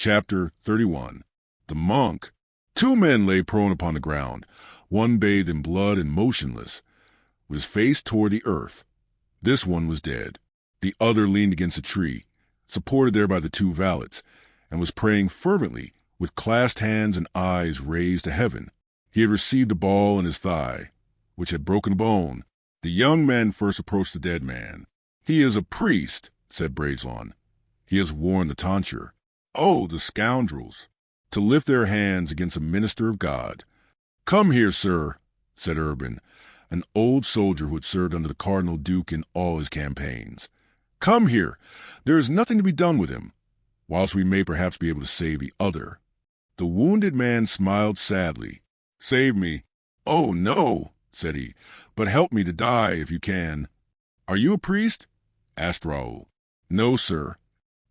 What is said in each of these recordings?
Chapter 31. The Monk. 2 men lay prone upon the ground, one bathed in blood and motionless, with his face toward the earth. This one was dead. The other leaned against a tree, supported there by the 2 valets, and was praying fervently, with clasped hands and eyes raised to heaven. He had received a ball in his thigh, which had broken a bone. The young men first approached the dead man. "He is a priest," said Bragelonne. "He has worn the tonsure. Oh, the scoundrels! To lift their hands against a minister of God." "Come here, sir," said Urban, an old soldier who had served under the Cardinal Duke in all his campaigns. "Come here. There is nothing to be done with him, whilst we may perhaps be able to save the other." The wounded man smiled sadly. "Save me? Oh, no," said he, "but help me to die if you can." "Are you a priest?" asked Raoul. "No, sir.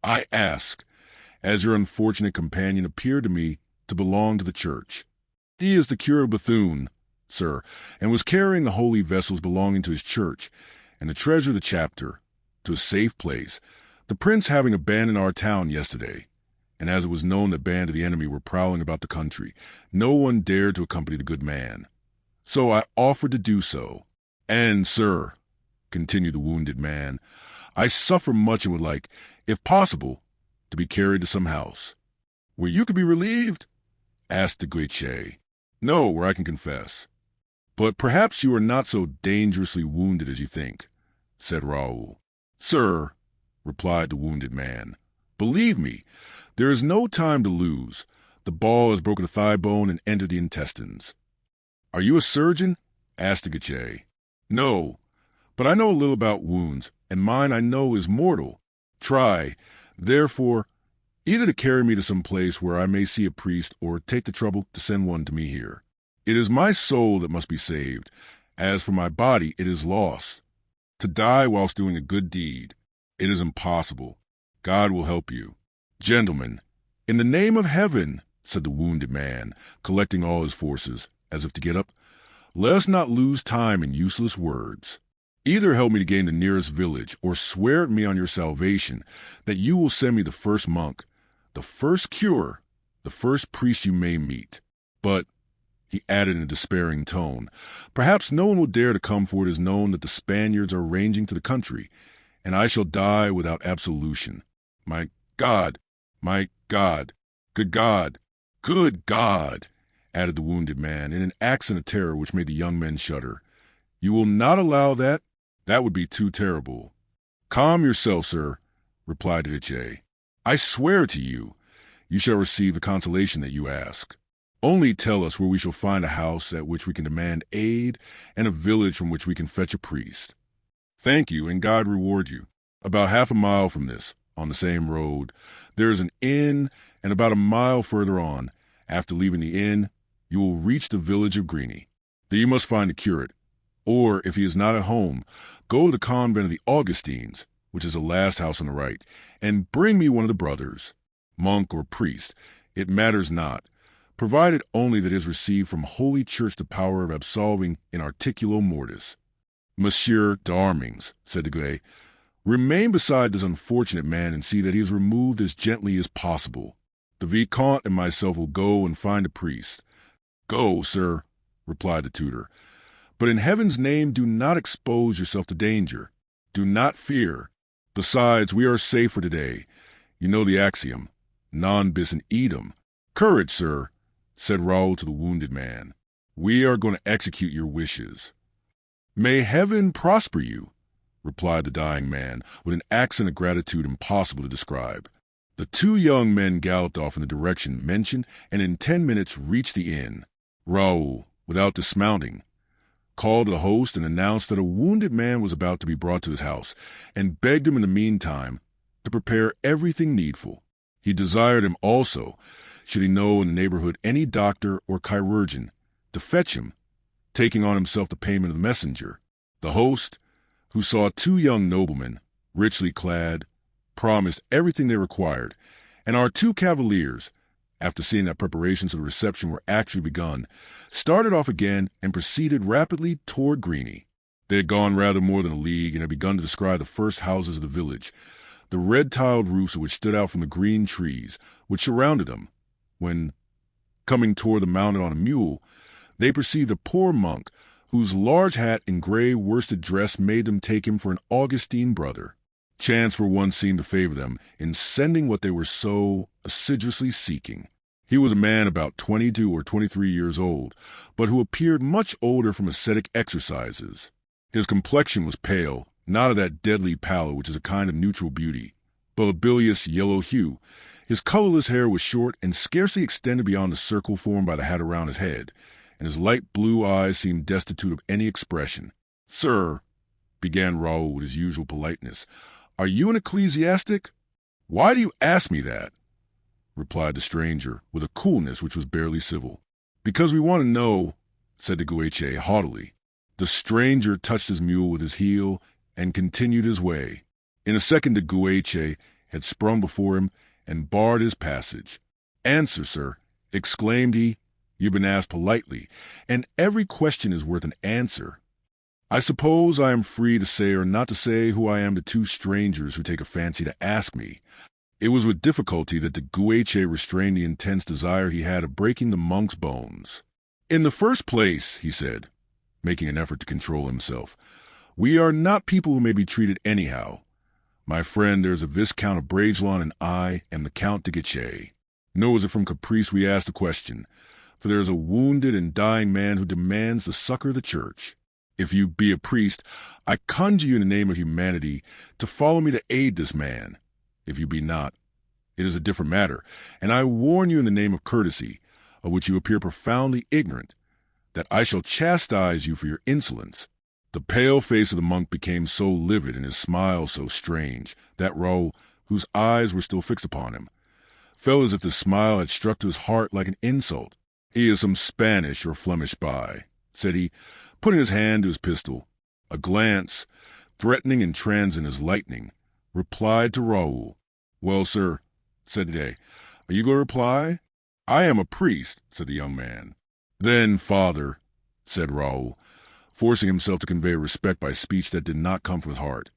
I ask, as your unfortunate companion appeared to me to belong to the church. He is the cure of Bethune, sir, and was carrying the holy vessels belonging to his church and the treasure of the chapter to a safe place, the prince having abandoned our town yesterday, and as it was known that bands of the enemy were prowling about the country, no one dared to accompany the good man. So I offered to do so. And, sir," continued the wounded man, "I suffer much and would like, if possible, to be carried to some house." "Where you could be relieved?" asked de Guiche. "No, where I can confess." "But perhaps you are not so dangerously wounded as you think," said Raoul. "Sir," replied the wounded man, "believe me, there is no time to lose. The ball has broken the thigh bone and entered the intestines." "Are you a surgeon?" asked de Guiche. "No, but I know a little about wounds, and mine I know is mortal. Try, therefore, either to carry me to some place where I may see a priest, or take the trouble to send one to me here. It is my soul that must be saved. As for my body, it is lost. To die whilst doing a good deed, it is impossible. God will help you. Gentlemen, in the name of heaven," said the wounded man, collecting all his forces, as if to get up, "let us not lose time in useless words. Either help me to gain the nearest village, or swear at me on your salvation that you will send me the first monk, the first cure, the first priest you may meet. But," he added in a despairing tone, "perhaps no one will dare to come, for it is known that the Spaniards are ranging to the country, and I shall die without absolution. My God! My God! Good God! Good God!" added the wounded man, in an accent of terror which made the young men shudder. "You will not allow that? That would be too terrible." "Calm yourself, sir," replied de Guiche. "I swear to you, you shall receive the consolation that you ask. Only tell us where we shall find a house at which we can demand aid, and a village from which we can fetch a priest." "Thank you, and God reward you. About half a mile from this, on the same road, there is an inn, and about a mile further on, after leaving the inn, you will reach the village of Greeny. There you must find the curate, or, if he is not at home, go to the convent of the Augustines, which is the last house on the right, and bring me one of the brothers. Monk or priest, it matters not, provided only that it has received from Holy Church the power of absolving in articulo mortis." "Monsieur d'Armings," said de Guiche, "remain beside this unfortunate man and see that he is removed as gently as possible. The Vicomte and myself will go and find a priest." "Go, sir," replied the tutor, "but in heaven's name do not expose yourself to danger. Do not fear. Besides, we are safe for today. You know the axiom, non bis in idem." "Courage, sir," said Raoul to the wounded man. "We are going to execute your wishes." "May heaven prosper you," replied the dying man, with an accent of gratitude impossible to describe. The 2 young men galloped off in the direction mentioned, and in 10 minutes reached the inn. Raoul, without dismounting, called the host and announced that a wounded man was about to be brought to his house, and begged him in the meantime to prepare everything needful. He desired him also, should he know in the neighborhood any doctor or chirurgeon, to fetch him, taking on himself the payment of the messenger. The host, who saw 2 young noblemen, richly clad, promised everything they required, and our 2 cavaliers, after seeing that preparations for the reception were actually begun, started off again and proceeded rapidly toward Greeny. They had gone rather more than a league, and had begun to descry the first houses of the village, the red-tiled roofs of which stood out from the green trees which surrounded them. When, coming toward them mounted on a mule, they perceived a poor monk whose large hat and gray worsted dress made them take him for an Augustine brother. Chance for once seemed to favor them in sending what they were so assiduously seeking. He was a man about 22 or 23 years old, but who appeared much older from ascetic exercises. His complexion was pale, not of that deadly pallor which is a kind of neutral beauty, but a bilious yellow hue. His colorless hair was short and scarcely extended beyond the circle formed by the hat around his head, and his light blue eyes seemed destitute of any expression. "Sir," began Raoul with his usual politeness, "are you an ecclesiastic?" "Why do you ask me that?" replied the stranger, with a coolness which was barely civil. "Because we want to know," said the Guiche haughtily. The stranger touched his mule with his heel and continued his way. In a second the Guiche had sprung before him and barred his passage. "Answer, sir," exclaimed he. "You've been asked politely, and every question is worth an answer. I suppose I am free to say or not to say who I am to two strangers who take a fancy to ask me." It was with difficulty that the Guiche restrained the intense desire he had of breaking the monk's bones. "In the first place," he said, making an effort to control himself, "we are not people who may be treated anyhow. My friend, there's a Viscount of Bragelonne, and I am the Count de Guiche. Nor is it from caprice we ask the question, for there is a wounded and dying man who demands the succor of the church. If you be a priest, I conjure you in the name of humanity to follow me to aid this man. If you be not, it is a different matter, and I warn you in the name of courtesy, of which you appear profoundly ignorant, that I shall chastise you for your insolence." The pale face of the monk became so livid and his smile so strange that Raoul, whose eyes were still fixed upon him, felt as if the smile had struck to his heart like an insult. "He is some Spanish or Flemish spy," said he, putting his hand to his pistol. A glance, threatening and transient as lightning, replied to Raoul. "Well, sir," said they, "are you going to reply?" "I am a priest," said the young man. "Then, father," said Raoul, forcing himself to convey respect by speech that did not come from his heart,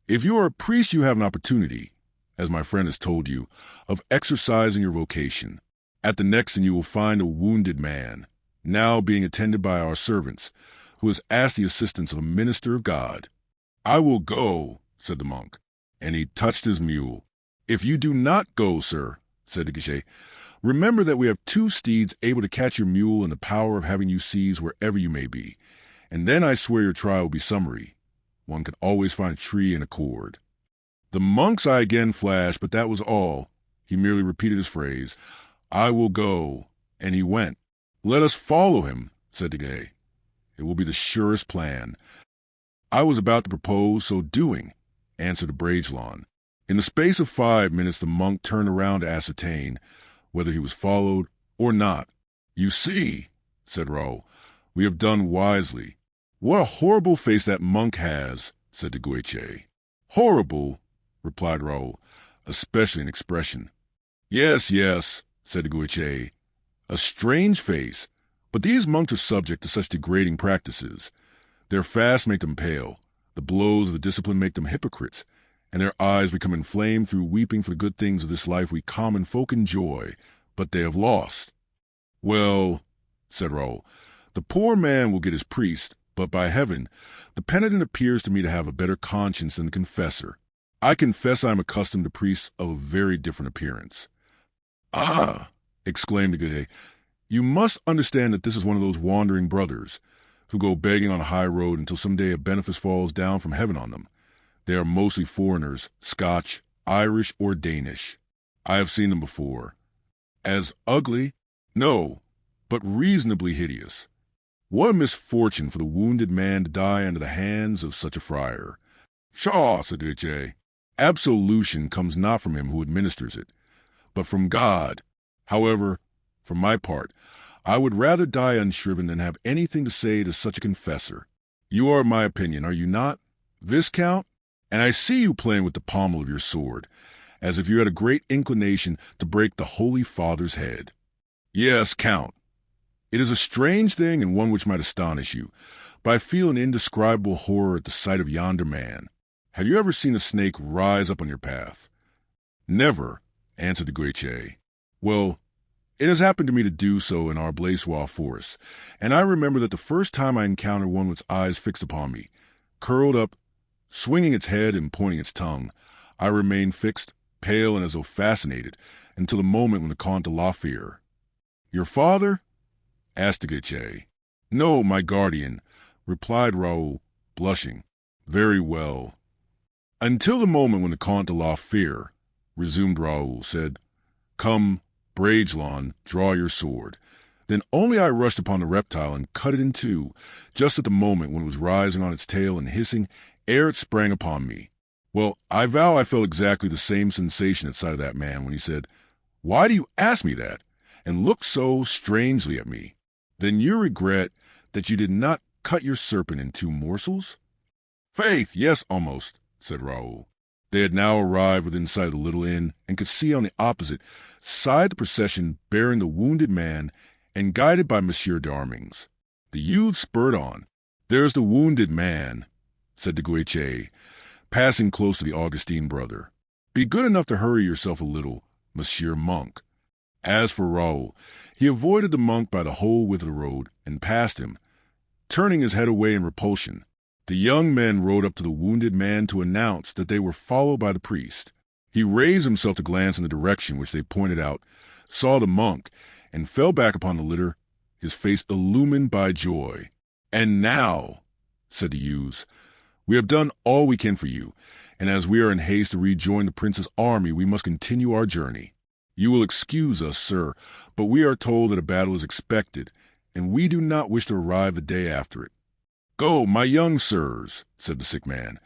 "if you are a priest you have an opportunity, as my friend has told you, of exercising your vocation. At the next inn you will find a wounded man, now being attended by our servants, who has asked the assistance of a minister of God." "I will go," said the monk, and he touched his mule. "If you do not go, sir," said the Guiche, "remember that we have two steeds able to catch your mule and the power of having you seized wherever you may be, and then I swear your trial will be summary. One can always find a tree and a cord." The monk's eye again flashed, but that was all. He merely repeated his phrase, "I will go," and he went. "Let us follow him," said the Guiche. "It will be the surest plan." "I was about to propose so doing," answered the Bragelonne. In the space of 5 minutes the monk turned around to ascertain whether he was followed or not. "You see," said Raoul, "we have done wisely." "What a horrible face that monk has," said the Guiche. "Horrible," replied Raoul, "especially in expression." Yes, said the Guiche, "a strange face, but these monks are subject to such degrading practices. Their fasts make them pale, the blows of the discipline make them hypocrites, and their eyes become inflamed through weeping for the good things of this life we common folk enjoy, but they have lost." "Well," said Raoul, "the poor man will get his priest, but by heaven, the penitent appears to me to have a better conscience than the confessor. I confess I am accustomed to priests of a very different appearance." "Ah!" exclaimed the Guiche, "you must understand that this is one of those wandering brothers, who go begging on a high road until some day a benefice falls down from heaven on them. They are mostly foreigners, Scotch, Irish, or Danish. I have seen them before. As ugly? No, but reasonably hideous. What a misfortune for the wounded man to die under the hands of such a friar." "Pshaw," said the Guiche, "absolution comes not from him who administers it, but from God. However, for my part, I would rather die unshriven than have anything to say to such a confessor. You are of my opinion, are you not, Viscount? And I see you playing with the pommel of your sword, as if you had a great inclination to break the Holy Father's head." "Yes, Count. It is a strange thing and one which might astonish you, but I feel an indescribable horror at the sight of yonder man. Have you ever seen a snake rise up on your path? Never, answered the Guiche. Well, it has happened to me to do so in our Blazois forest, and I remember that the first time I encountered one with its eyes fixed upon me, curled up, swinging its head and pointing its tongue, I remained fixed, pale and as though fascinated, until the moment when the Comte de la Fere— Your father? Asked the Guiche. No, my guardian, replied Raoul, blushing. Very well. Until the moment when the Comte de la Fere, resumed Raoul, said, Come, Bragelonne, draw your sword. Then only I rushed upon the reptile and cut it in two, just at the moment when it was rising on its tail and hissing ere it sprang upon me. Well, I vow I felt exactly the same sensation at sight of that man when he said, Why do you ask me that? And looked so strangely at me. Then you regret that you did not cut your serpent in two morsels? Faith, yes, almost, said Raoul. They had now arrived within sight of the little inn, and could see on the opposite side the procession bearing the wounded man and guided by Monsieur d'Armings. The youth spurred on. There's the wounded man, said the Guiche, passing close to the Augustine brother. Be good enough to hurry yourself a little, Monsieur Monk. As for Raoul, he avoided the monk by the whole width of the road and passed him, turning his head away in repulsion. The young men rode up to the wounded man to announce that they were followed by the priest. He raised himself to glance in the direction which they pointed out, saw the monk, and fell back upon the litter, his face illumined by joy. And now, said the youths, we have done all we can for you, and as we are in haste to rejoin the prince's army, we must continue our journey. You will excuse us, sir, but we are told that a battle is expected, and we do not wish to arrive the day after it. Go, my young sirs, said the sick man,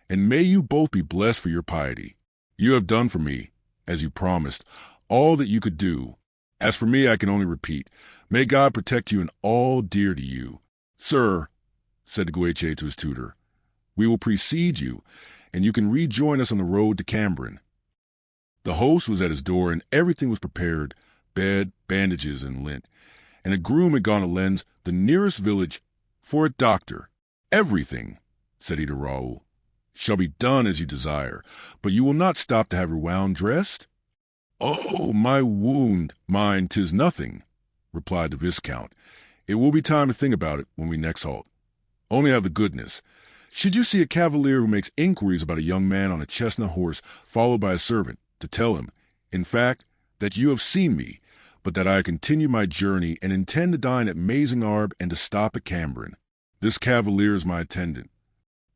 and may you both be blessed for your piety. You have done for me, as you promised, all that you could do. As for me, I can only repeat, may God protect you in all dear to you. Sir, said the Guiche to his tutor, we will precede you, and you can rejoin us on the road to Cambrin. The host was at his door, and everything was prepared, bed, bandages, and lint, and a groom had gone to Lens, the nearest village, for a doctor. Everything, said he to Raoul, shall be done as you desire, but you will not stop to have your wound dressed? Oh, my wound, mine, 'tis nothing, replied the Viscount. It will be time to think about it when we next halt. Only have the goodness, should you see a cavalier who makes inquiries about a young man on a chestnut horse followed by a servant, to tell him, in fact, that you have seen me, but that I continue my journey and intend to dine at Mazingarbe and to stop at Cambrin. This cavalier is my attendant.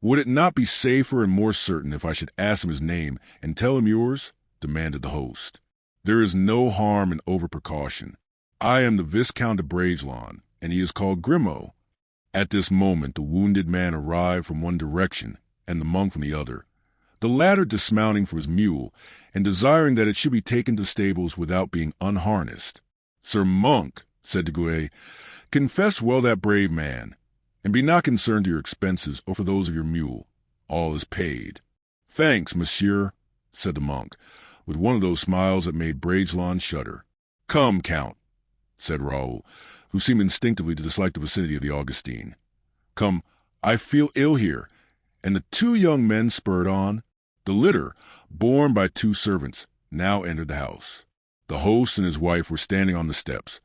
Would it not be safer and more certain if I should ask him his name and tell him yours? Demanded the host. There is no harm in over-precaution. I am the Viscount de Bragelonne, and he is called Grimaud. At this moment the wounded man arrived from one direction, and the monk from the other, the latter dismounting from his mule, and desiring that it should be taken to stables without being unharnessed. Sir Monk, said de Guiche, confess well that brave man, and be not concerned to your expenses or for those of your mule. All is paid. Thanks, monsieur, said the monk, with one of those smiles that made Bragelonne shudder. Come, Count, said Raoul, who seemed instinctively to dislike the vicinity of the Augustine. Come, I feel ill here. And the two young men spurred on. The litter, borne by two servants, now entered the house. The host and his wife were standing on the steps,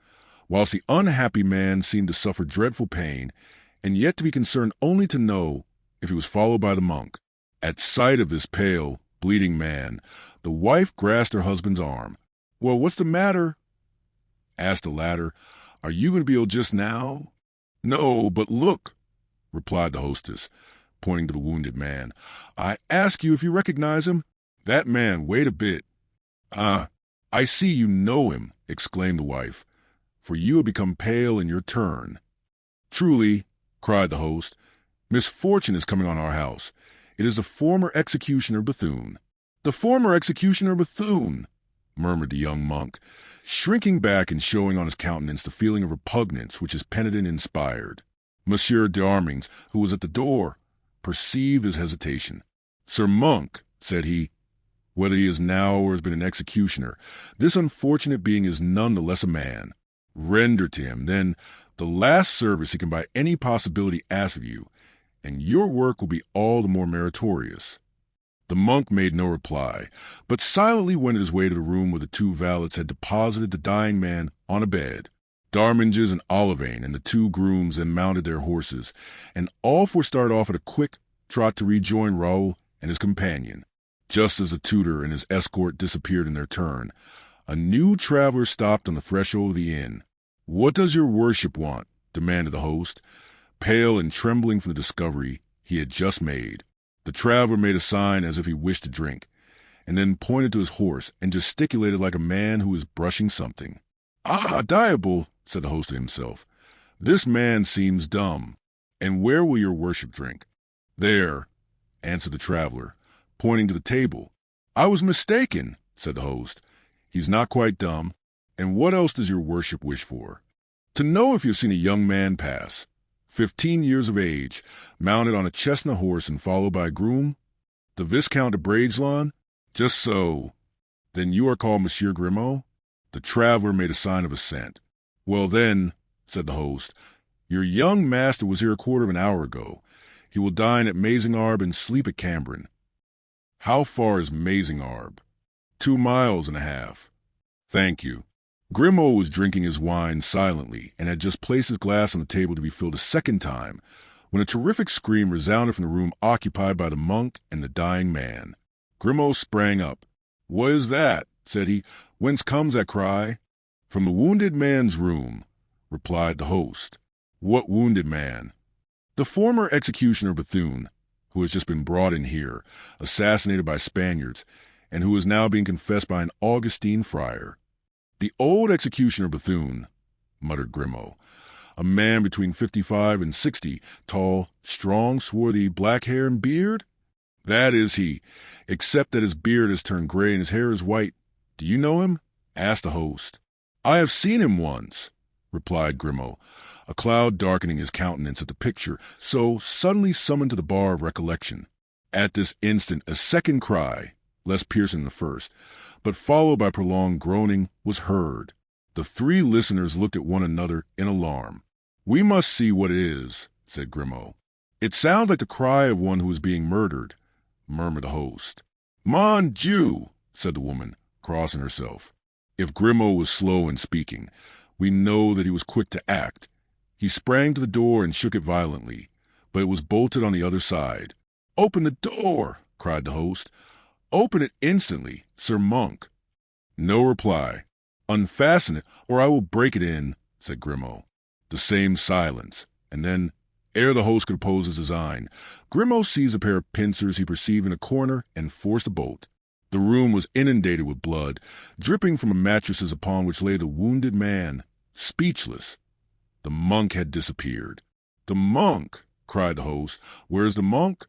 whilst the unhappy man seemed to suffer dreadful pain, and yet to be concerned only to know if he was followed by the monk. At sight of this pale, bleeding man, the wife grasped her husband's arm. Well, what's the matter? Asked the latter. Are you going to be ill just now? No, but look, replied the hostess, pointing to the wounded man. I ask you if you recognize him? That man, wait a bit. Ah, I see you know him, exclaimed the wife, for you have become pale in your turn. Truly, cried the host, misfortune is coming on our house. It is the former executioner Bethune. The former executioner Bethune, murmured the young monk, shrinking back and showing on his countenance the feeling of repugnance which his penitent inspired. Monsieur d'Armings, who was at the door, perceived his hesitation. Sir Monk, said he, whether he is now or has been an executioner, this unfortunate being is none the less a man. Render to him, then, the last service he can by any possibility ask of you, and your work will be all the more meritorious. The monk made no reply, but silently wended his way to the room where the two valets had deposited the dying man on a bed. Darminges and Olivane and the two grooms then mounted their horses, and all four started off at a quick trot to rejoin Raoul and his companion. Just as the tutor and his escort disappeared in their turn, a new traveler stopped on the threshold of the inn. "What does your worship want?" demanded the host, pale and trembling from the discovery he had just made. The traveler made a sign as if he wished to drink, and then pointed to his horse and gesticulated like a man who is brushing something. "Ah, diable," said the host to himself. "This man seems dumb. And where will your worship drink?" "There," answered the traveler, pointing to the table. "I was mistaken," said the host. "He's not quite dumb. And what else does your worship wish for?" "To know if you've seen a young man pass, 15 years of age, mounted on a chestnut horse and followed by a groom." "The Viscount de Bragelonne?" "Just so. Then you are called Monsieur Grimaud?" The traveler made a sign of assent. "Well then," said the host, "your young master was here a quarter of an hour ago. He will dine at Mazingarbe and sleep at Cambrin." "How far is Mazingarbe?" 2 miles and a half. "Thank you." Grimaud was drinking his wine silently and had just placed his glass on the table to be filled a second time when a terrific scream resounded from the room occupied by the monk and the dying man. Grimaud sprang up. "What is that?" said he. "Whence comes that cry?" "From the wounded man's room," replied the host. "What wounded man?" "The former executioner Bethune, who has just been brought in here, assassinated by Spaniards, and who is now being confessed by an Augustine friar." "The old executioner Bethune," muttered Grimaud. "A man between 55 and 60, tall, strong, swarthy, black hair and beard?" "That is he, except that his beard has turned gray and his hair is white. Do you know him?" asked the host. "I have seen him once," replied Grimaud, a cloud darkening his countenance at the picture so suddenly summoned to the bar of recollection. At this instant a second cry, less piercing than the first, but followed by prolonged groaning, was heard. The three listeners looked at one another in alarm. "We must see what it is," said Grimaud. "It sounds like the cry of one who is being murdered," murmured the host. "Mon Dieu!" said the woman, crossing herself. If Grimaud was slow in speaking, we know that he was quick to act. He sprang to the door and shook it violently, but it was bolted on the other side. "Open the door!" cried the host. "Open it instantly, Sir Monk." No reply. "Unfasten it, or I will break it in," said Grimaud. The same silence, and then, ere the host could oppose his design, Grimaud seized a pair of pincers he perceived in a corner and forced a bolt. The room was inundated with blood, dripping from mattresses upon which lay the wounded man, speechless. The monk had disappeared. "The monk!" cried the host. "Where is the monk?"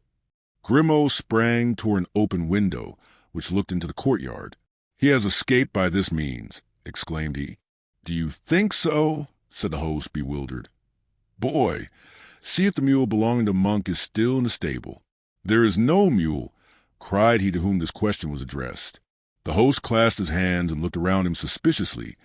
Grimaud sprang toward an open window, which looked into the courtyard. "He has escaped by this means," exclaimed he. "Do you think so?" said the host, bewildered. "Boy, see if the mule belonging to Monk is still in the stable." "There is no mule," cried he to whom this question was addressed. The host clasped his hands and looked around him suspiciously,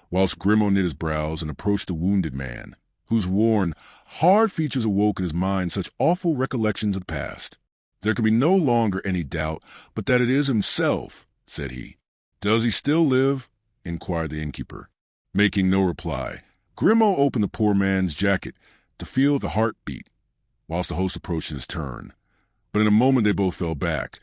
whilst Grimaud knit his brows and approached the wounded man, whose worn, hard features awoke in his mind such awful recollections of the past. "There can be no longer any doubt but that it is himself," said he. "Does he still live?" inquired the innkeeper. Making no reply, Grimaud opened the poor man's jacket to feel the heart beat, whilst the host approached in his turn. But in a moment they both fell back,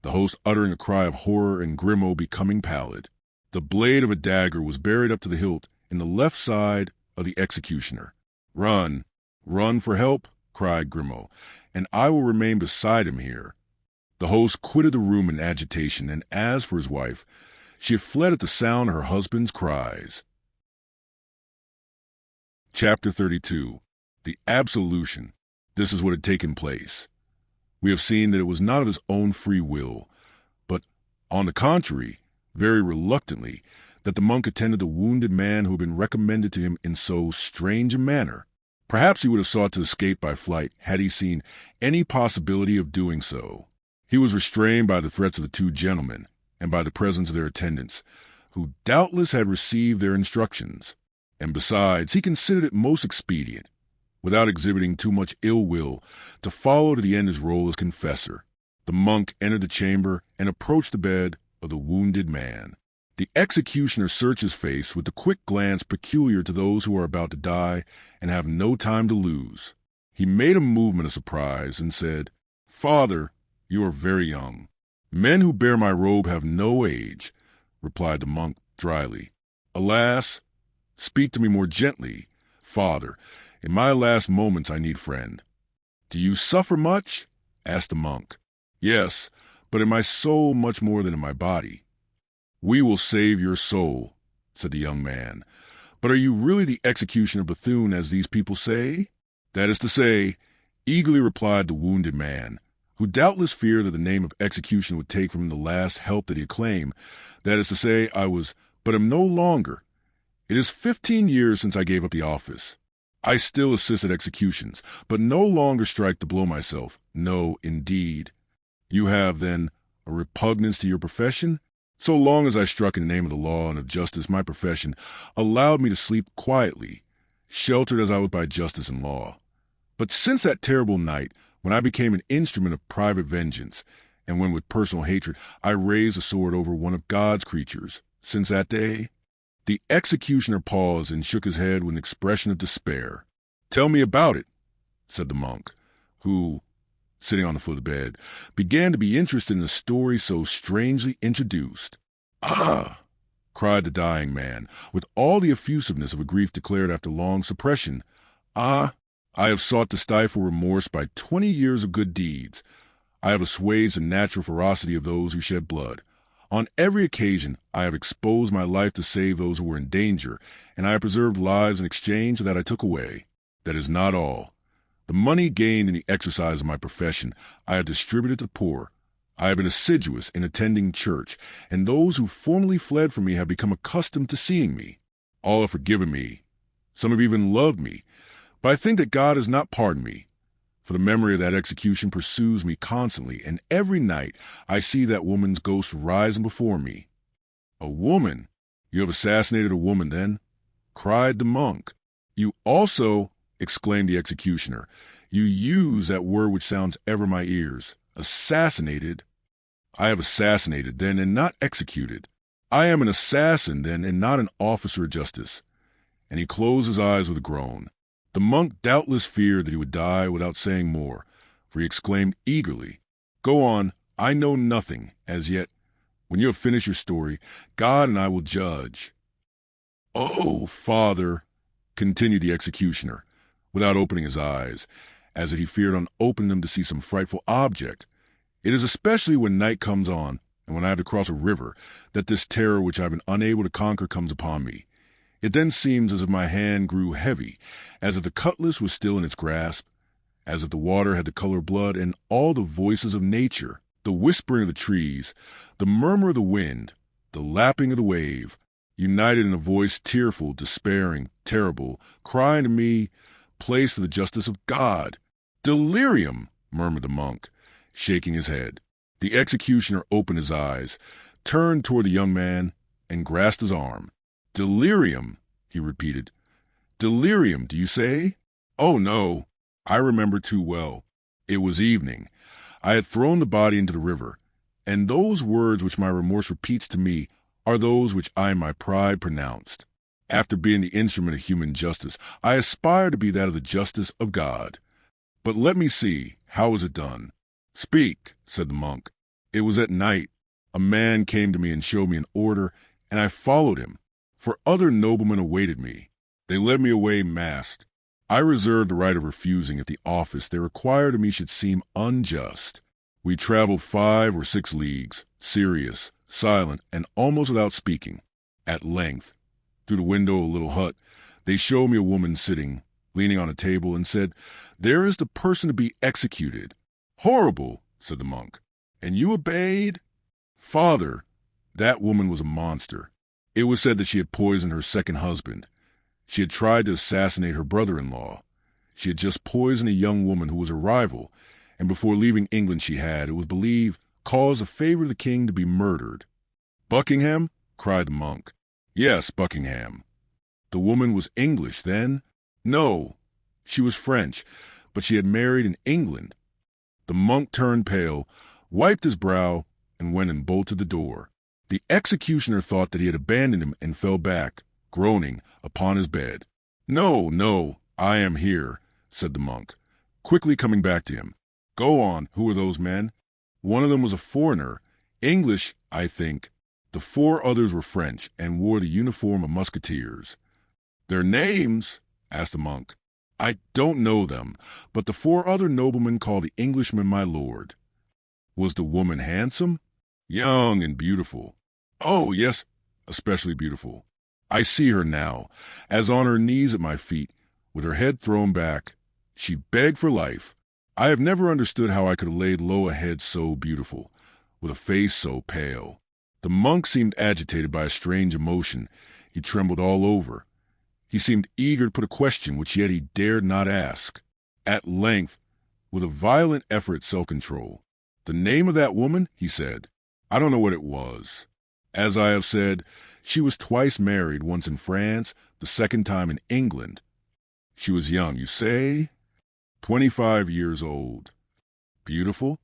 the host uttering a cry of horror and Grimaud becoming pallid. The blade of a dagger was buried up to the hilt in the left side of the executioner. "Run, run for help," cried Grimaud, "and I will remain beside him here." The host quitted the room in agitation, and as for his wife, she had fled at the sound of her husband's cries. Chapter 32. The Absolution. This is what had taken place. We have seen that it was not of his own free will, but, on the contrary, very reluctantly, that the monk attended the wounded man who had been recommended to him in so strange a manner. Perhaps he would have sought to escape by flight had he seen any possibility of doing so. He was restrained by the threats of the two gentlemen, and by the presence of their attendants, who doubtless had received their instructions, and besides, he considered it most expedient, without exhibiting too much ill will, to follow to the end his role as confessor. The monk entered the chamber and approached the bed of the wounded man. The executioner searched his face with the quick glance peculiar to those who are about to die and have no time to lose. He made a movement of surprise and said, "Father, you are very young." "Men who bear my robe have no age," replied the monk dryly. "Alas, speak to me more gently, Father. In my last moments I need friend." "Do you suffer much?" asked the monk. "Yes, but in my soul much more than in my body." "We will save your soul," said the young man. "But are you really the executioner Bethune, as these people say?" "That is to say," eagerly replied the wounded man, who doubtless feared that the name of execution would take from him the last help that he had claimed. "That is to say, I was, but am no longer. It is 15 years since I gave up the office. I still assist at executions, but no longer strike the blow myself. No, indeed." "You have, then, a repugnance to your profession?" "So long as I struck in the name of the law and of justice, my profession allowed me to sleep quietly, sheltered as I was by justice and law. But since that terrible night, when I became an instrument of private vengeance, and when with personal hatred I raised a sword over one of God's creatures, since that day—" The executioner paused and shook his head with an expression of despair. "Tell me about it," said the monk, who, sitting on the foot of the bed, began to be interested in the story so strangely introduced. "Ah!" cried the dying man, with all the effusiveness of a grief declared after long suppression. "Ah! I have sought to stifle remorse by 20 years of good deeds. I have assuaged the natural ferocity of those who shed blood. On every occasion I have exposed my life to save those who were in danger, and I have preserved lives in exchange for that I took away. That is not all. The money gained in the exercise of my profession I have distributed to the poor. I have been assiduous in attending church, and those who formerly fled from me have become accustomed to seeing me. All have forgiven me. Some have even loved me. But I think that God has not pardoned me, for the memory of that execution pursues me constantly, and every night I see that woman's ghost rising before me." "A woman? You have assassinated a woman, then?" cried the monk. "You also," exclaimed the executioner, "you use that word which sounds ever in my ears, assassinated." "I have assassinated, then, and not executed. I am an assassin, then, and not an officer of justice." And he closed his eyes with a groan. The monk doubtless feared that he would die without saying more, for he exclaimed eagerly, "Go on, I know nothing, as yet. When you have finished your story, God and I will judge." "Oh, Father," continued the executioner, without opening his eyes, as if he feared on opening them to see some frightful object, "it is especially when night comes on, and when I have to cross a river, that this terror which I have been unable to conquer comes upon me. It then seems as if my hand grew heavy, as if the cutlass was still in its grasp, as if the water had the color of blood, and all the voices of nature, the whispering of the trees, the murmur of the wind, the lapping of the wave, united in a voice tearful, despairing, terrible, crying to me, place for the justice of God." "Delirium," murmured the monk, shaking his head. The executioner opened his eyes, turned toward the young man, and grasped his arm. "Delirium," he repeated. "Delirium, do you say? Oh, no. I remember too well. It was evening. I had thrown the body into the river, and those words which my remorse repeats to me are those which I in my pride pronounced. After being the instrument of human justice, I aspire to be that of the justice of God. But let me see, how was it done?" "Speak," said the monk. "It was at night. A man came to me and showed me an order, and I followed him, for other noblemen awaited me. They led me away masked. I reserved the right of refusing if the office they required of me should seem unjust. We traveled 5 or 6 leagues, serious, silent, and almost without speaking. At length, through the window of a little hut, they showed me a woman sitting, leaning on a table, and said, 'There is the person to be executed.' 'Horrible,' said the monk. 'And you obeyed?' 'Father, that woman was a monster. It was said that she had poisoned her second husband. She had tried to assassinate her brother-in-law. She had just poisoned a young woman who was a rival, and before leaving England she had, it was believed, caused a favorite of the king to be murdered.' 'Buckingham?' cried the monk. 'Yes, Buckingham.' 'The woman was English, then?' 'No, she was French, but she had married in England.' The monk turned pale, wiped his brow, and went and bolted the door. The executioner thought that he had abandoned him and fell back, groaning, upon his bed. "No, no, I am here," said the monk, quickly coming back to him. "Go on, who were those men?" "One of them was a foreigner, English, I think. The 4 others were French and wore the uniform of Musketeers." "Their names?" asked the monk. "I don't know them, but the 4 other noblemen called the Englishmen my lord." "Was the woman handsome?" "Young and beautiful." "Oh, yes, especially beautiful. I see her now, as on her knees at my feet, with her head thrown back. She begged for life. I have never understood how I could have laid low a head so beautiful, with a face so pale." The monk seemed agitated by a strange emotion. He trembled all over. He seemed eager to put a question which yet he dared not ask. At length, with a violent effort at self-control, "The name of that woman?" he said. "I don't know what it was. As I have said, she was twice married, once in France, the second time in England. She was young, you say? 25 years old. Beautiful?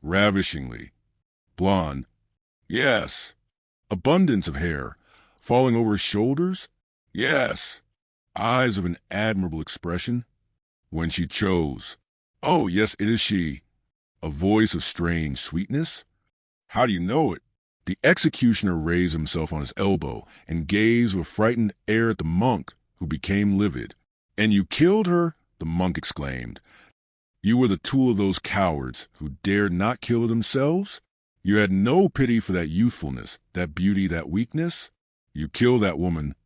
Ravishingly. Blonde? Yes. Abundance of hair, falling over her shoulders? Yes. Eyes of an admirable expression. When she chose. Oh, yes, it is she. A voice of strange sweetness? How do you know it?" The executioner raised himself on his elbow and gazed with a frightened air at the monk, who became livid. "And you killed her?" the monk exclaimed. "You were the tool of those cowards who dared not kill her themselves? You had no pity for that youthfulness, that beauty, that weakness? You killed that woman.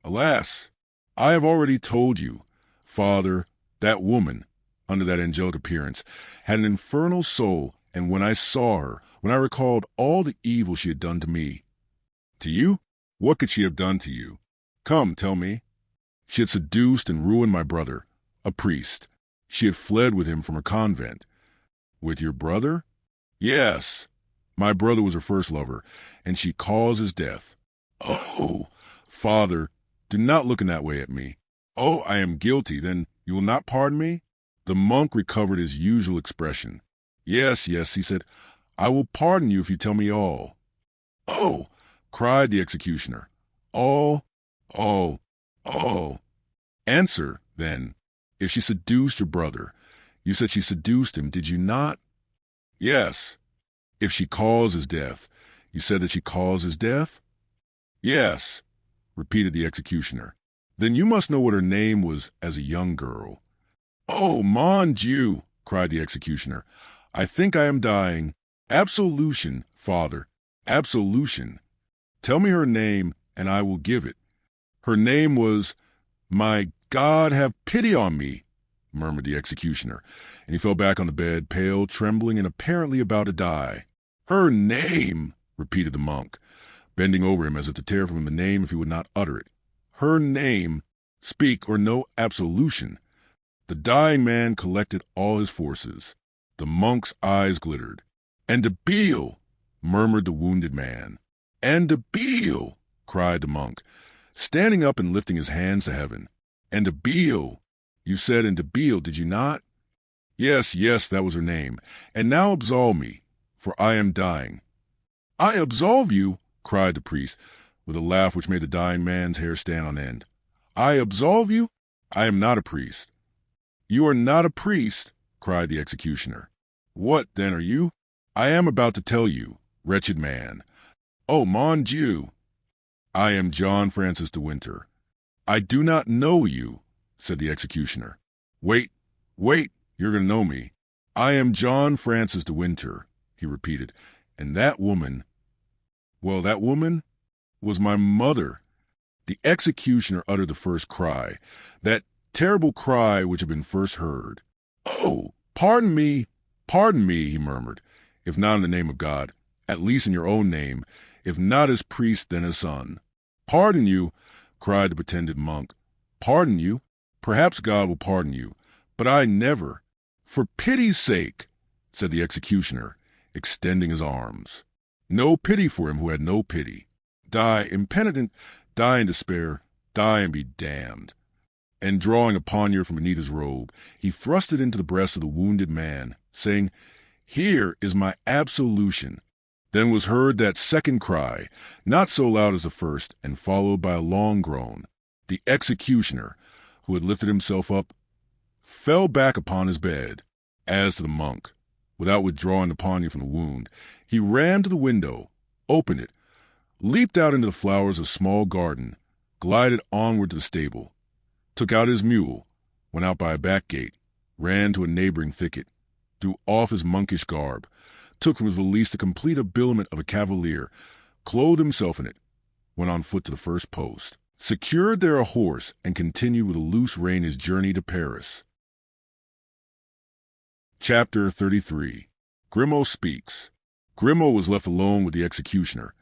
Alas! I have already told you, Father, that woman, under that angelic appearance, had an infernal soul, and when I saw her, when I recalled all the evil she had done to me—" "To you? What could she have done to you? Come, tell me." "She had seduced and ruined my brother, a priest. She had fled with him from her convent." "With your brother?" "Yes. My brother was her first lover, and she caused his death." "Oh, Father, do not look in that way at me." "Oh, I am guilty. Then you will not pardon me?" The monk recovered his usual expression. "Yes, yes," he said, "I will pardon you if you tell me all." "Oh!" cried the executioner. "All, all, all." "Answer, then. If she seduced your brother, you said she seduced him, did you not?" "Yes." "If she caused his death, you said that she caused his death?" "Yes," repeated the executioner. "Then you must know what her name was as a young girl." "Oh, mon Dieu!" cried the executioner. "I think I am dying. Absolution, Father, absolution. Tell me her name, and I will give it." "Her name was— My God, have pity on me," murmured the executioner, and he fell back on the bed, pale, trembling, and apparently about to die. "Her name," repeated the monk, bending over him as if to tear from him the name if he would not utter it. "Her name. Speak, or no absolution." The dying man collected all his forces. The monk's eyes glittered. "And de Beale," murmured the wounded man. "And de Beale," cried the monk, standing up and lifting his hands to heaven. "And de Beale. You said and de Beale, did you not?" "Yes, yes, that was her name. And now absolve me, for I am dying." "I absolve you!" cried the priest, with a laugh which made the dying man's hair stand on end. "I absolve you? I am not a priest." "You are not a priest?" cried the executioner. "What, then, are you?" "I am about to tell you, wretched man." "Oh, mon Dieu!" "I am John Francis de Winter." "I do not know you," said the executioner. "Wait, wait, you're going to know me." "I am John Francis de Winter," he repeated, "and that woman— well, that woman was my mother." The executioner uttered the first cry, that terrible cry which had been first heard. "Oh, pardon me, he murmured, "if not in the name of God, at least in your own name, if not as priest, then as son." "Pardon you!" cried the pretended monk. "Pardon you? Perhaps God will pardon you, but I never." "For pity's sake," said the executioner, extending his arms. "No pity for him who had no pity. Die impenitent, die in despair, die and be damned." And drawing a poniard from beneath his robe, he thrust it into the breast of the wounded man, saying, Here is my absolution." Then was heard that second cry, not so loud as the first, and followed by a long groan. The executioner, who had lifted himself up, fell back upon his bed. As to the monk, without withdrawing the poniard from the wound, he ran to the window, opened it, leaped out into the flowers of a small garden, glided onward to the stable, took out his mule, went out by a back gate, ran to a neighboring thicket, threw off his monkish garb, took from his valise the complete habiliment of a cavalier, clothed himself in it, went on foot to the first post, secured there a horse, and continued with a loose rein his journey to Paris. Chapter 33. Grimaud Speaks. Grimaud was left alone with the executioner,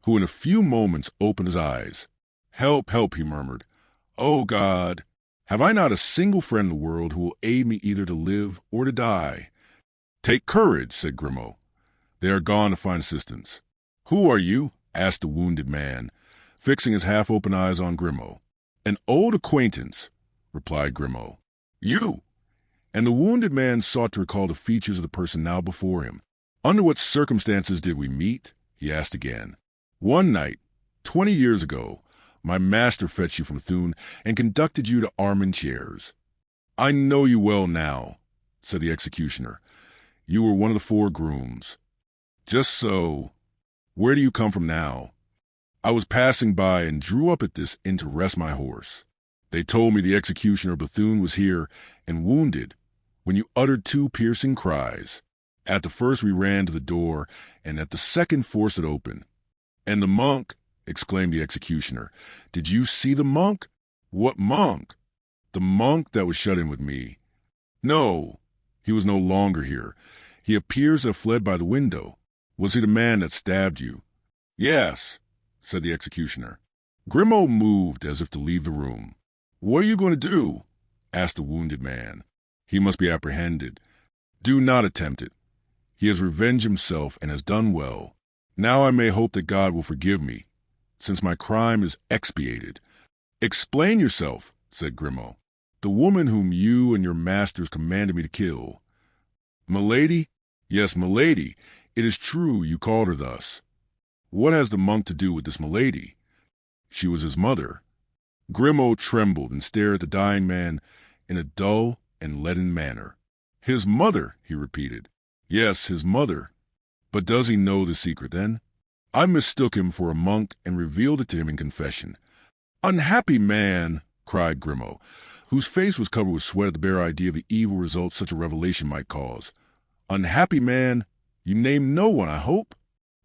who in a few moments opened his eyes. "Help, help," he murmured. "Oh, God, have I not a single friend in the world who will aid me either to live or to die?" "Take courage," said Grimaud. "They are gone to find assistance." "Who are you?" asked the wounded man, fixing his half-open eyes on Grimaud. "An old acquaintance," replied Grimaud. "You!" And the wounded man sought to recall the features of the person now before him. "Under what circumstances did we meet?" he asked again. "One night, 20 years ago, my master fetched you from Thun and conducted you to Armentières." "I know you well now," said the executioner. "You were one of the 4 grooms." "Just so. Where do you come from now?" "I was passing by and drew up at this inn to rest my horse. They told me the executioner of Bethune was here and wounded when you uttered 2 piercing cries. At the first we ran to the door, and at the second forced it open." "And the monk?" exclaimed the executioner. "Did you see the monk?" "What monk?" "The monk that was shut in with me." "No, he was no longer here. He appears to have fled by the window." "Was he the man that stabbed you?" "Yes," said the executioner. Grimaud moved as if to leave the room. "What are you going to do?" asked the wounded man. "He must be apprehended." "Do not attempt it. He has revenged himself and has done well. Now I may hope that God will forgive me, since my crime is expiated." "Explain yourself," said Grimaud. "The woman whom you and your masters commanded me to kill." "Milady?" "Yes, Milady. It is true you called her thus." "What has the monk to do with this Milady?" "She was his mother." Grimaud trembled and stared at the dying man in a dull and leaden manner. "His mother," he repeated. "Yes, his mother. But does he know the secret, then?" "I mistook him for a monk and revealed it to him in confession." "Unhappy man!" cried Grimaud, whose face was covered with sweat at the bare idea of the evil results such a revelation might cause. "Unhappy man! You name no one, I hope?"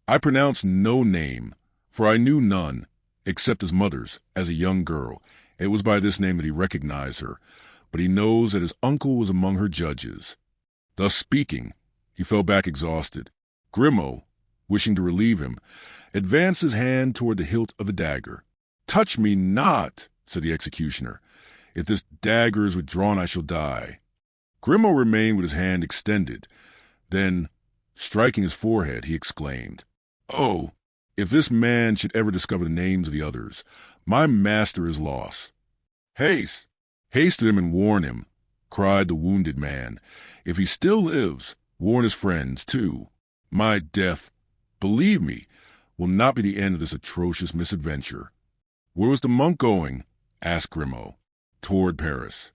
"I pronounced no name, for I knew none, except his mother's, as a young girl. It was by this name that he recognized her, but he knows that his uncle was among her judges." Thus speaking, he fell back exhausted. Grimaud, wishing to relieve him, advanced his hand toward the hilt of the dagger. "Touch me not," said the executioner. "If this dagger is withdrawn, I shall die." Grimaud remained with his hand extended. Then, striking his forehead, he exclaimed, "Oh, if this man should ever discover the names of the others, my master is lost." "Haste! Haste to him and warn him," cried the wounded man. "If he still lives, warn his friends, too. My death, believe me, will not be the end of this atrocious misadventure." "Where was the monk going?" asked Grimaud. "Toward Paris."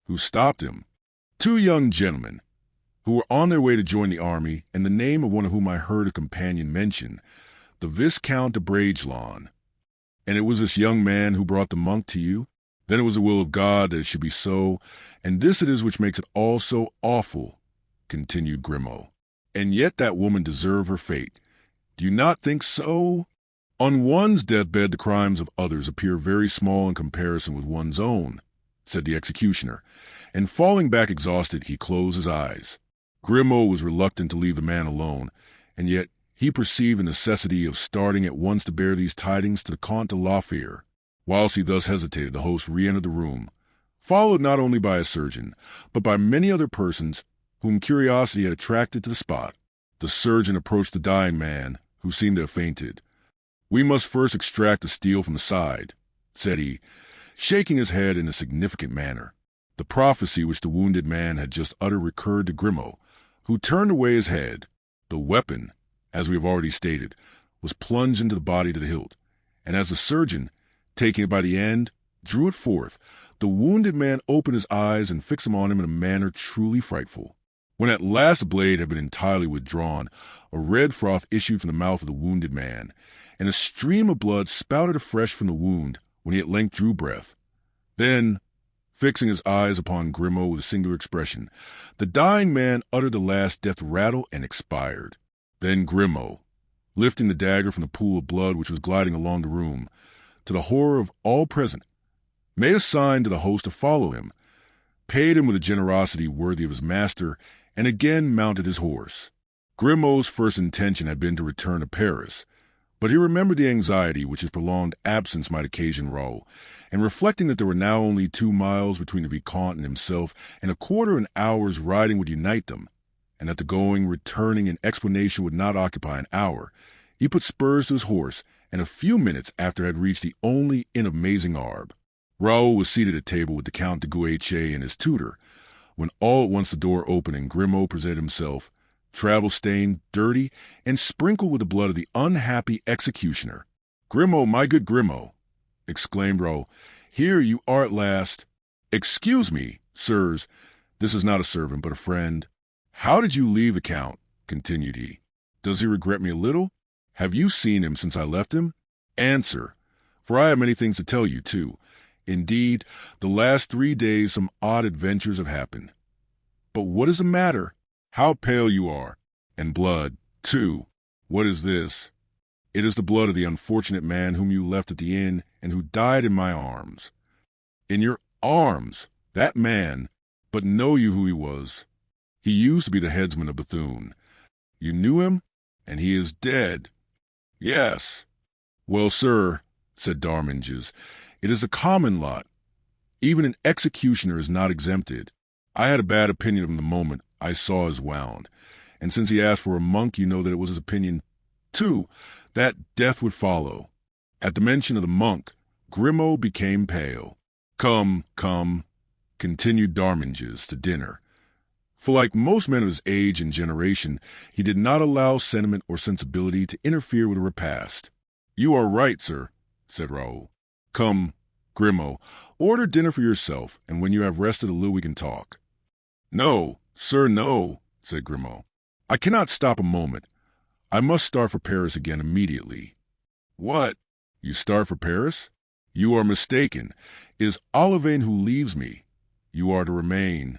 "Who stopped him?" "2 young gentlemen, who were on their way to join the army, and the name of one of whom I heard a companion mention, the Viscount de Bragelonne." "And it was this young man who brought the monk to you?" "Then it was the will of God that it should be so, and this it is which makes it all so awful," continued Grimaud. "And yet that woman deserved her fate. Do you not think so? On one's deathbed the crimes of others appear very small in comparison with one's own," said the executioner, and falling back exhausted, he closed his eyes. Grimaud was reluctant to leave the man alone, and yet he perceived the necessity of starting at once to bear these tidings to the Comte de la Fère. Whilst he thus hesitated, the host re-entered the room, followed not only by a surgeon, but by many other persons whom curiosity had attracted to the spot. The surgeon approached the dying man, who seemed to have fainted. "We must first extract the steel from the side," said he, shaking his head in a significant manner. The prophecy which the wounded man had just uttered recurred to Grimaud, who turned away his head. The weapon, as we have already stated, was plunged into the body to the hilt, and as the surgeon, taking it by the end, drew it forth, the wounded man opened his eyes and fixed them on him in a manner truly frightful. When at last the blade had been entirely withdrawn, a red froth issued from the mouth of the wounded man, and a stream of blood spouted afresh from the wound when he at length drew breath. Then, fixing his eyes upon Grimaud with a singular expression, the dying man uttered the last death rattle and expired. Then Grimaud, lifting the dagger from the pool of blood which was gliding along the room, to the horror of all present, made a sign to the host to follow him, paid him with a generosity worthy of his master, and again mounted his horse. Grimaud's first intention had been to return to Paris, but he remembered the anxiety which his prolonged absence might occasion Raoul, and reflecting that there were now only 2 miles between the Vicomte and himself, and a quarter of an hour's riding would unite them, and that the going, returning, and explanation would not occupy an hour, he put spurs to his horse, and a few minutes after had reached the only inn of Mazingarbe. Raoul was seated at table with the Count de Guiche and his tutor, when all at once the door opened and Grimaud presented himself, travel-stained, dirty, and sprinkled with the blood of the unhappy executioner. "Grimaud, my good Grimaud," exclaimed Raoul, "here you are at last." "Excuse me, sirs, this is not a servant, but a friend." "How did you leave the Count?" continued he. "Does he regret me a little? Have you seen him since I left him? Answer, for I have many things to tell you, too. Indeed, the last 3 days some odd adventures have happened. But what is the matter? How pale you are! And blood, too. What is this?" "It is the blood of the unfortunate man whom you left at the inn and who died in my arms." "In your arms? That man? But know you who he was?" "He used to be the headsman of Bethune." "You knew him? And he is dead?" "Yes." "Well, sir," said Darminges, "it is a common lot. Even an executioner is not exempted. I had a bad opinion of him the moment I saw his wound, and since he asked for a monk, you know that it was his opinion, too, that death would follow." At the mention of the monk, Grimaud became pale. "Come, come," continued Darminges, to dinner, for like most men of his age and generation, he did not allow sentiment or sensibility to interfere with a repast. "You are right, sir," said Raoul. "Come, Grimaud, order dinner for yourself, and when you have rested a little we can talk." "No, sir, no," said Grimaud. "I cannot stop a moment. I must start for Paris again immediately." "What? You start for Paris? You are mistaken. It is Olivain who leaves me. You are to remain."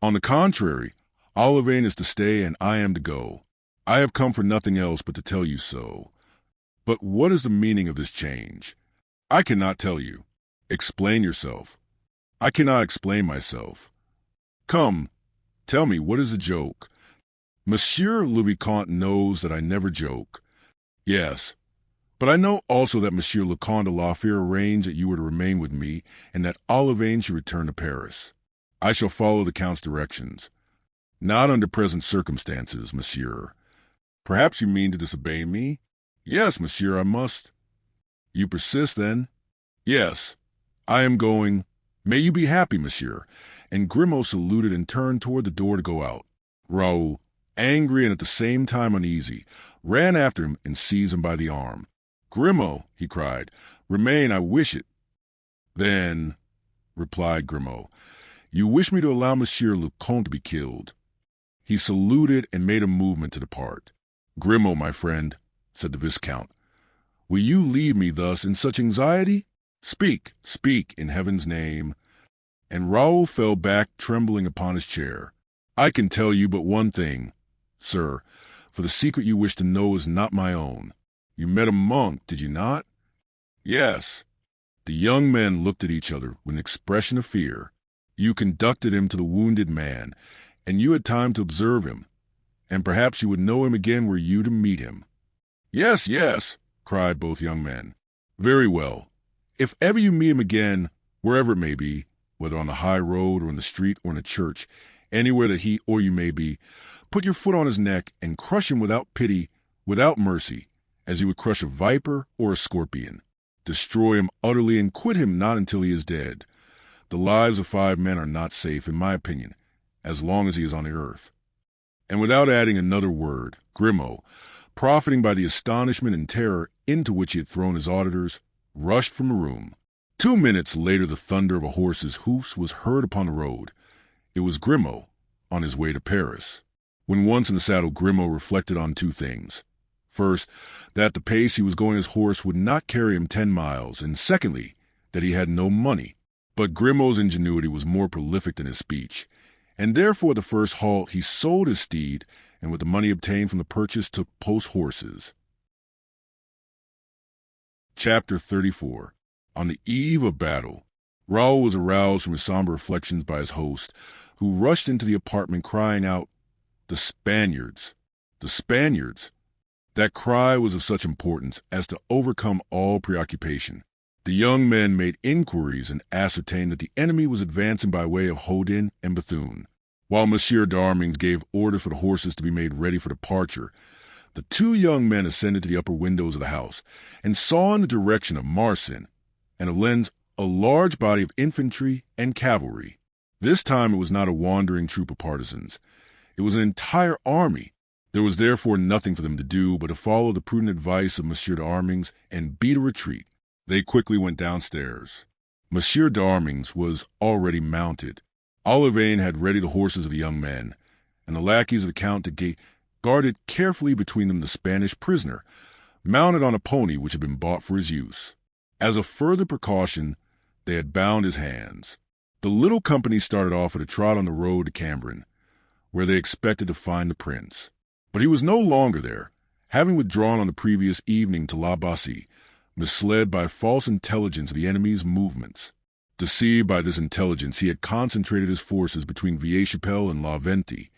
"On the contrary, Olivain is to stay and I am to go. I have come for nothing else but to tell you so. But what is the meaning of this change?" "I cannot tell you." "Explain yourself." "I cannot explain myself." "Come, tell me, what is the joke?" "Monsieur le Vicomte knows that I never joke." "Yes, but I know also that Monsieur le Comte de la Fère arranged that you were to remain with me, and that Olivain should return to Paris. I shall follow the Count's directions." "Not under present circumstances, monsieur." "Perhaps you mean to disobey me?" "Yes, monsieur, I must." "You persist, then?" "Yes, I am going." "May you be happy, monsieur." And Grimaud saluted and turned toward the door to go out. Raoul, angry and at the same time uneasy, ran after him and seized him by the arm. "Grimaud," he cried, "remain, I wish it." "Then," replied Grimaud, "you wish me to allow Monsieur le Comte to be killed." He saluted and made a movement to depart. "Grimaud, my friend," said the Viscount, "will you leave me thus in such anxiety? Speak, speak, in heaven's name." And Raoul fell back trembling upon his chair. "I can tell you but one thing, sir, for the secret you wish to know is not my own. You met a monk, did you not?" "Yes." The young men looked at each other with an expression of fear. "You conducted him to the wounded man, and you had time to observe him, and perhaps you would know him again were you to meet him." "Yes, yes," cried both young men. "Very well. If ever you meet him again, wherever it may be, whether on the high road or in the street or in a church, anywhere that he or you may be, put your foot on his neck and crush him without pity, without mercy, as you would crush a viper or a scorpion. Destroy him utterly and quit him not until he is dead. The lives of 5 men are not safe, in my opinion, as long as he is on the earth." And without adding another word, Grimaud, profiting by the astonishment and terror into which he had thrown his auditors, rushed from the room. 2 minutes later the thunder of a horse's hoofs was heard upon the road. It was Grimaud, on his way to Paris. When once in the saddle, Grimaud reflected on 2 things. First, that the pace he was going his horse would not carry him 10 miles, and secondly, that he had no money. But Grimaud's ingenuity was more prolific than his speech, and therefore at the first halt he sold his steed, and with the money obtained from the purchase took post horses. Chapter 34. On the eve of battle, Raoul was aroused from his somber reflections by his host, who rushed into the apartment crying out, "The Spaniards! The Spaniards!" That cry was of such importance as to overcome all preoccupation. The young men made inquiries and ascertained that the enemy was advancing by way of Hodin and Bethune. While Monsieur d'Arminges gave orders for the horses to be made ready for departure, the 2 young men ascended to the upper windows of the house and saw in the direction of Marsin and of Lens a large body of infantry and cavalry. This time it was not a wandering troop of partisans. It was an entire army. There was therefore nothing for them to do but to follow the prudent advice of Monsieur d'Arminges and beat a retreat. They quickly went downstairs. Monsieur d'Arminges was already mounted. Olivain had ready the horses of the young men, and the lackeys of the Count de Gate guarded carefully between them the Spanish prisoner, mounted on a pony which had been bought for his use. As a further precaution, they had bound his hands. The little company started off at a trot on the road to Cambrin, where they expected to find the prince. But he was no longer there, having withdrawn on the previous evening to La Bassée, misled by false intelligence of the enemy's movements. Deceived by this intelligence, he had concentrated his forces between Vieille-Chapelle and La Ventie,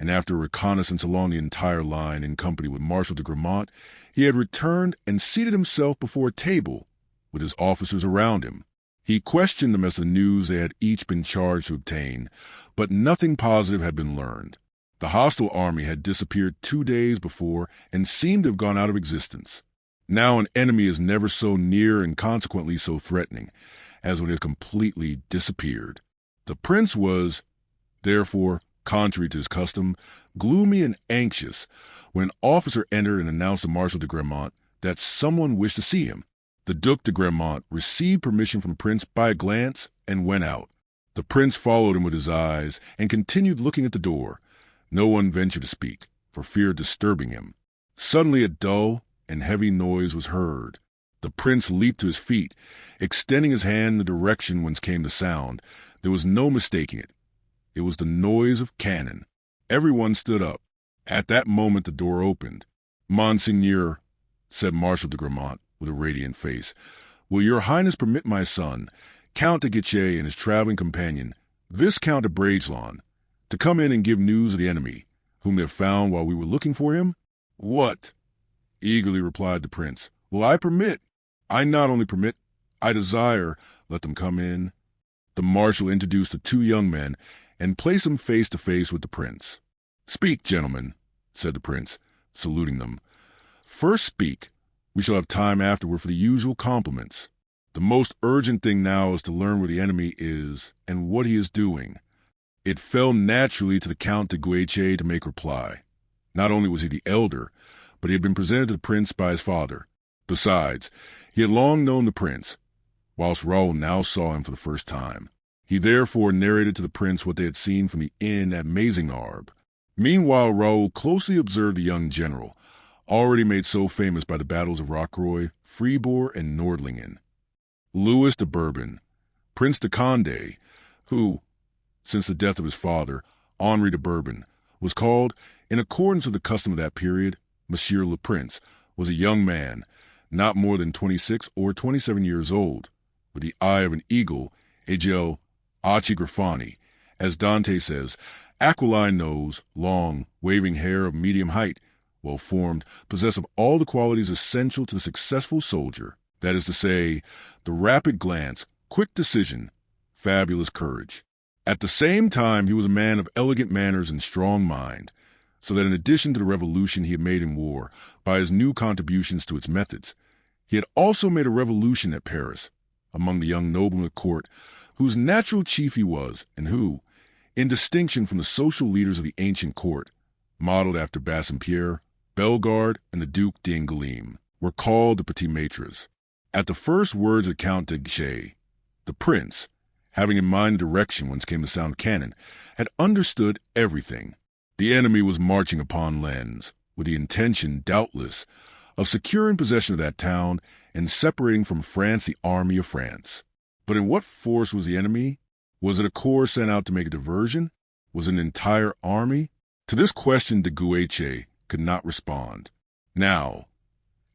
and after a reconnaissance along the entire line in company with Marshal de Gramont, he had returned and seated himself before a table with his officers around him. He questioned them as to the news they had each been charged to obtain, but nothing positive had been learned. The hostile army had disappeared 2 days before and seemed to have gone out of existence. Now an enemy is never so near and consequently so threatening as when it completely disappeared. The prince was, therefore, contrary to his custom, gloomy and anxious when an officer entered and announced to Marshal de Gramont that someone wished to see him. The Duc de Gramont received permission from the prince by a glance and went out. The prince followed him with his eyes and continued looking at the door. No one ventured to speak, for fear of disturbing him. Suddenly a dull and heavy noise was heard. The prince leaped to his feet, extending his hand in the direction whence came the sound. There was no mistaking it. It was the noise of cannon. Everyone stood up. At that moment the door opened. "Monseigneur," said Marshal de Gramont with a radiant face, "will your highness permit my son, Count de Guiche, and his traveling companion, Viscount de Bragelonne, to come in and give news of the enemy, whom they have found while we were looking for him?" "What?" eagerly replied the prince. "Will I permit? I not only permit, I desire. Let them come in." The marshal introduced the 2 young men and placed them face to face with the prince. "Speak, gentlemen," said the prince, saluting them. "First speak. We shall have time afterward for the usual compliments. The most urgent thing now is to learn where the enemy is and what he is doing." It fell naturally to the Count de Guiche to make reply. Not only was he the elder, but he had been presented to the prince by his father. Besides, he had long known the prince, whilst Raoul now saw him for the first time. He therefore narrated to the prince what they had seen from the inn at Mazingarbe. Meanwhile Raoul closely observed the young general, already made so famous by the battles of Rocroi, Fribourg, and Nordlingen. Louis de Bourbon, Prince de Condé, who, since the death of his father, Henri de Bourbon, was called, in accordance with the custom of that period, Monsieur le Prince, was a young man, not more than 26 or 27 years old, with the eye of an eagle, agile occhi grifani, as Dante says, aquiline nose, long, waving hair of medium height, well formed, possessed of all the qualities essential to the successful soldier, that is to say, the rapid glance, quick decision, fabulous courage. At the same time, he was a man of elegant manners and strong mind, so that in addition to the revolution he had made in war by his new contributions to its methods, he had also made a revolution at Paris among the young noblemen of court, whose natural chief he was, and who, in distinction from the social leaders of the ancient court, modeled after Bassompierre, Bellegarde, and the Duc d'Angoulême, were called the Petit Maîtres. At the first words of Count de Guiche, the prince, having in mind the direction whence came the sound of cannon, had understood everything. The enemy was marching upon Lens, with the intention, doubtless, of securing possession of that town and separating from France the army of France. But in what force was the enemy? Was it a corps sent out to make a diversion? Was it an entire army? To this question de Guiche could not respond. Now,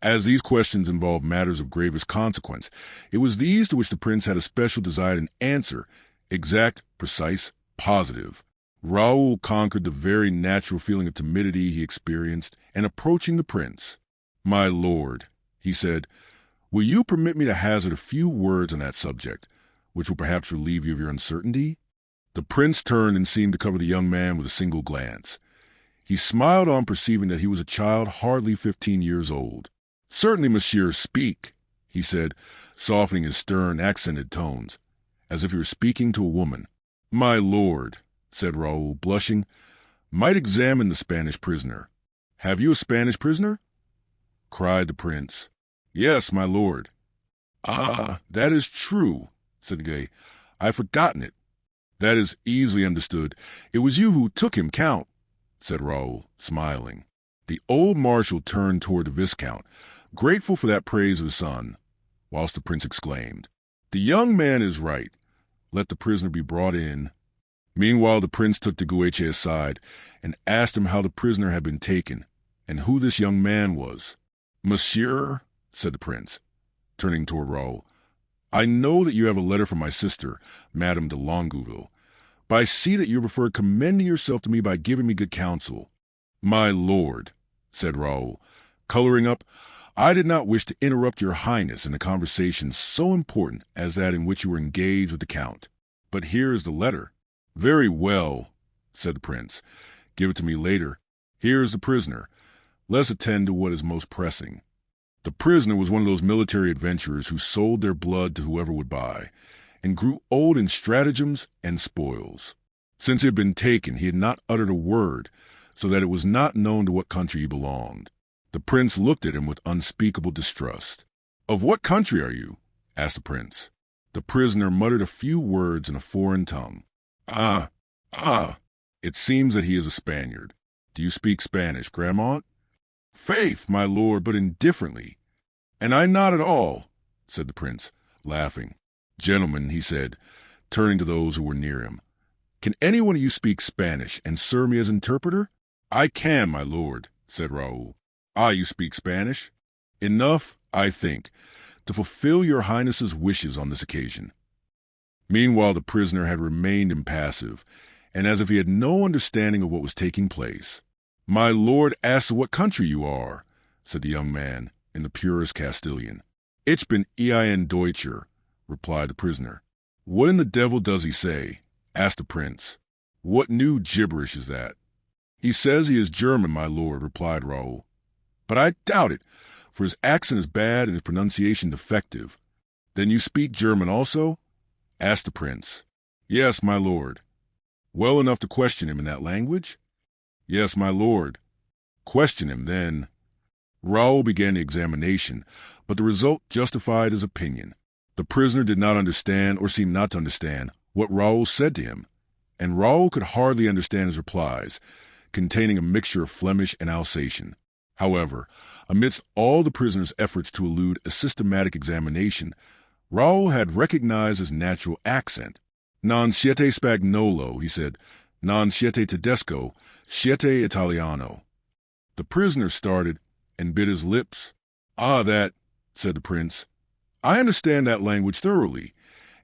as these questions involved matters of gravest consequence, it was these to which the prince had a special desire to answer, exact, precise, positive. Raoul conquered the very natural feeling of timidity he experienced, and approaching the prince, "My lord," he said, "will you permit me to hazard a few words on that subject, which will perhaps relieve you of your uncertainty?" The prince turned and seemed to cover the young man with a single glance. He smiled on perceiving that he was a child hardly 15 years old. "Certainly, monsieur, speak," he said, softening his stern, accented tones, as if he were speaking to a woman. "My lord," said Raoul, blushing, "might examine the Spanish prisoner." "Have you a Spanish prisoner?" cried the prince. "Yes, my lord." "Ah, that is true," said Gay. "I've forgotten it." "That is easily understood. It was you who took him, Count," said Raoul, smiling. The old marshal turned toward the Viscount, grateful for that praise of his son, whilst the prince exclaimed, "The young man is right. Let the prisoner be brought in." Meanwhile, the prince took de Guiche aside and asked him how the prisoner had been taken, and who this young man was. "Monsieur," said the prince, turning toward Raoul, "I know that you have a letter from my sister, Madame de Longueville, but I see that you prefer commending yourself to me by giving me good counsel." "My lord," said Raoul, coloring up, "I did not wish to interrupt your highness in a conversation so important as that in which you were engaged with the count. But here is the letter." "Very well," said the prince. "Give it to me later. Here is the prisoner. Let us attend to what is most pressing." The prisoner was one of those military adventurers who sold their blood to whoever would buy, and grew old in stratagems and spoils. Since he had been taken, he had not uttered a word, so that it was not known to what country he belonged. The prince looked at him with unspeakable distrust. "Of what country are you?" asked the prince. The prisoner muttered a few words in a foreign tongue. Ah! It seems that he is a Spaniard. Do you speak Spanish, Grammont?" "Faith, my lord, but indifferently." "And I not at all," said the prince, laughing. "Gentlemen," he said, turning to those who were near him, "can any one of you speak Spanish and serve me as interpreter?" "I can, my lord," said Raoul. "Ah, you speak Spanish? Enough, I think, to fulfill your highness's wishes on this occasion." Meanwhile, the prisoner had remained impassive, and as if he had no understanding of what was taking place. "My lord asks of what country you are," said the young man, in the purest Castilian. "Ich bin ein Deutscher," replied the prisoner. "What in the devil does he say?" asked the prince. "What new gibberish is that?" "He says he is German, my lord," replied Raoul. "But I doubt it, for his accent is bad and his pronunciation defective." "Then you speak German also?" asked the prince. "Yes, my lord." "Well enough to question him in that language?" "Yes, my lord." "Question him, then." Raoul began the examination, but the result justified his opinion. The prisoner did not understand, or seemed not to understand, what Raoul said to him, and Raoul could hardly understand his replies, containing a mixture of Flemish and Alsatian. However, amidst all the prisoner's efforts to elude a systematic examination, Raoul had recognized his natural accent. "Non siete Spagnolo," he said. "Non siete Tedesco, siete Italiano." The prisoner started and bit his lips. "Ah, that," said the prince. "I understand that language thoroughly,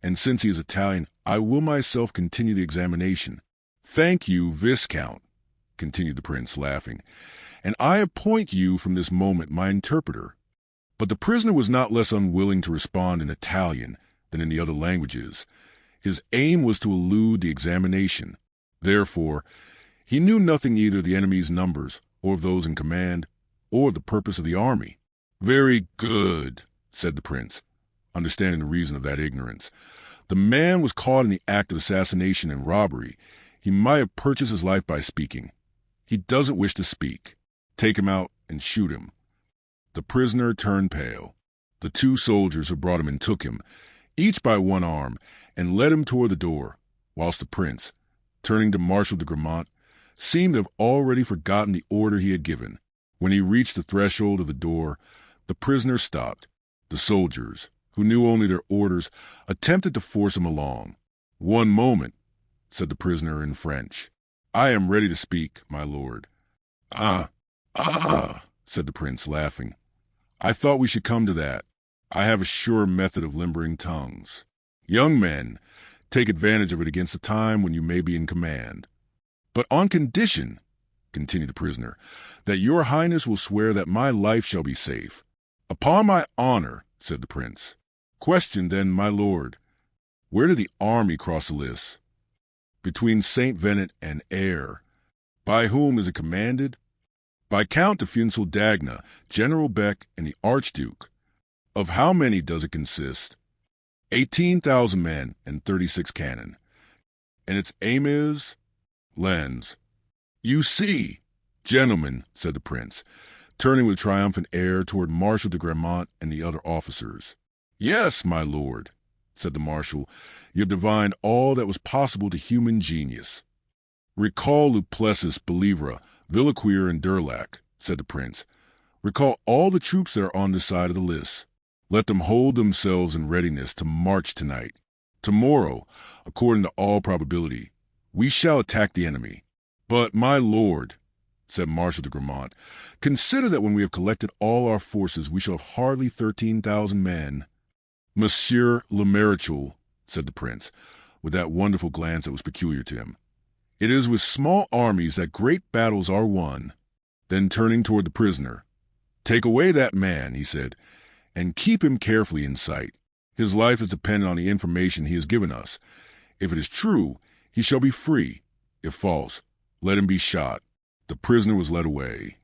and since he is Italian, I will myself continue the examination." "Thank you, Viscount," continued the prince, laughing, "and I appoint you from this moment my interpreter." But the prisoner was not less unwilling to respond in Italian than in the other languages. His aim was to elude the examination. Therefore, he knew nothing either of the enemy's numbers, or of those in command, or of the purpose of the army. "Very good," said the prince, understanding the reason of that ignorance. "The man was caught in the act of assassination and robbery. He might have purchased his life by speaking. He doesn't wish to speak. Take him out and shoot him." The prisoner turned pale. The two soldiers who brought him in took him, each by one arm, and led him toward the door, whilst the prince, turning to Marshal de Grammont, seemed to have already forgotten the order he had given. When he reached the threshold of the door, the prisoner stopped. The soldiers, who knew only their orders, attempted to force him along. "One moment," said the prisoner in French. "I am ready to speak, my lord." "Ah, said the prince, laughing. "I thought we should come to that. I have a sure method of limbering tongues. Young men, take advantage of it against the time when you may be in command. But on condition," continued the prisoner, "that your highness will swear that my life shall be safe." "Upon my honor," said the prince. "Question, then, my lord. Where did the army cross the Lys?" "Between St. Venant and Aire." "By whom is it commanded?" "By Count de Funsel d'Agna, General Beck, and the Archduke." "Of how many does it consist?" 18,000 men and 36 cannon. "And its aim is?" "Lens." "You see." "Gentlemen," said the prince, turning with triumphant air toward Marshal de Grammont and the other officers. "Yes, my lord," said the marshal, "you have divined all that was possible to human genius." "Recall Duplessis, Belivre, Villequier, and Durlac," said the prince. "Recall all the troops that are on this side of the Lys. Let them hold themselves in readiness to march tonight. Tomorrow, according to all probability, we shall attack the enemy. But, my lord," said Marshal de Grammont, "consider that when we have collected all our forces, we shall have hardly 13,000 men." "Monsieur le Maréchal," said the prince, with that wonderful glance that was peculiar to him, "it is with small armies that great battles are won." Then turning toward the prisoner, "Take away that man," he said, "and keep him carefully in sight. His life is dependent on the information he has given us. If it is true, he shall be free. If false, let him be shot." The prisoner was led away.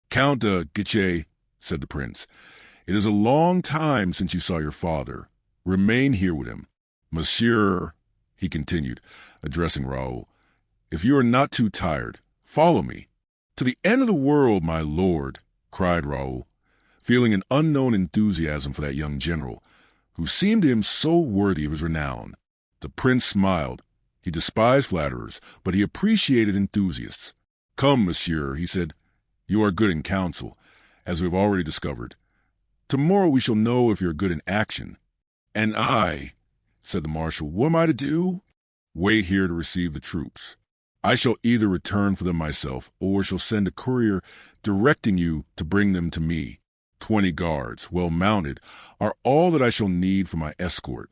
"Count de Guiche," said the prince, "it is a long time since you saw your father. Remain here with him. Monsieur," he continued, addressing Raoul, "if you are not too tired, follow me." "To the end of the world, my lord," cried Raoul, feeling an unknown enthusiasm for that young general, who seemed to him so worthy of his renown. The prince smiled. He despised flatterers, but he appreciated enthusiasts. "Come, monsieur," he said, "you are good in counsel, as we have already discovered. Tomorrow we shall know if you are good in action." "And I," said the marshal, "what am I to do?" "Wait here to receive the troops. I shall either return for them myself, or shall send a courier directing you to bring them to me. 20 guards, well mounted, are all that I shall need for my escort."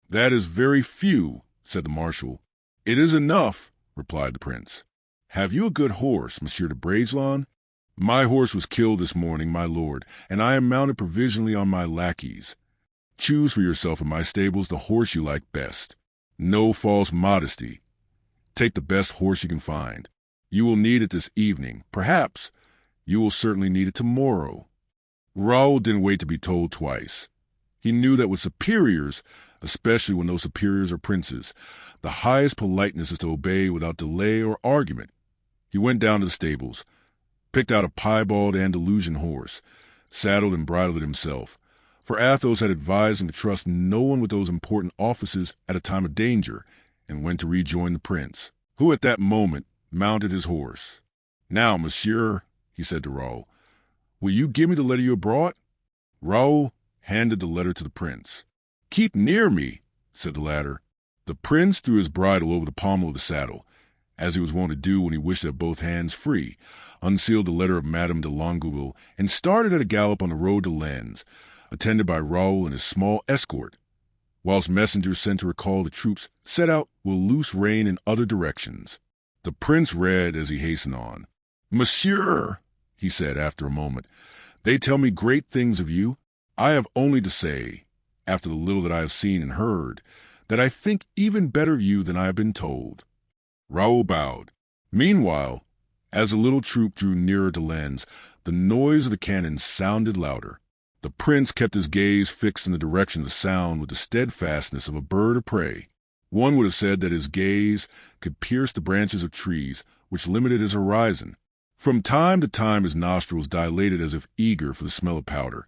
"That is very few," said the marshal. "It is enough," replied the prince. "Have you a good horse, Monsieur de Bragelonne?" "My horse was killed this morning, my lord, and I am mounted provisionally on my lackeys. Choose for yourself in my stables the horse you like best. No false modesty. Take the best horse you can find. You will need it this evening. Perhaps you will certainly need it tomorrow." Raoul didn't wait to be told twice. He knew that with superiors, especially when those superiors are princes, the highest politeness is to obey without delay or argument. He went down to the stables, picked out a piebald Andalusian horse, saddled and bridled it himself, for Athos had advised him to trust no one with those important offices at a time of danger, and went to rejoin the prince, who at that moment mounted his horse. "Now, monsieur," he said to Raoul, "will you give me the letter you have brought?" Raoul handed the letter to the prince. "Keep near me," said the latter. The prince threw his bridle over the pommel of the saddle, as he was wont to do when he wished to have both hands free, unsealed the letter of Madame de Longueville, and started at a gallop on the road to Lens, attended by Raoul and his small escort, whilst messengers sent to recall the troops set out with loose rein in other directions. The prince read as he hastened on. "Monsieur," he said after a moment, "they tell me great things of you. I have only to say, after the little that I have seen and heard, that I think even better of you than I have been told." Raoul bowed. Meanwhile, as the little troop drew nearer to Lens, the noise of the cannon sounded louder. The prince kept his gaze fixed in the direction of the sound with the steadfastness of a bird of prey. One would have said that his gaze could pierce the branches of trees, which limited his horizon. From time to time his nostrils dilated as if eager for the smell of powder,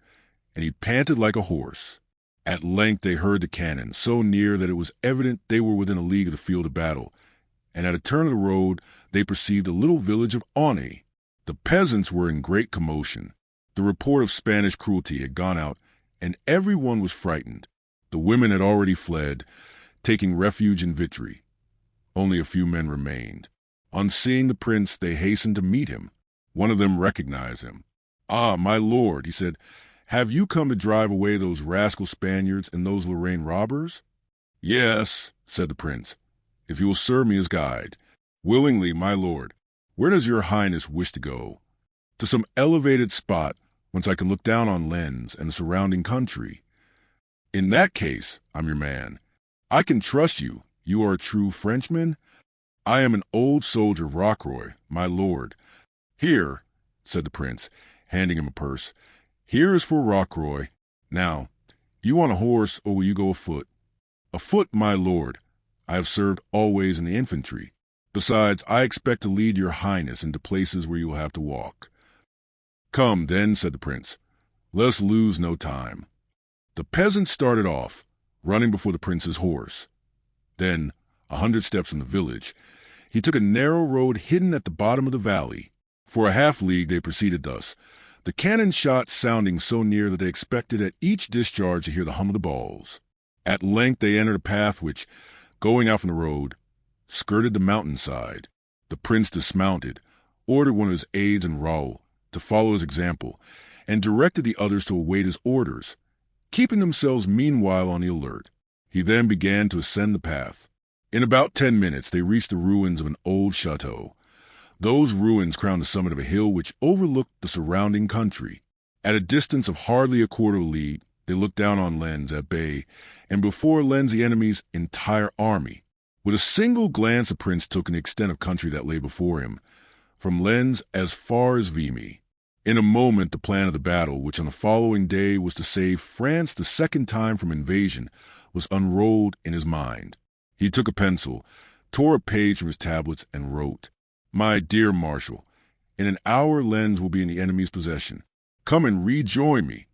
and he panted like a horse. At length they heard the cannon, so near that it was evident they were within a league of the field of battle, and at a turn of the road they perceived the little village of Aunay. The peasants were in great commotion. The report of Spanish cruelty had gone out, and everyone was frightened. The women had already fled, taking refuge in Vitry. Only a few men remained. On seeing the prince, they hastened to meet him. One of them recognized him. "Ah, my lord," he said, "have you come to drive away those rascal Spaniards and those Lorraine robbers?" "Yes," said the prince, "if you will serve me as guide." "Willingly, my lord. Where does your highness wish to go?" "To some elevated spot whence I can look down on Lens and the surrounding country." "In that case, I'm your man. I can trust you. You are a true Frenchman?" "I am an old soldier of Rocroi, my lord." "Here," said the prince, handing him a purse. "Here is for Rocroi. Now, you want a horse, or will you go afoot?" "Afoot, my lord. I have served always in the infantry. Besides, I expect to lead your highness into places where you will have to walk." "Come, then," said the prince. "Let us lose no time." The peasant started off, running before the prince's horse. Then, 100 steps from the village, he took a narrow road hidden at the bottom of the valley. For a half-league they proceeded thus, the cannon shot sounding so near that they expected at each discharge to hear the hum of the balls. At length they entered a path which, going out from the road, skirted the mountainside. The prince dismounted, ordered one of his aides and Raoul to follow his example, and directed the others to await his orders, keeping themselves meanwhile on the alert. He then began to ascend the path. In about 10 minutes they reached the ruins of an old chateau. Those ruins crowned the summit of a hill which overlooked the surrounding country. At a distance of hardly a quarter of a league, they looked down on Lens at bay, and before Lens the enemy's entire army. With a single glance the prince took in the extent of country that lay before him, from Lens as far as Vimy. In a moment the plan of the battle, which on the following day was to save France the second time from invasion, was unrolled in his mind. He took a pencil, tore a page from his tablets, and wrote, "My dear Marshal, in an hour Lens will be in the enemy's possession. Come and rejoin me.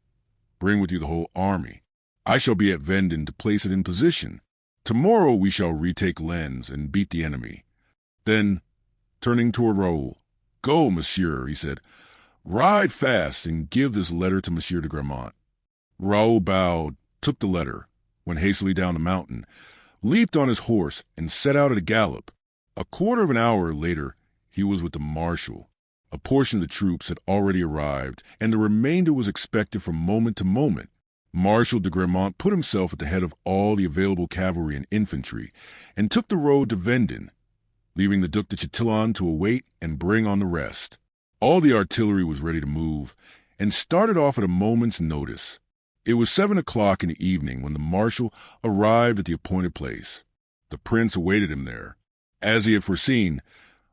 Bring with you the whole army. I shall be at Vendin to place it in position. Tomorrow we shall retake Lens and beat the enemy." Then, turning toward Raoul, "Go, monsieur," he said. "Ride fast and give this letter to Monsieur de Gramont." Raoul bowed, took the letter, went hastily down the mountain, leaped on his horse, and set out at a gallop. A quarter of an hour later he was with the marshal. A portion of the troops had already arrived, and the remainder was expected from moment to moment. Marshal de Gramont put himself at the head of all the available cavalry and infantry, and took the road to Vendin, leaving the Duc de Chatillon to await and bring on the rest. All the artillery was ready to move, and started off at a moment's notice. It was 7 o'clock in the evening when the marshal arrived at the appointed place. The prince awaited him there. As he had foreseen,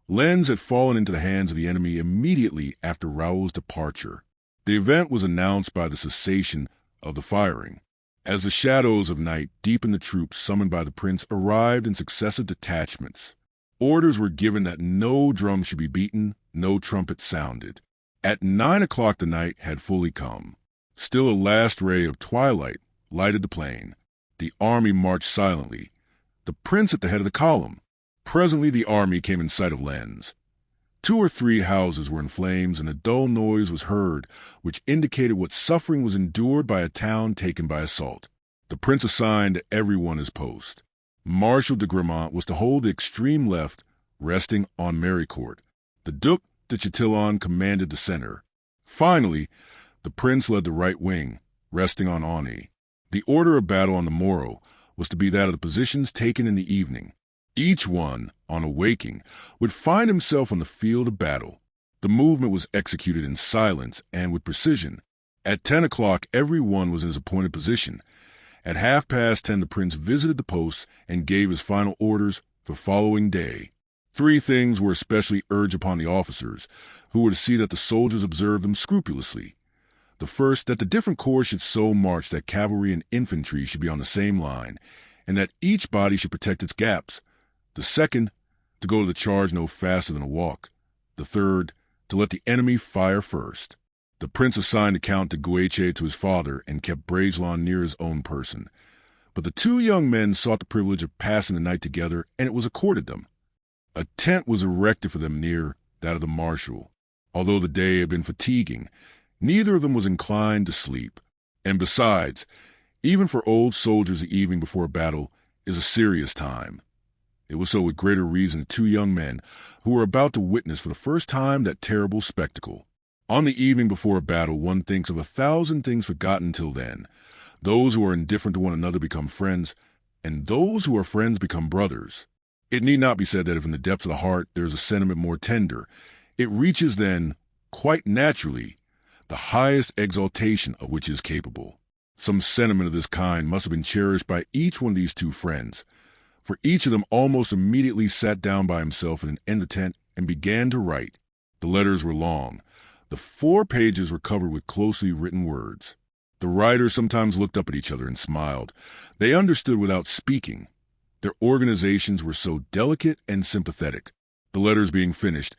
Lens had fallen into the hands of the enemy immediately after Raoul's departure. The event was announced by the cessation of the firing. As the shadows of night deepened, the troops summoned by the prince arrived in successive detachments. Orders were given that no drum should be beaten, no trumpet sounded. At 9 o'clock the night had fully come. Still a last ray of twilight lighted the plain. The army marched silently, the prince at the head of the column. Presently the army came in sight of Lens. 2 or 3 houses were in flames, and a dull noise was heard, which indicated what suffering was endured by a town taken by assault. The prince assigned everyone his post. Marshal de Gramont was to hold the extreme left, resting on Maricourt. The Duc de Chatillon commanded the center. Finally, the prince led the right wing, resting on Aunay. The order of battle on the morrow was to be that of the positions taken in the evening. Each one, on awaking, would find himself on the field of battle. The movement was executed in silence and with precision. At 10 o'clock every one was in his appointed position. At 10:30 the prince visited the posts and gave his final orders for the following day. 3 things were especially urged upon the officers, who were to see that the soldiers observed them scrupulously. The first, that the different corps should so march that cavalry and infantry should be on the same line, and that each body should protect its gaps. The second, to go to the charge no faster than a walk. The third, to let the enemy fire first. The prince assigned the Count de Gueche to his father and kept Bragelonne near his own person. But the two young men sought the privilege of passing the night together, and it was accorded them. A tent was erected for them near that of the marshal. Although the day had been fatiguing, neither of them was inclined to sleep. And besides, even for old soldiers the evening before a battle is a serious time. It was so with greater reason to two young men who were about to witness for the first time that terrible spectacle. On the evening before a battle, one thinks of 1,000 things forgotten till then. Those who are indifferent to one another become friends, and those who are friends become brothers. It need not be said that if in the depths of the heart there is a sentiment more tender, it reaches then, quite naturally, the highest exaltation of which is capable. Some sentiment of this kind must have been cherished by each one of these two friends, for each of them almost immediately sat down by himself at an end of the tent and began to write. The letters were long. The 4 pages were covered with closely written words. The writers sometimes looked up at each other and smiled. They understood without speaking. Their organizations were so delicate and sympathetic. The letters being finished,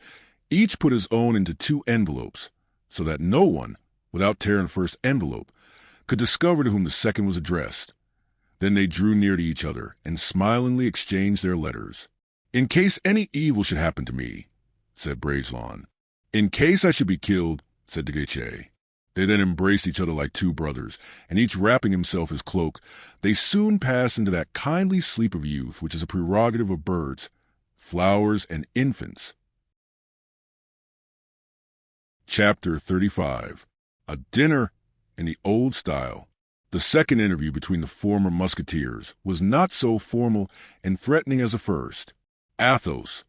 each put his own into 2 envelopes, so that no one, without tearing the first envelope, could discover to whom the second was addressed. Then they drew near to each other and smilingly exchanged their letters. "In case any evil should happen to me," said Bragelonne. "In case I should be killed," said de Gueche. They then embraced each other like 2 brothers, and each wrapping himself in his cloak, they soon passed into that kindly sleep of youth which is a prerogative of birds, flowers, and infants. Chapter 35. A dinner in the old style. The second interview between the former Musketeers was not so formal and threatening as the first. Athos,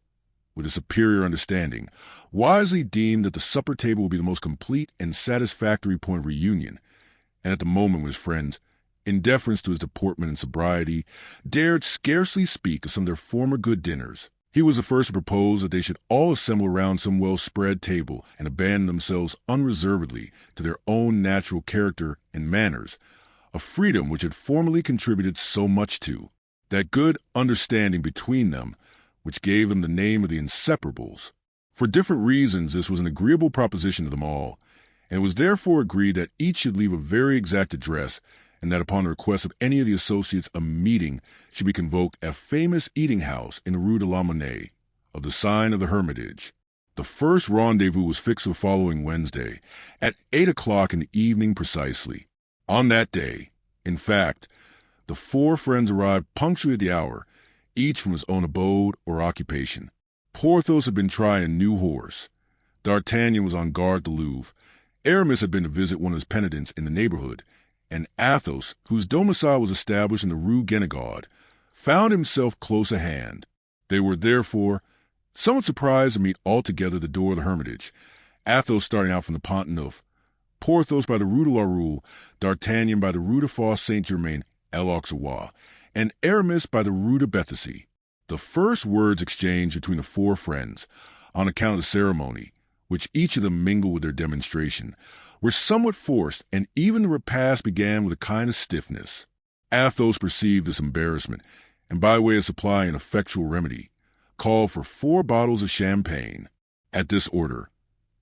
with a superior understanding, wisely deemed that the supper table would be the most complete and satisfactory point of reunion, and at the moment when his friends, in deference to his deportment and sobriety, dared scarcely speak of some of their former good dinners. He was the first to propose that they should all assemble around some well-spread table and abandon themselves unreservedly to their own natural character and manners, a freedom which had formerly contributed so much to that good understanding between them which gave them the name of the Inseparables. For different reasons this was an agreeable proposition to them all, and it was therefore agreed that each should leave a very exact address, and that upon the request of any of the associates a meeting should be convoked at a famous eating-house in the Rue de la Monnaie, of the sign of the Hermitage. The first rendezvous was fixed for the following Wednesday, at 8 o'clock in the evening precisely. On that day, in fact, the 4 friends arrived punctually at the hour, each from his own abode or occupation. Porthos had been trying a new horse. D'Artagnan was on guard at the Louvre. Aramis had been to visit one of his penitents in the neighborhood, and Athos, whose domicile was established in the Rue Guénégaud, found himself close at hand. They were, therefore, somewhat surprised to meet all together at the door of the Hermitage, Athos starting out from the Pont Neuf, Porthos by the Rue de la Rue, D'Artagnan by the Rue de Fosse Saint-Germain à l'Auxerrois, and Aramis by the Rue de Béthesy. The first words exchanged between the 4 friends, on account of the ceremony, which each of them mingled with their demonstration, were somewhat forced, and even the repast began with a kind of stiffness. Athos perceived this embarrassment, and by way of supplying an effectual remedy, called for 4 bottles of champagne. At this order,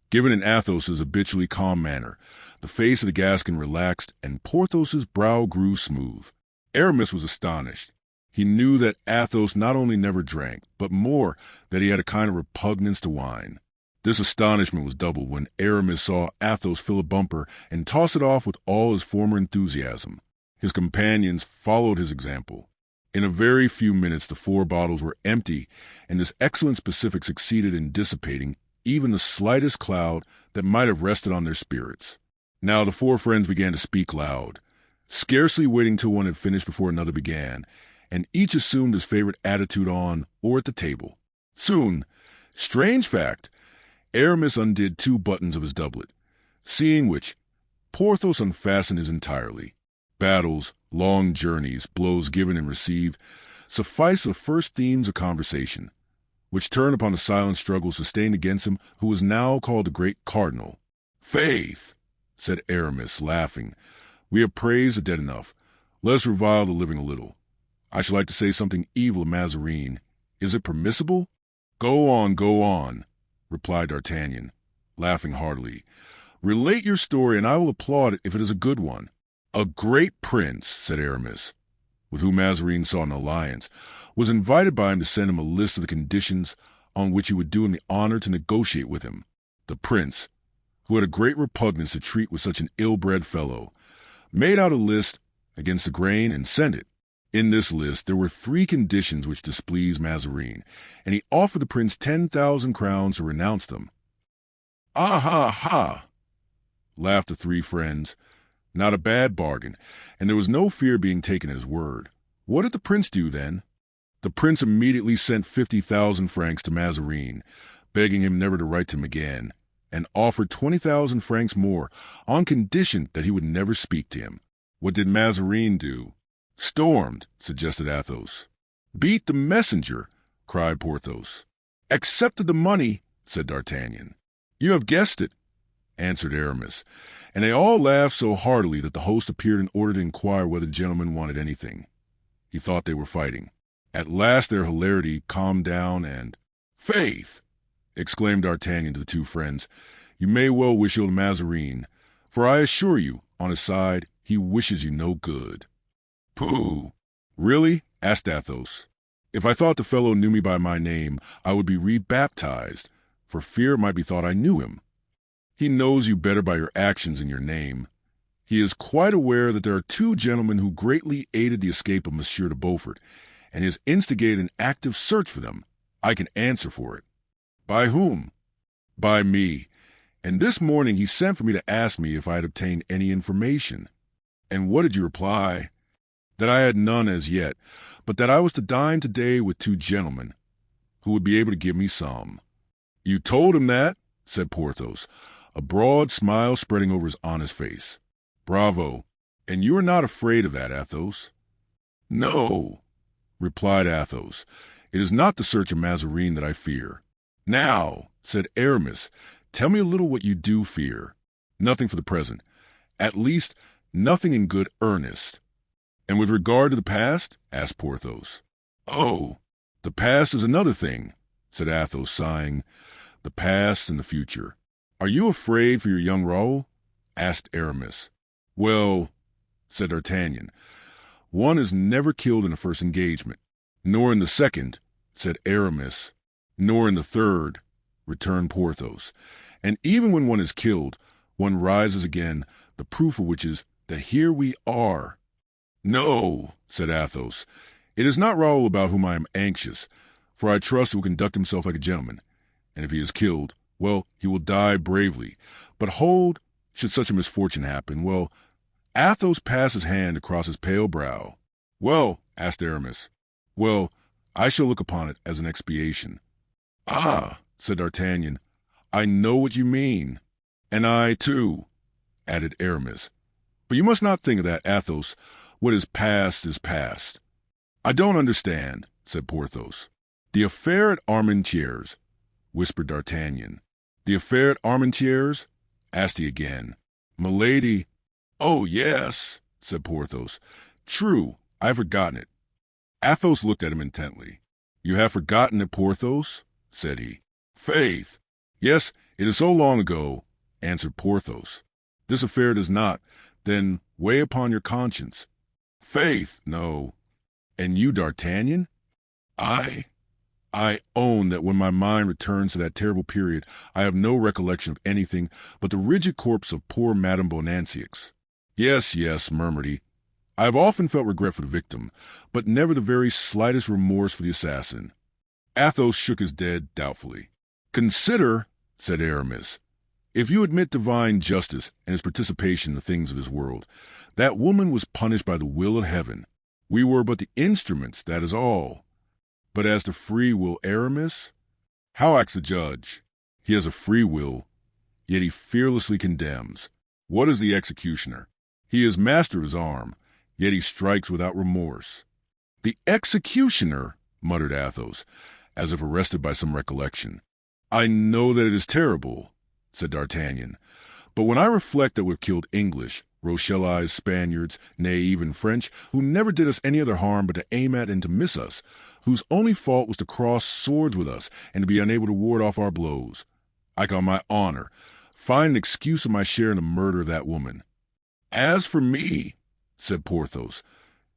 given in Athos's habitually calm manner, the face of the Gascon relaxed, and Porthos's brow grew smooth. Aramis was astonished. He knew that Athos not only never drank, but more, that he had a kind of repugnance to wine. This astonishment was doubled when Aramis saw Athos fill a bumper and toss it off with all his former enthusiasm. His companions followed his example. In a very few minutes the 4 bottles were empty, and this excellent specific succeeded in dissipating even the slightest cloud that might have rested on their spirits. Now the 4 friends began to speak loud, scarcely waiting till one had finished before another began, and each assumed his favorite attitude on or at the table. Soon, strange fact, Aramis undid 2 buttons of his doublet, seeing which, Porthos unfastened his entirely. Battles, long journeys, blows given and received, sufficed for the first themes of conversation, which turned upon the silent struggle sustained against him who was now called the great cardinal. "Faith," said Aramis, laughing, "we have praised the dead enough. Let us revile the living a little. I should like to say something evil of Mazarin. Is it permissible?" Go on," replied D'Artagnan, laughing heartily. "Relate your story, and I will applaud it if it is a good one." "A great prince," said Aramis, with whom Mazarin sought an alliance, was invited by him to send him a list of the conditions on which he would do him the honor to negotiate with him. The prince, who had a great repugnance to treat with such an ill-bred fellow, made out a list against the grain and sent it. In this list there were 3 conditions which displeased Mazarin, and he offered the prince 10,000 crowns to renounce them. "Ah, ha, ha!" laughed the 3 friends. Not a bad bargain, and there was no fear of being taken at his word. What did the prince do then? The prince immediately sent 50,000 francs to Mazarin, begging him never to write to him again, and offered 20,000 francs more on condition that he would never speak to him. What did Mazarin do? "Stormed," suggested Athos. "Beat the messenger," cried Porthos. "Accepted the money," said D'Artagnan. "You have guessed it," answered Aramis, and they all laughed so heartily that the host appeared in order to inquire whether the gentlemen wanted anything. He thought they were fighting. At last their hilarity calmed down, and "Faith!" exclaimed D'Artagnan to the 2 friends, "you may well wish ill to Mazarin, for I assure you, on his side, he wishes you no good." "Pooh! Really?" asked Athos. "If I thought the fellow knew me by my name, I would be rebaptized, for fear it might be thought I knew him. He knows you better by your actions than your name. He is quite aware that there are 2 gentlemen who greatly aided the escape of Monsieur de Beaufort, and he has instigated an active search for them. I can answer for it." "By whom?" "By me. And this morning he sent for me to ask me if I had obtained any information." "And what did you reply?" "That I had none as yet, but that I was to dine today with 2 gentlemen, who would be able to give me some." "You told him that?" said Porthos, a broad smile spreading over his honest face. "Bravo! And you are not afraid of that, Athos?" "No," replied Athos. "It is not the search of Mazarin that I fear." "Now," said Aramis, "tell me a little what you do fear." "Nothing for the present. At least, nothing in good earnest." "And with regard to the past?" asked Porthos. "Oh, the past is another thing," said Athos, sighing. "The past and the future." "Are you afraid for your young Raoul?" asked Aramis. "Well," said D'Artagnan, "one is never killed in the first engagement." "Nor in the second," said Aramis. "Nor in the third," returned Porthos. "And even when one is killed, one rises again, the proof of which is that here we are." "No," said Athos, "it is not Raoul about whom I am anxious, for I trust he will conduct himself like a gentleman, and if he is killed, well, he will die bravely. But hold, should such a misfortune happen, well—" Athos passed his hand across his pale brow. "Well," asked Aramis. "Well, I shall look upon it as an expiation." "Ah," said D'Artagnan, "I know what you mean." "And I, too," added Aramis. "But you must not think of that, Athos. What is past is past." "I don't understand," said Porthos. "The affair at Armentières," whispered D'Artagnan. "The affair at Armentières?" asked he again. "Milady—" "Oh, yes," said Porthos. "True, I have forgotten it." Athos looked at him intently. "You have forgotten it, Porthos?" said he. "Faith! Yes, it is so long ago," answered Porthos. "This affair does not, then, weigh upon your conscience?" "Faith, no." "And you, D'Artagnan?" "I own that when my mind returns to that terrible period, I have no recollection of anything but the rigid corpse of poor Madame Bonancieux." "Yes, yes," murmured he. "I have often felt regret for the victim, but never the very slightest remorse for the assassin." Athos shook his head doubtfully. "Consider," said Aramis, "if you admit divine justice and his participation in the things of this world, that woman was punished by the will of heaven. We were but the instruments, that is all. But as to free will, Aramis, how acts the judge? He has a free will, yet he fearlessly condemns. What is the executioner? He is master of his arm, yet he strikes without remorse." "The executioner!" muttered Athos, as if arrested by some recollection. "I know that it is terrible," said D'Artagnan, "but when I reflect that we've killed English, Rochelle-eyed Spaniards, nay, even French, who never did us any other harm but to aim at and to miss us, whose only fault was to cross swords with us and to be unable to ward off our blows. I can, on my honor, find an excuse of my share in the murder of that woman. As for me, said Porthos,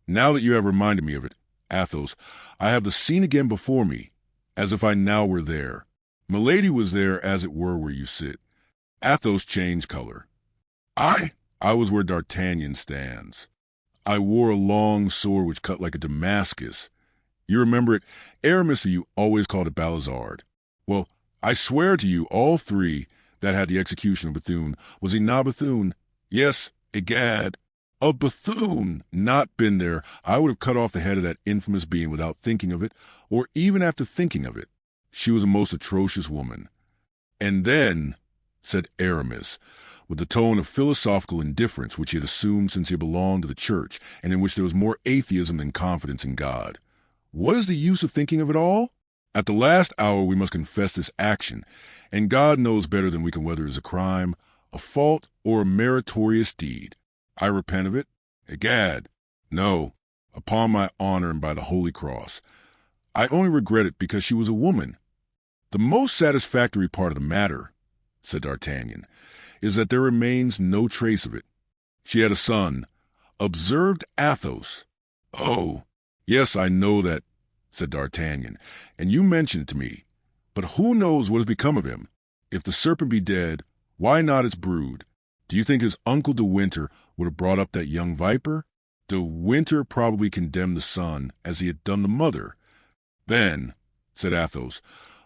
now that you have reminded me of it, Athos, I have the scene again before me, as if I now were there. Milady was there, as it were, where you sit. Athos changed color. I was where D'Artagnan stands. I wore a long sword which cut like a Damascus. You remember it? Aramis, you always called it Balizard. Well, I swear to you, all three that had the execution of Bethune. Was he not Bethune? Yes, egad. Of Bethune, not been there, I would have cut off the head of that infamous being without thinking of it, or even after thinking of it. She was a most atrocious woman. And then, said Aramis, with the tone of philosophical indifference which he had assumed since he belonged to the church, and in which there was more atheism than confidence in God, what is the use of thinking of it all? At the last hour we must confess this action, and God knows better than we can whether it is a crime, a fault, or a meritorious deed. I repent of it? Egad, no, upon my honor and by the Holy Cross. I only regret it because she was a woman. The most satisfactory part of the matter, said D'Artagnan, is that there remains no trace of it. She had a son, observed Athos. Oh, yes, I know that, said D'Artagnan, and you mentioned it to me. But who knows what has become of him? If the serpent be dead, why not its brood? Do you think his uncle De Winter would have brought up that young viper? De Winter probably condemned the son as he had done the mother. Then, said Athos,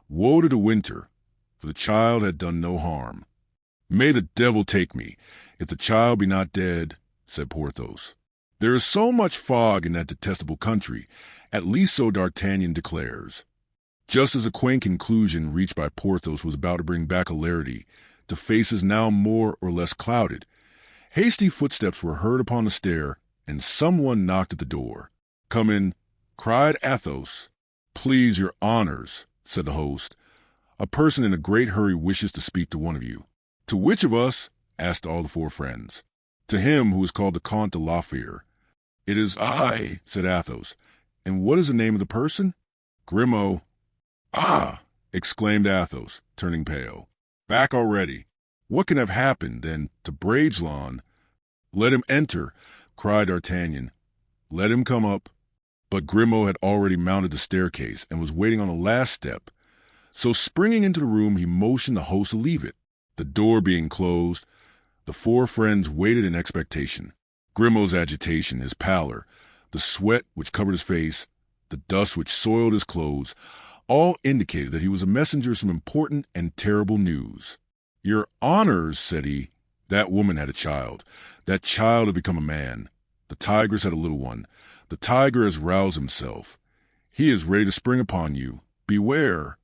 woe to De Winter, for the child had done no harm. May the devil take me, if the child be not dead, said Porthos. There is so much fog in that detestable country, at least so D'Artagnan declares. Just as a quaint conclusion reached by Porthos was about to bring back hilarity to faces now more or less clouded, hasty footsteps were heard upon the stair, and someone knocked at the door. Come in, cried Athos. Please, your honors, said the host. A person in a great hurry wishes to speak to one of you. To which of us? Asked all the four friends. To him who is called the Comte de la Fere. It is I, said Athos. And what is the name of the person? Grimaud. Ah, exclaimed Athos, turning pale. Back already. What can have happened, then, to Bragelonne? Let him enter, cried D'Artagnan. Let him come up. But Grimaud had already mounted the staircase and was waiting on the last step. So springing into the room, he motioned the host to leave it. The door being closed, the four friends waited in expectation. Grimaud's agitation, his pallor, the sweat which covered his face, the dust which soiled his clothes, all indicated that he was a messenger of some important and terrible news. Your honors, said he, that woman had a child. That child had become a man. The tigress had a little one. The tiger has roused himself. He is ready to spring upon you. Beware.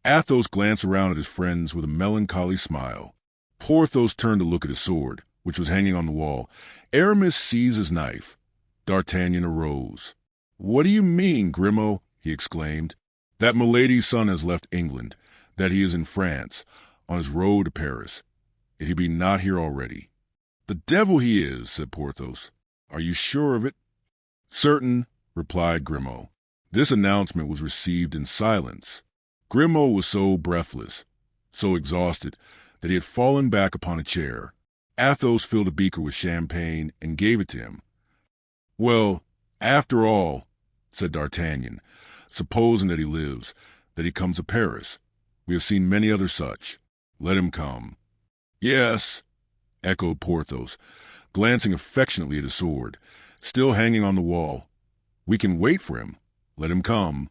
Athos glanced around at his friends with a melancholy smile. Porthos turned to look at his sword, which was hanging on the wall. Aramis seized his knife. D'Artagnan arose. What do you mean, Grimaud? He exclaimed. That Milady's son has left England, that he is in France, on his road to Paris, if he be not here already. The devil he is, said Porthos. Are you sure of it? Certain, replied Grimaud. This announcement was received in silence. Grimaud was so breathless, so exhausted, that he had fallen back upon a chair. Athos filled a beaker with champagne and gave it to him. Well, after all, said D'Artagnan, supposing that he lives, that he comes to Paris. We have seen many other such. Let him come. Yes, echoed Porthos, glancing affectionately at his sword, still hanging on the wall. We can wait for him. Let him come.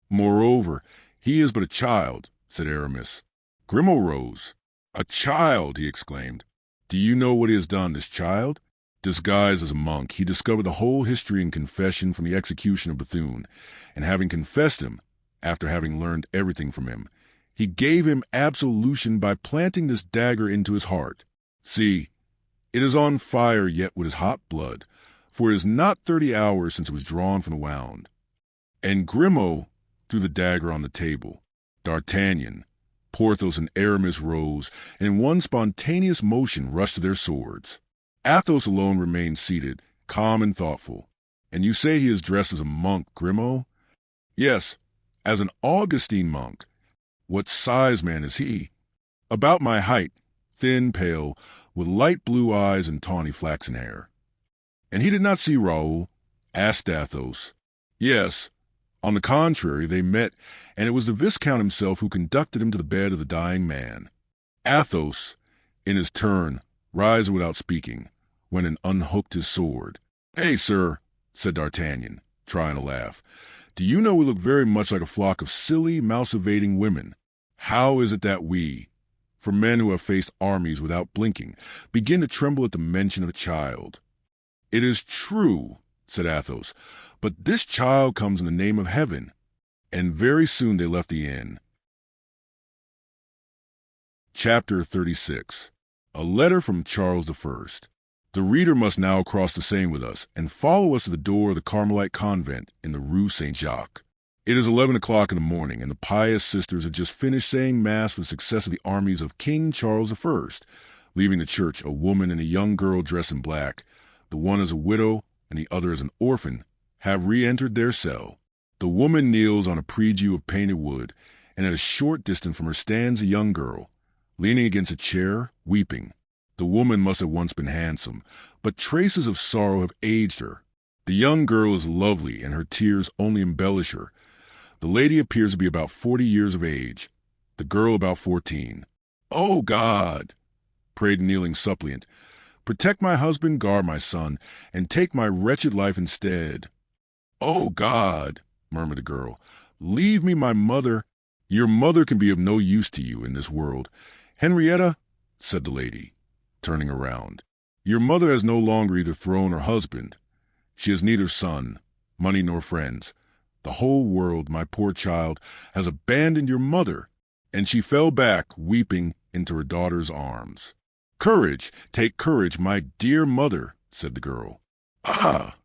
Moreover, he is but a child, said Aramis. Grimaud rose. A child, he exclaimed. Do you know what he has done, this child? Disguised as a monk, he discovered the whole history and confession from the execution of Bethune, and having confessed him, after having learned everything from him, he gave him absolution by planting this dagger into his heart. See, it is on fire yet with his hot blood, for it is not 30 hours since it was drawn from the wound. And Grimaud threw the dagger on the table. D'Artagnan, Porthos, and Aramis rose, and in one spontaneous motion rushed to their swords. Athos alone remained seated, calm and thoughtful. And you say he is dressed as a monk, Grimaud? Yes, as an Augustine monk. What size man is he? About my height, thin, pale, with light blue eyes and tawny flaxen hair. And he did not see Raoul? Asked Athos. Yes. On the contrary, they met, and it was the Viscount himself who conducted him to the bed of the dying man. Athos, in his turn, rose without speaking, went and unhooked his sword. "Hey, sir," said D'Artagnan, trying to laugh, "do you know we look very much like a flock of silly, mouse-evading women? How is it that we, for men who have faced armies without blinking, begin to tremble at the mention of a child?" "It is true," said Athos, "but this child comes in the name of heaven." And very soon they left the inn. Chapter 36. A letter from Charles I. The reader must now cross the Seine with us and follow us to the door of the Carmelite convent in the Rue Saint-Jacques. It is 11 o'clock in the morning, and the pious sisters have just finished saying Mass for the success of the armies of King Charles I. Leaving the church, a woman and a young girl dressed in black, the one as a widow and the other as an orphan, have re-entered their cell. The woman kneels on a prie-dieu of painted wood, and at a short distance from her stands a young girl, leaning against a chair, weeping. The woman must have once been handsome, but traces of sorrow have aged her. The young girl is lovely, and her tears only embellish her. The lady appears to be about 40 years of age, the girl about 14. "Oh, God," prayed the kneeling suppliant, "protect my husband, guard my son, and take my wretched life instead." "Oh, God," murmured the girl, "leave me my mother." "Your mother can be of no use to you in this world. Henrietta," said the lady, turning around, "your mother has no longer either throne or husband. She has neither son, money, nor friends. The whole world, my poor child, has abandoned your mother." And she fell back, weeping, into her daughter's arms. "Courage, take courage, my dear mother," said the girl. "Ah,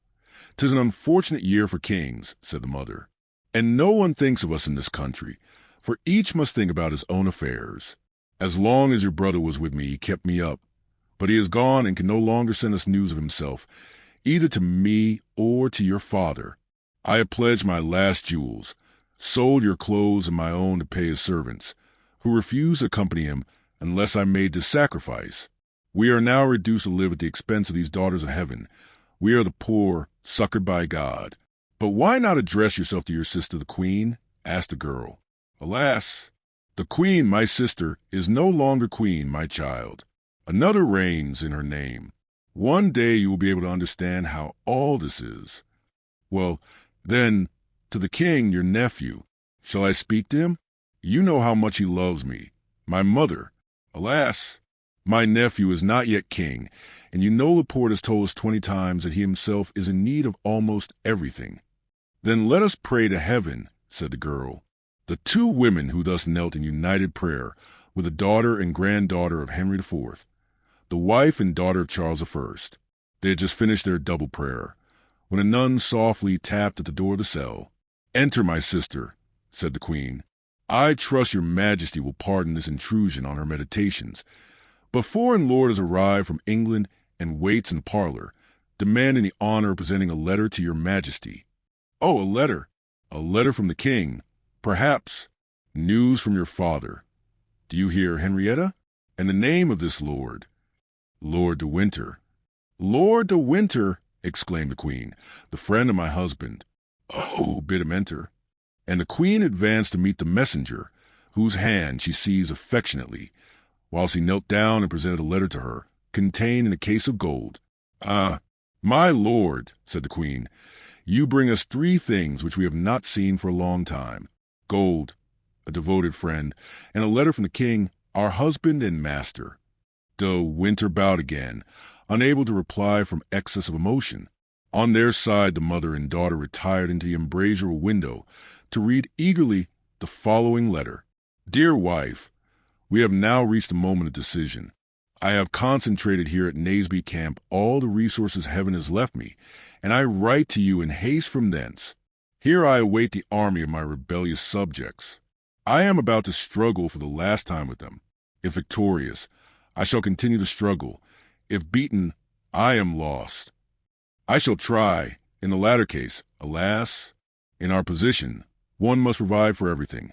'tis an unfortunate year for kings," said the mother. "And no one thinks of us in this country, for each must think about his own affairs. As long as your brother was with me, he kept me up. But he is gone and can no longer send us news of himself, either to me or to your father. I have pledged my last jewels, sold your clothes and my own to pay his servants, who refused to accompany him unless I made this sacrifice. We are now reduced to live at the expense of these daughters of heaven. We are the poor, succored by God." "But why not address yourself to your sister, the Queen?" asked the girl. "Alas, the Queen, my sister, is no longer queen, my child. Another reigns in her name. One day you will be able to understand how all this is. Well, then, to the king, your nephew. Shall I speak to him? You know how much he loves me. My mother. Alas, my nephew is not yet king, and you know Laporte has told us 20 times that he himself is in need of almost everything." "Then let us pray to heaven," said the girl. The two women who thus knelt in united prayer were the daughter and granddaughter of Henry IV, the wife and daughter of Charles I. They had just finished their double prayer, when a nun softly tapped at the door of the cell. "Enter, my sister," said the Queen. "I trust your Majesty will pardon this intrusion on her meditations. But foreign lord has arrived from England and waits in the parlor, demanding the honor of presenting a letter to your Majesty." "Oh, a letter! A letter from the king. Perhaps news from your father. Do you hear, Henrietta? And the name of this lord?" "Lord de Winter." "Lord de Winter!" exclaimed the Queen. "The friend of my husband." "Oh, bid him enter." And the Queen advanced to meet the messenger, whose hand she seized affectionately, whilst he knelt down and presented a letter to her, contained in a case of gold. "Ah, my lord," said the Queen, "you bring us 3 things which we have not seen for a long time: gold, a devoted friend, and a letter from the king, our husband and master." De Winter bowed again, unable to reply from excess of emotion. On their side, the mother and daughter retired into the embrasure of a window to read eagerly the following letter. "Dear wife, we have now reached the moment of decision. I have concentrated here at Naseby camp all the resources heaven has left me, and I write to you in haste from thence. Here I await the army of my rebellious subjects. I am about to struggle for the last time with them. If victorious, I shall continue to struggle. If beaten, I am lost. I shall try. In the latter case, alas, in our position, one must provide for everything.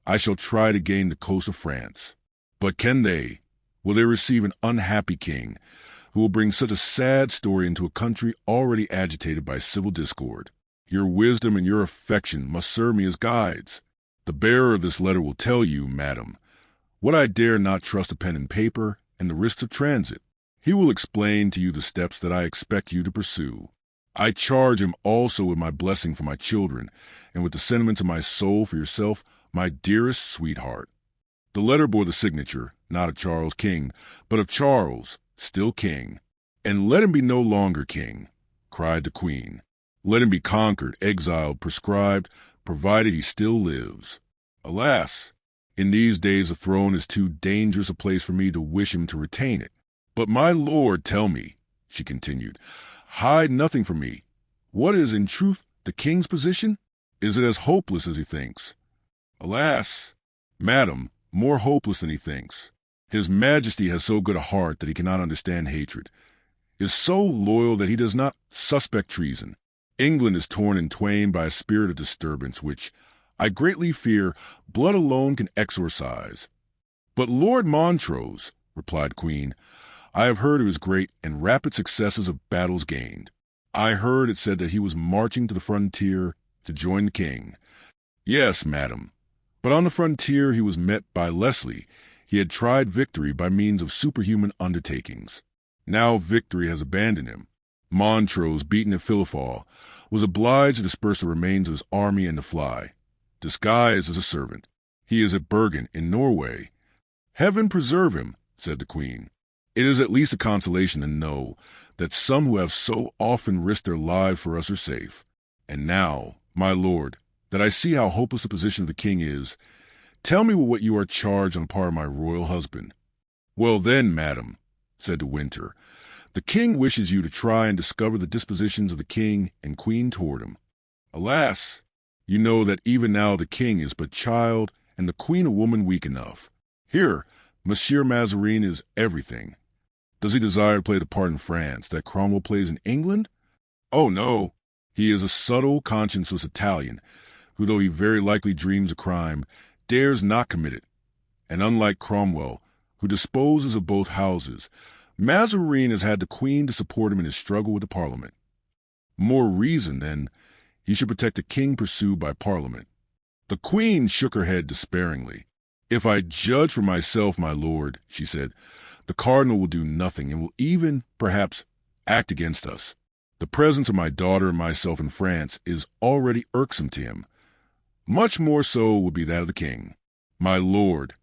I shall try to gain the coast of France. But can they? Will they receive an unhappy king who will bring such a sad story into a country already agitated by civil discord? Your wisdom and your affection must serve me as guides. The bearer of this letter will tell you, madam, what I dare not trust to pen and paper and the risks of transit. He will explain to you the steps that I expect you to pursue. I charge him also with my blessing for my children and with the sentiments of my soul for yourself, my dearest sweetheart. The letter bore the signature, not of Charles King, but of Charles, still king. And let him be no longer king, cried the queen. Let him be conquered, exiled, proscribed, provided he still lives. Alas, in these days the throne is too dangerous a place for me to wish him to retain it. But my lord, tell me, she continued, hide nothing from me. What is, in truth, the king's position? Is it as hopeless as he thinks? Alas, madam, more hopeless than he thinks. His majesty has so good a heart that he cannot understand hatred, is so loyal that he does not suspect treason. England is torn in twain by a spirit of disturbance which, I greatly fear, blood alone can exorcise. But Lord Montrose, replied Queen, I have heard of his great and rapid successes of battles gained. I heard it said that he was marching to the frontier to join the king. Yes, madam, but on the frontier he was met by Leslie. He had tried victory by means of superhuman undertakings. Now victory has abandoned him. Montrose, beaten at Philiphaugh, was obliged to disperse the remains of his army and to fly, disguised as a servant. He is at Bergen, in Norway. Heaven preserve him, said the queen. It is at least a consolation to know that some who have so often risked their lives for us are safe. And now, my lord, that I see how hopeless the position of the king is, tell me what you are charged on the part of my royal husband. Well then, madam, said De Winter, the king wishes you to try and discover the dispositions of the king and queen toward him. Alas, you know that even now the king is but child and the queen a woman weak enough. Here, Monsieur Mazarin is everything. Does he desire to play the part in France that Cromwell plays in England? Oh, no. He is a subtle, conscienceless Italian, who, though he very likely dreams a crime, dares not commit it. And unlike Cromwell, who disposes of both houses, Mazarin has had the queen to support him in his struggle with the Parliament. More reason, then, he should protect a king pursued by Parliament. The queen shook her head despairingly. If I judge for myself, my lord, she said, the cardinal will do nothing and will even, perhaps, act against us. The presence of my daughter and myself in France is already irksome to him. Much more so would be that of the king. My lord,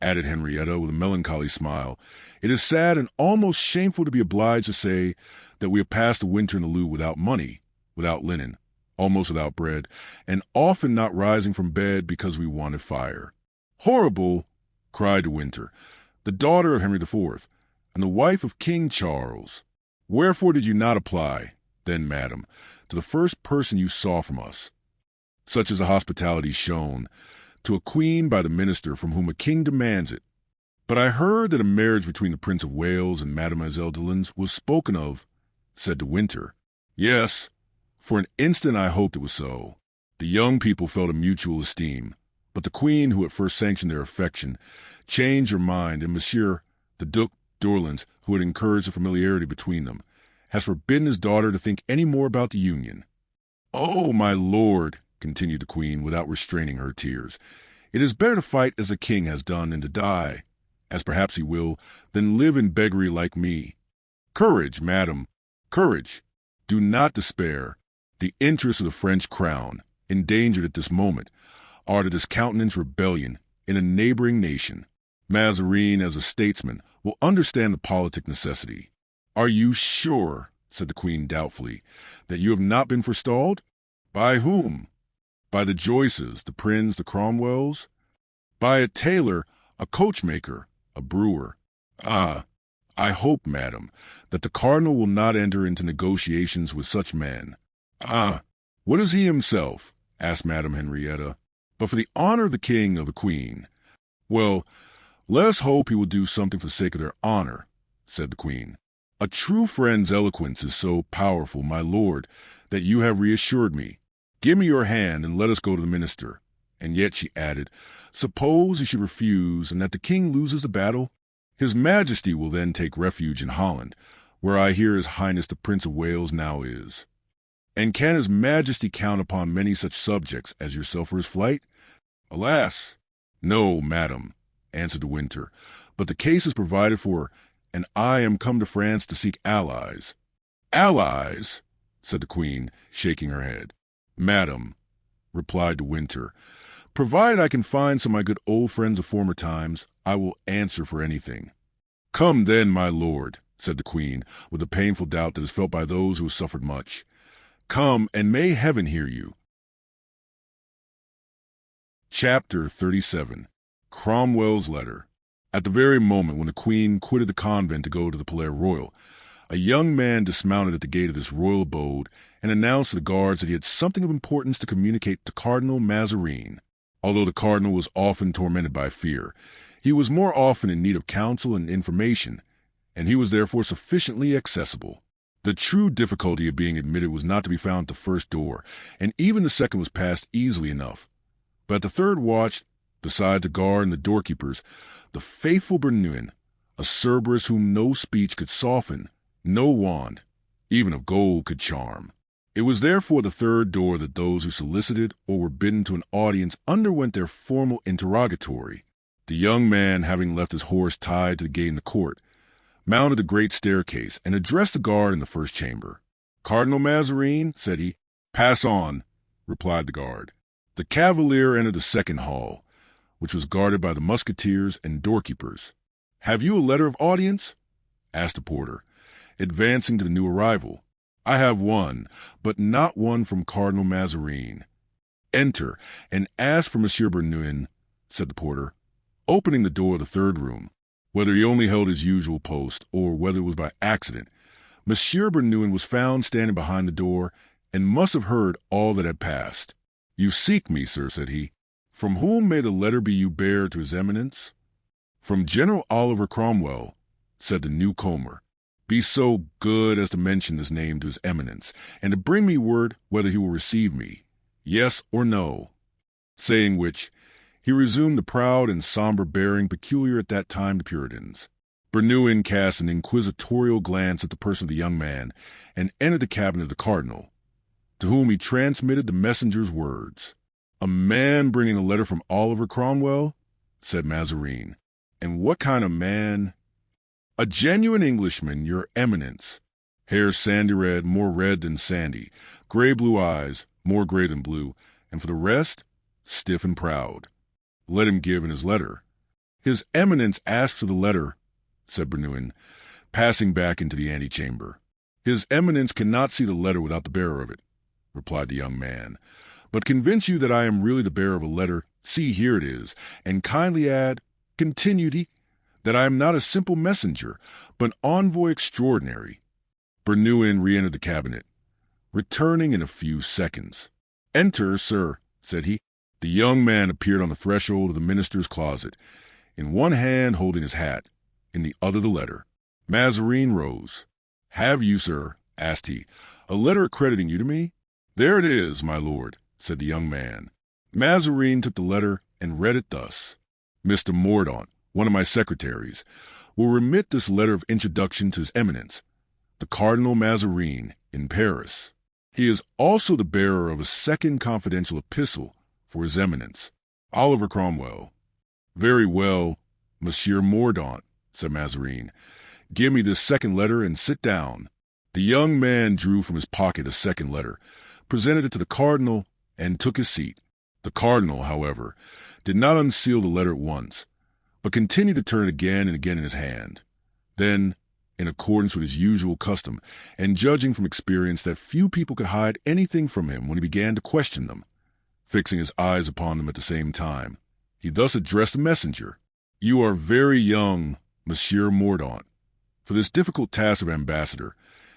added Henrietta with a melancholy smile, it is sad and almost shameful to be obliged to say that we have passed the winter in the Louvre without money, without linen, almost without bread, and often not rising from bed because we wanted fire. Horrible, cried De Winter, the daughter of Henry IV, and the wife of King Charles. Wherefore did you not apply, then, madam, to the first person you saw from us, such as the hospitality shown, to a queen by the minister from whom a king demands it? But I heard that a marriage between the Prince of Wales and Mademoiselle de Lens was spoken of, said De Winter. Yes, for an instant I hoped it was so. The young people felt a mutual esteem, but the queen, who at first sanctioned their affection, changed her mind, and Monsieur the Duc d'Orleans, who had encouraged the familiarity between them, has forbidden his daughter to think any more about the union. Oh, my lord, continued the queen, without restraining her tears, it is better to fight as the king has done and to die, as perhaps he will, than live in beggary like me. Courage, madam, courage. Do not despair. The interests of the French crown, endangered at this moment, are to discountenance rebellion in a neighboring nation. Mazarin, as a statesman, will understand the politic necessity. Are you sure, said the queen doubtfully, that you have not been forestalled? By whom? By the Joyces, the Prinns, the Cromwells? By a tailor, a coachmaker, a brewer. Ah, I hope, madam, that the cardinal will not enter into negotiations with such men. Ah, what is he himself? Asked Madame Henrietta. But for the honor of the king, of the queen. Well, let us hope he will do something for the sake of their honor, said the queen. A true friend's eloquence is so powerful, my lord, that you have reassured me. Give me your hand and let us go to the minister. And yet, she added, suppose he should refuse and that the king loses the battle? His majesty will then take refuge in Holland, where I hear his highness the Prince of Wales now is. And can his majesty count upon many such subjects as yourself for his flight? Alas! No, madam, answered De Winter, but the case is provided for, and I am come to France to seek allies. Allies? Said the queen, shaking her head. Madam, replied De Winter, provided I can find some of my good old friends of former times, I will answer for anything. Come then, my lord, said the queen, with a painful doubt that is felt by those who have suffered much. Come, and may heaven hear you. Chapter 37. Cromwell's Letter. At the very moment when the queen quitted the convent to go to the Palais Royal, a young man dismounted at the gate of this royal abode and announced to the guards that he had something of importance to communicate to Cardinal Mazarin. Although the cardinal was often tormented by fear, he was more often in need of counsel and information, and he was therefore sufficiently accessible. The true difficulty of being admitted was not to be found at the first door, and even the second was passed easily enough. But at the third watch, besides the guard and the doorkeepers, the faithful Bernouin, a Cerberus whom no speech could soften, no wand, even of gold, could charm. It was therefore the third door that those who solicited or were bidden to an audience underwent their formal interrogatory. The young man, having left his horse tied to the gate in the court, mounted the great staircase and addressed the guard in the first chamber. Cardinal Mazarin, said he. Pass on, replied the guard. The cavalier entered the second hall, which was guarded by the musketeers and doorkeepers. Have you a letter of audience? Asked the porter, advancing to the new arrival. I have one, but not one from Cardinal Mazarin. Enter, and ask for Monsieur Bernouin, said the porter, opening the door of the third room. Whether he only held his usual post, or whether it was by accident, Monsieur Bernouin was found standing behind the door, and must have heard all that had passed. You seek me, sir, said he. From whom may the letter be you bear to his eminence? From General Oliver Cromwell, said the newcomer. Be so good as to mention this name to his eminence, and to bring me word whether he will receive me, yes or no. Saying which, he resumed the proud and somber bearing peculiar at that time to Puritans. Bernouin cast an inquisitorial glance at the person of the young man, and entered the cabinet of the cardinal, to whom he transmitted the messenger's words. A man bringing a letter from Oliver Cromwell? Said Mazarin. And what kind of man? A genuine Englishman, your eminence. Hair sandy red, more red than sandy, gray blue eyes, more gray than blue, and for the rest, stiff and proud. Let him give in his letter. His eminence asks for the letter, said Bernouin, passing back into the antechamber. His eminence cannot see the letter without the bearer of it, replied the young man. But convince you that I am really the bearer of a letter, see, here it is, and kindly add, continued he, that I am not a simple messenger, but an envoy extraordinary. Bernouin re-entered the cabinet, returning in a few seconds. Enter, sir, said he. The young man appeared on the threshold of the minister's closet, in one hand holding his hat, in the other the letter. Mazarin rose. Have you, sir, asked he, a letter accrediting you to me? There it is, my lord, said the young man. Mazarin took the letter and read it thus. Mr. Mordaunt, one of my secretaries, will remit this letter of introduction to his eminence, the Cardinal Mazarin, in Paris. He is also the bearer of a second confidential epistle for his eminence, Oliver Cromwell. Very well, Monsieur Mordaunt, said Mazarin. Give me this second letter and sit down. The young man drew from his pocket a second letter, presented it to the cardinal, and took his seat. The cardinal, however, did not unseal the letter at once, but continued to turn it again and again in his hand. Then, in accordance with his usual custom, and judging from experience that few people could hide anything from him when he began to question them, fixing his eyes upon them at the same time, he thus addressed the messenger. You are very young, Monsieur Mordaunt, for this difficult task of ambassador,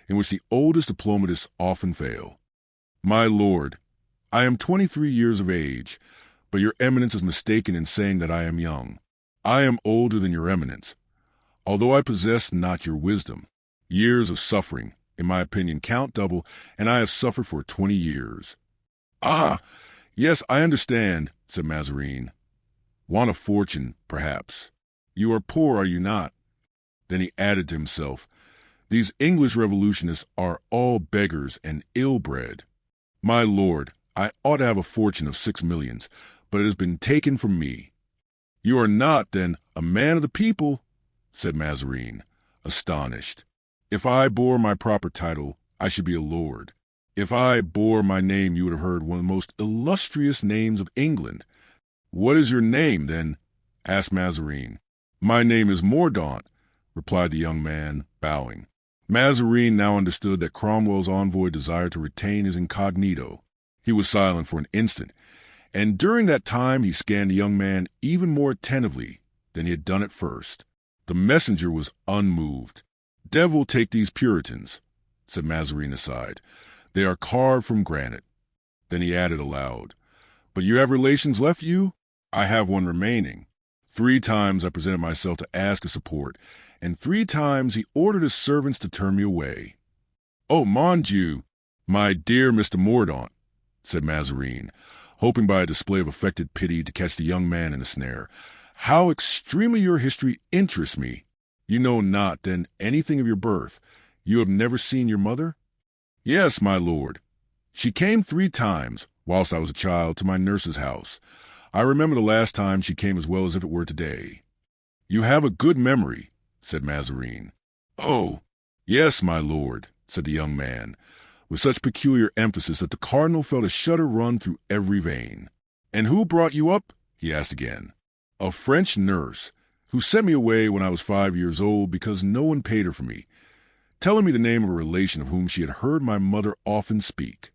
in which the oldest diplomatists often fail. My lord, I am 23 years of age, but your eminence is mistaken in saying that I am young. I am older than your eminence, although I possess not your wisdom. Years of suffering, in my opinion, count double, and I have suffered for 20 years. Ah, yes, I understand, said Mazarin. Want a fortune, perhaps. You are poor, are you not? Then he added to himself, these English revolutionists are all beggars and ill-bred. My lord, I ought to have a fortune of 6 millions, but it has been taken from me. You are not, then, a man of the people, said Mazarin, astonished. If I bore my proper title, I should be a lord. If I bore my name, you would have heard one of the most illustrious names of England. What is your name, then? Asked Mazarin. My name is Mordaunt, replied the young man, bowing. Mazarin now understood that Cromwell's envoy desired to retain his incognito. He was silent for an instant, and during that time he scanned the young man even more attentively than he had done at first. The messenger was unmoved. Devil take these Puritans, said Mazarin aside. They are carved from granite. Then he added aloud, but you have relations left you? I have one remaining. 3 times I presented myself to ask his support, and 3 times he ordered his servants to turn me away. Oh, mon Dieu, my dear Mr. Mordaunt, said Mazarin, hoping by a display of affected pity to catch the young man in a snare. How extremely your history interests me. You know not, then, anything of your birth. You have never seen your mother? Yes, my lord. She came 3 times, whilst I was a child, to my nurse's house. I remember the last time she came as well as if it were today. You have a good memory, said Mazarin. Oh, yes, my lord, said the young man, with such peculiar emphasis that the cardinal felt a shudder run through every vein. And who brought you up? He asked again. A French nurse, who sent me away when I was 5 years old because no one paid her for me, telling me the name of a relation of whom she had heard my mother often speak.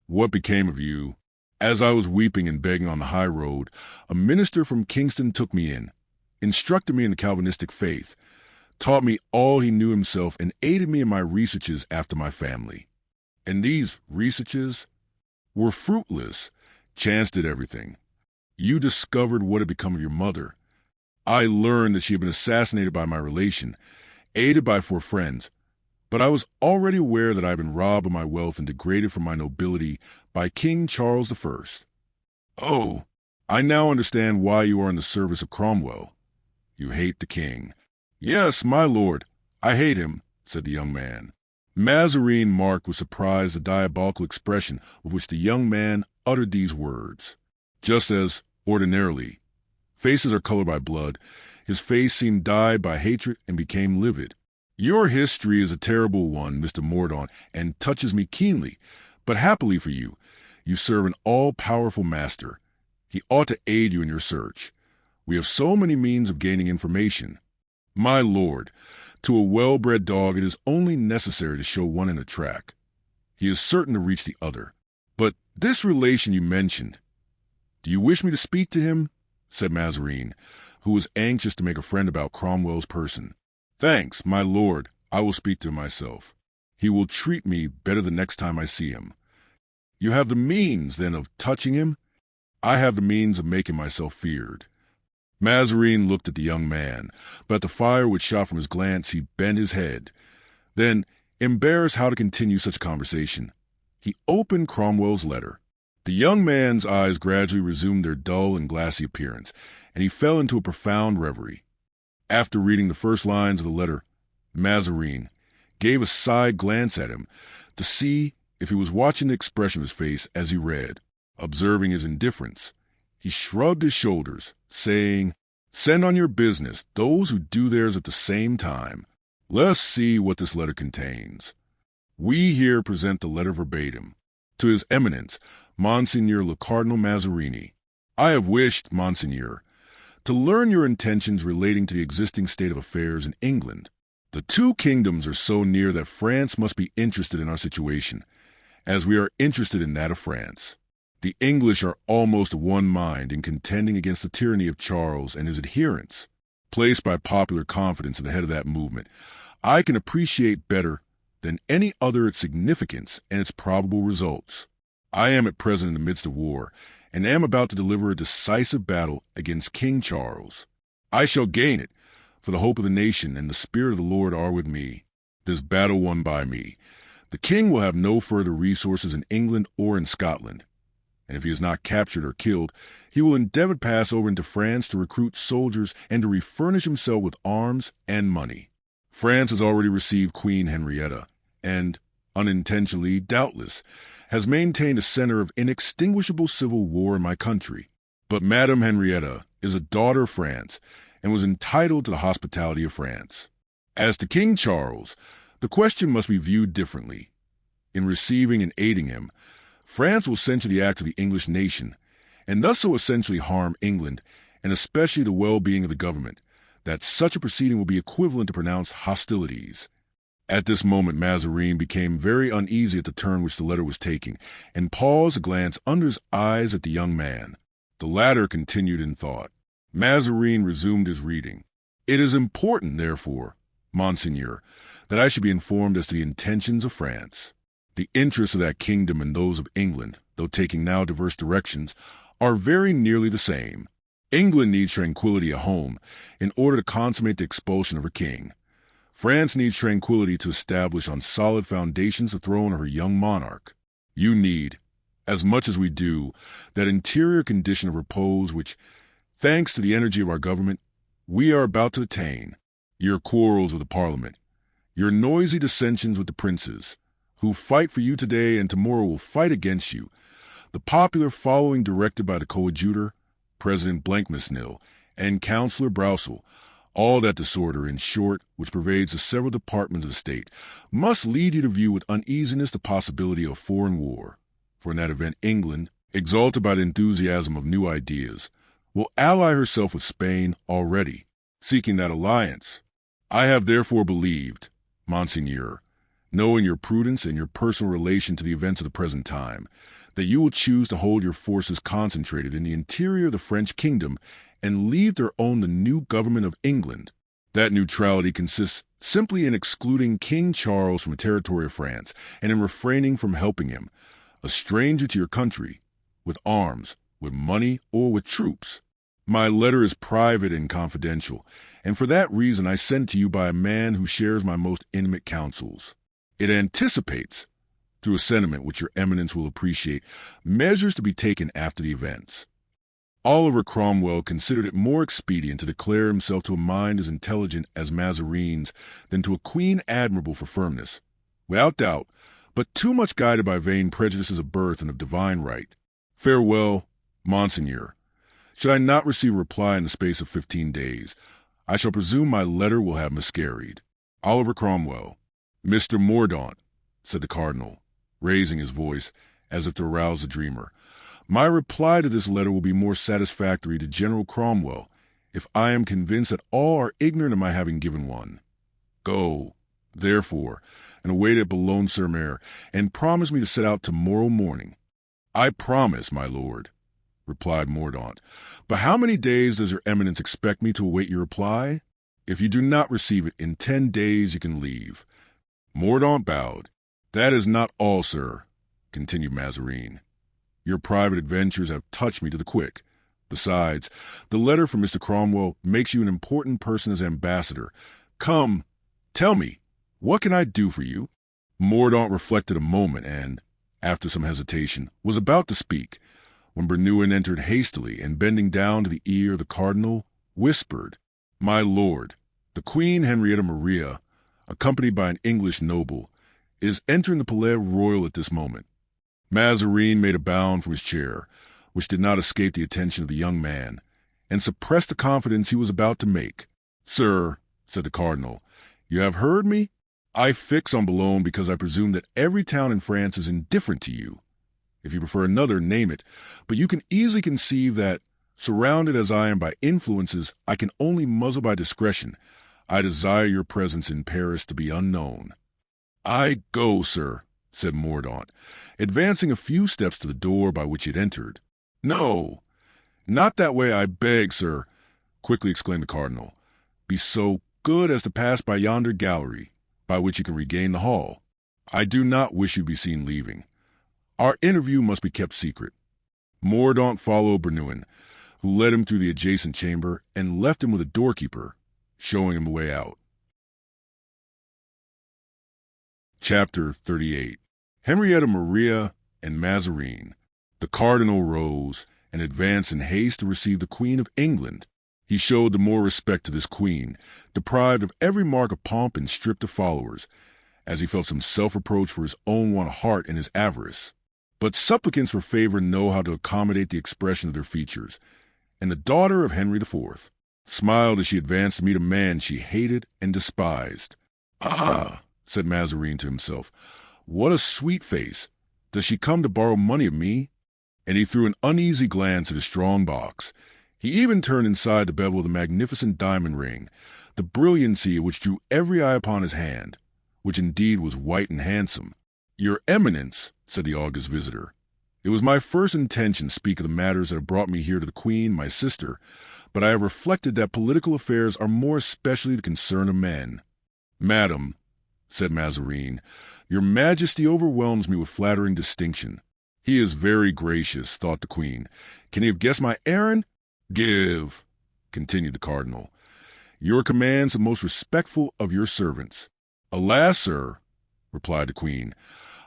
What became of you? As I was weeping and begging on the high road, a minister from Kingston took me in, instructed me in the Calvinistic faith, taught me all he knew himself, and aided me in my researches after my family. And these researches were fruitless. Chance did everything. You discovered what had become of your mother. I learned that she had been assassinated by my relation, aided by 4 friends, but I was already aware that I had been robbed of my wealth and degraded from my nobility by King Charles I. Oh, I now understand why you are in the service of Cromwell. You hate the king. Yes, my lord, I hate him, said the young man. Mazarin marked with surprise the diabolical expression with which the young man uttered these words. Just as, ordinarily, faces are colored by blood, his face seemed dyed by hatred and became livid. Your history is a terrible one, Mr. Mordaunt, and touches me keenly, but happily for you, you serve an all-powerful master. He ought to aid you in your search. We have so many means of gaining information. My lord, to a well-bred dog it is only necessary to show one in a track. He is certain to reach the other. But this relation you mentioned, do you wish me to speak to him? Said Mazarin, who was anxious to make a friend about Cromwell's person. Thanks, my lord, I will speak to him myself. He will treat me better the next time I see him. You have the means, then, of touching him? I have the means of making myself feared. Mazarin looked at the young man, but at the fire which shot from his glance he bent his head. Then, embarrassed how to continue such a conversation, he opened Cromwell's letter. The young man's eyes gradually resumed their dull and glassy appearance, and he fell into a profound reverie. After reading the first lines of the letter, Mazarin gave a side glance at him to see if he was watching the expression of his face as he read. Observing his indifference, he shrugged his shoulders, saying, "Send on your business those who do theirs at the same time. Let us see what this letter contains. We here present the letter verbatim. To His Eminence, Monseigneur le Cardinal Mazarini. I have wished, Monseigneur, to learn your intentions relating to the existing state of affairs in England. The 2 kingdoms are so near that France must be interested in our situation, as we are interested in that of France. The English are almost of one mind in contending against the tyranny of Charles and his adherents. Placed by popular confidence at the head of that movement, I can appreciate better than any other its significance and its probable results. I am at present in the midst of war, and am about to deliver a decisive battle against King Charles. I shall gain it, for the hope of the nation and the Spirit of the Lord are with me. this battle won by me. The king will have no further resources in England or in Scotland, and if he is not captured or killed, he will endeavor to pass over into France to recruit soldiers and to refurnish himself with arms and money. France has already received Queen Henrietta, and, unintentionally, doubtless, has maintained a center of inextinguishable civil war in my country. But Madame Henrietta is a daughter of France and was entitled to the hospitality of France. As to King Charles, the question must be viewed differently. In receiving and aiding him, France will censure the act of the English nation, and thus so essentially harm England, and especially the well-being of the government, that such a proceeding will be equivalent to pronounced hostilities. At this moment Mazarin became very uneasy at the turn which the letter was taking, and paused to glance under his eyes at the young man. The latter continued in thought. Mazarin resumed his reading. "It is important, therefore, Monseigneur, that I should be informed as to the intentions of France. The interests of that kingdom and those of England, though taking now diverse directions, are very nearly the same. England needs tranquility at home in order to consummate the expulsion of her king. France needs tranquility to establish on solid foundations the throne of her young monarch. You need, as much as we do, that interior condition of repose which, thanks to the energy of our government, we are about to attain. Your quarrels with the Parliament, your noisy dissensions with the princes, who fight for you today and tomorrow will fight against you, the popular following directed by the coadjutor, President Blankmesnil, and Councillor Brousel, all that disorder, in short, which pervades the several departments of the state, must lead you to view with uneasiness the possibility of foreign war. For in that event England, exalted by the enthusiasm of new ideas, will ally herself with Spain already, seeking that alliance. I have therefore believed, Monseigneur, knowing your prudence and your personal relation to the events of the present time, that you will choose to hold your forces concentrated in the interior of the French kingdom and leave their own the new government of England. That neutrality consists simply in excluding King Charles from the territory of France and in refraining from helping him, a stranger to your country, with arms, with money, or with troops. My letter is private and confidential, and for that reason I send to you by a man who shares my most intimate counsels. It anticipates, through a sentiment which your eminence will appreciate, measures to be taken after the events. Oliver Cromwell considered it more expedient to declare himself to a mind as intelligent as Mazarin's than to a queen admirable for firmness, without doubt, but too much guided by vain prejudices of birth and of divine right. Farewell, Monseigneur. Should I not receive a reply in the space of 15 days, I shall presume my letter will have miscarried. Oliver Cromwell. Mr. Mordaunt, said the cardinal, raising his voice as if to arouse the dreamer, my reply to this letter will be more satisfactory to General Cromwell if I am convinced that all are ignorant of my having given one. Go, therefore, and await at Boulogne-sur-Mer, and promise me to set out tomorrow morning. I promise, my lord, replied Mordaunt. But how many days does your eminence expect me to await your reply? If you do not receive it in 10 days, you can leave. Mordaunt bowed. That is not all, sir, continued Mazarin. Your private adventures have touched me to the quick. Besides, the letter from Mr. Cromwell makes you an important person as ambassador. Come, tell me, what can I do for you? Mordaunt reflected a moment and, after some hesitation, was about to speak, when Bernouin entered hastily and, bending down to the ear of the cardinal, whispered, My lord, the Queen Henrietta Maria, accompanied by an English noble, is entering the Palais Royal at this moment. Mazarin made a bound from his chair, which did not escape the attention of the young man, and suppressed the confidence he was about to make. Sir, said the cardinal, you have heard me? I fix on Boulogne because I presume that every town in France is indifferent to you. If you prefer another, name it, but you can easily conceive that, surrounded as I am by influences I can only muzzle by discretion, I desire your presence in Paris to be unknown. I go, sir, said Mordaunt, advancing a few steps to the door by which he had entered. No, not that way, I beg, sir, quickly exclaimed the cardinal. Be so good as to pass by yonder gallery, by which you can regain the hall. I do not wish you to be seen leaving. Our interview must be kept secret. Mordaunt followed Bernouin, who led him through the adjacent chamber and left him with a doorkeeper, showing him the way out. Chapter 38. Henrietta Maria and Mazarine. The cardinal rose and advanced in haste to receive the Queen of England. He showed the more respect to this queen, deprived of every mark of pomp and stripped of followers, as he felt some self-reproach for his own want of heart and his avarice. But supplicants for favor know how to accommodate the expression of their features, and the daughter of Henry IV smiled as she advanced to meet a man she hated and despised. "Ah," said Mazarine to himself, "what a sweet face! Does she come to borrow money of me?" And he threw an uneasy glance at his strong box. He even turned inside the bevel of the magnificent diamond ring, the brilliancy of which drew every eye upon his hand, which indeed was white and handsome. "Your Eminence," said the august visitor, "it was my first intention to speak of the matters that have brought me here to the Queen, my sister, but I have reflected that political affairs are more especially the concern of men." "Madam," said Mazarine, "your Majesty overwhelms me with flattering distinction." "He is very gracious," thought the Queen. "Can he have guessed my errand?" "Give," continued the cardinal, "your commands the most respectful of your servants." "Alas, sir," replied the Queen,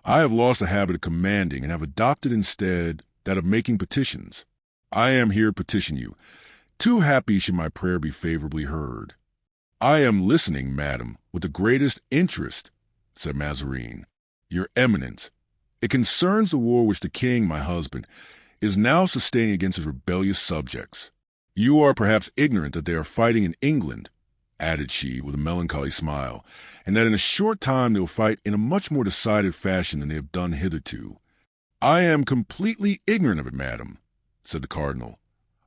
"I have lost the habit of commanding and have adopted instead that of making petitions. I am here to petition you. Too happy should my prayer be favorably heard." "I am listening, madam, with the greatest interest," said Mazarine. "Your Eminence, it concerns the war which the king, my husband, is now sustaining against his rebellious subjects. You are perhaps ignorant that they are fighting in England," added she with a melancholy smile, "and that in a short time they will fight in a much more decided fashion than they have done hitherto." "I am completely ignorant of it, madam," said the cardinal,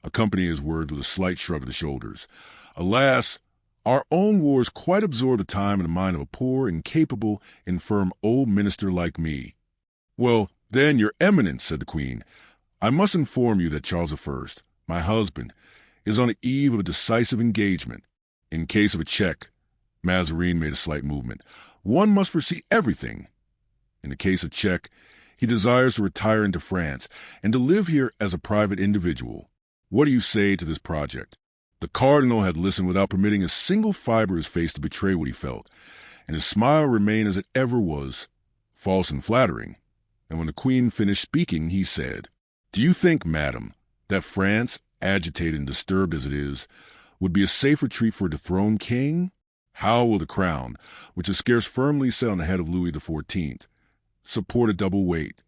accompanying his words with a slight shrug of the shoulders. "Alas, our own wars quite absorb the time and the mind of a poor, incapable, infirm old minister like me." "Well, then, your Eminence," said the Queen, "I must inform you that Charles I, my husband, is on the eve of a decisive engagement. In case of a check," Mazarine made a slight movement, "one must foresee everything. In the case of check, he desires to retire into France and to live here as a private individual. What do you say to this project?" The cardinal had listened without permitting a single fiber of his face to betray what he felt, and his smile remained as it ever was, false and flattering. And when the Queen finished speaking, he said, "Do you think, madam, that France, agitated and disturbed as it is, would be a safe retreat for a dethroned king? How will the crown, which is scarce firmly set on the head of Louis XIV, support a double weight?"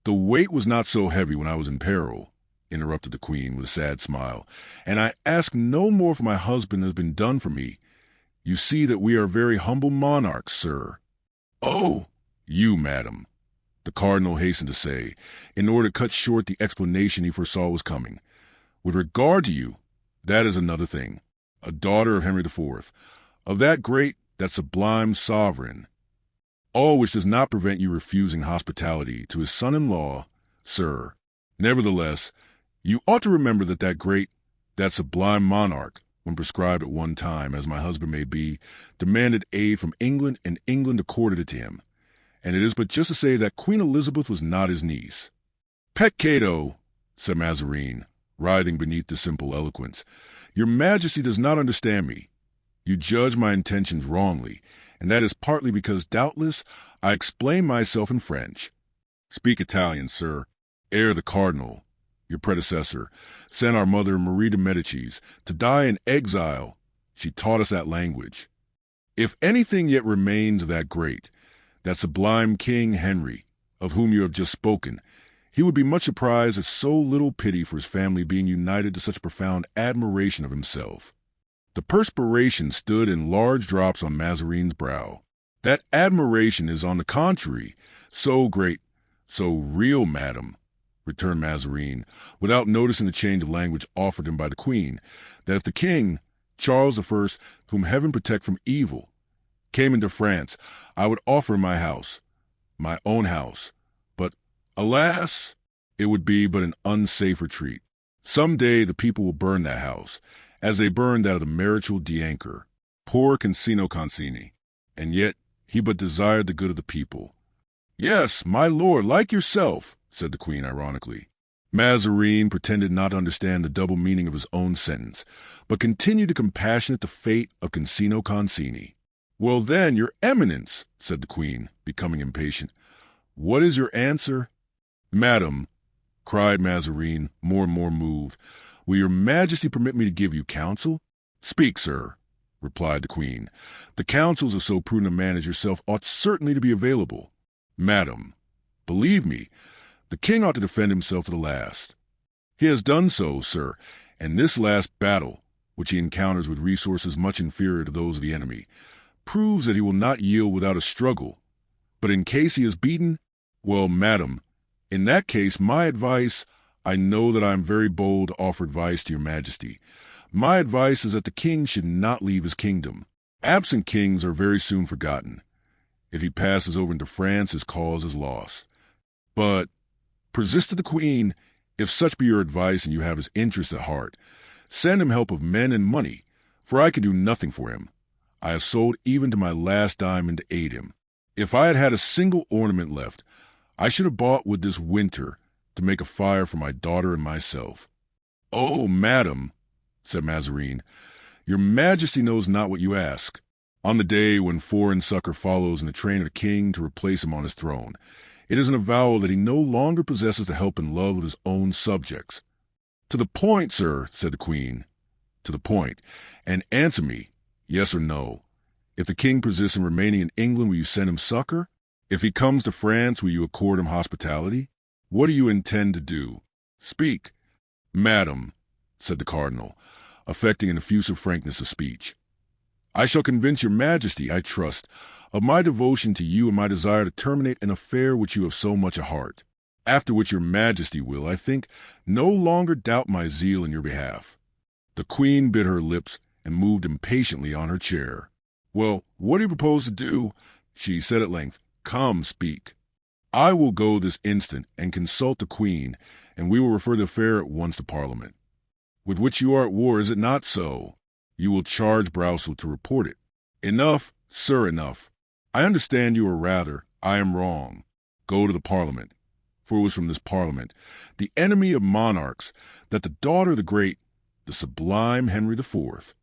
"The weight was not so heavy when I was in peril," interrupted the Queen with a sad smile, "and I ask no more for my husband than has been done for me. You see that we are very humble monarchs, sir." "Oh, you, madam," the cardinal hastened to say, in order to cut short the explanation he foresaw was coming. "With regard to you, that is another thing. A daughter of Henry IV, of that great, that sublime sovereign. All which does not prevent you refusing hospitality to his son-in-law, sir. Nevertheless, you ought to remember that that great, that sublime monarch, when prescribed at one time, as my husband may be, demanded aid from England, and England accorded it to him. And it is but just to say that Queen Elizabeth was not his niece." "Peccato," said Mazarine, writhing beneath the simple eloquence. "Your Majesty does not understand me. You judge my intentions wrongly, and that is partly because, doubtless, I explain myself in French." "Speak Italian, sir. Ere the cardinal, your predecessor, sent our mother Marie de Medicis to die in exile, she taught us that language. If anything yet remains of that great, that sublime King Henry, of whom you have just spoken, he would be much surprised at so little pity for his family being united to such profound admiration of himself." The perspiration stood in large drops on Mazarine's brow. "That admiration is, on the contrary, so great, so real, madam," returned Mazarine, without noticing the change of language offered him by the Queen, "that if the king, Charles I, whom heaven protect from evil, came into France, I would offer him my house, my own house. But, alas, it would be but an unsafe retreat. Some day the people will burn that house, as they burned that of the marechal d'Ancre, poor Concino Concini. And yet he but desired the good of the people." "Yes, my lord, like yourself," said the Queen ironically. Mazarine pretended not to understand the double meaning of his own sentence, but continued to compassionate the fate of Concino Concini. "Well then, your eminence," said the queen, becoming impatient, "what is your answer?" "Madam," cried Mazarin, more and more moved, "will your majesty permit me to give you counsel?" "Speak, sir," replied the queen. "The counsels of so prudent a man as yourself ought certainly to be available." "Madam, believe me, the king ought to defend himself to the last. He has done so, sir, and this last battle, which he encounters with resources much inferior to those of the enemy, proves that he will not yield without a struggle. But in case he is beaten, well, madam, in that case my advice, I know that I am very bold to offer advice to your majesty. My advice is that the king should not leave his kingdom. Absent kings are very soon forgotten. If he passes over into France, his cause is lost. But, persisted the queen, if such be your advice and you have his interest at heart, send him help of men and money, for I can do nothing for him. I have sold even to my last diamond to aid him. If I had had a single ornament left, I should have bought wood this winter to make a fire for my daughter and myself." "Oh, madam," said Mazarin, "your majesty knows not what you ask. On the day when foreign succor follows in the train of the king to replace him on his throne, it is an avowal that he no longer possesses the help and love of his own subjects." "To the point, sir," said the queen. "To the point, and answer me, yes or no. If the king persists in remaining in England, will you send him succor? If he comes to France, will you accord him hospitality? What do you intend to do? Speak." "Madam," said the cardinal, affecting an effusive frankness of speech, "I shall convince your majesty, I trust, of my devotion to you and my desire to terminate an affair which you have so much at heart, after which your majesty will, I think, no longer doubt my zeal in your behalf." The queen bit her lips and moved impatiently on her chair. "Well, what do you propose to do?" she said at length. "Come, speak." "I will go this instant and consult the queen, and we will refer the affair at once to Parliament. With which you are at war, is it not so? You will charge Broussel to report it." "Enough, sir, enough. I understand you, or rather, I am wrong. Go to the Parliament, for it was from this Parliament, the enemy of monarchs, that the daughter of the great, the sublime Henry IV.,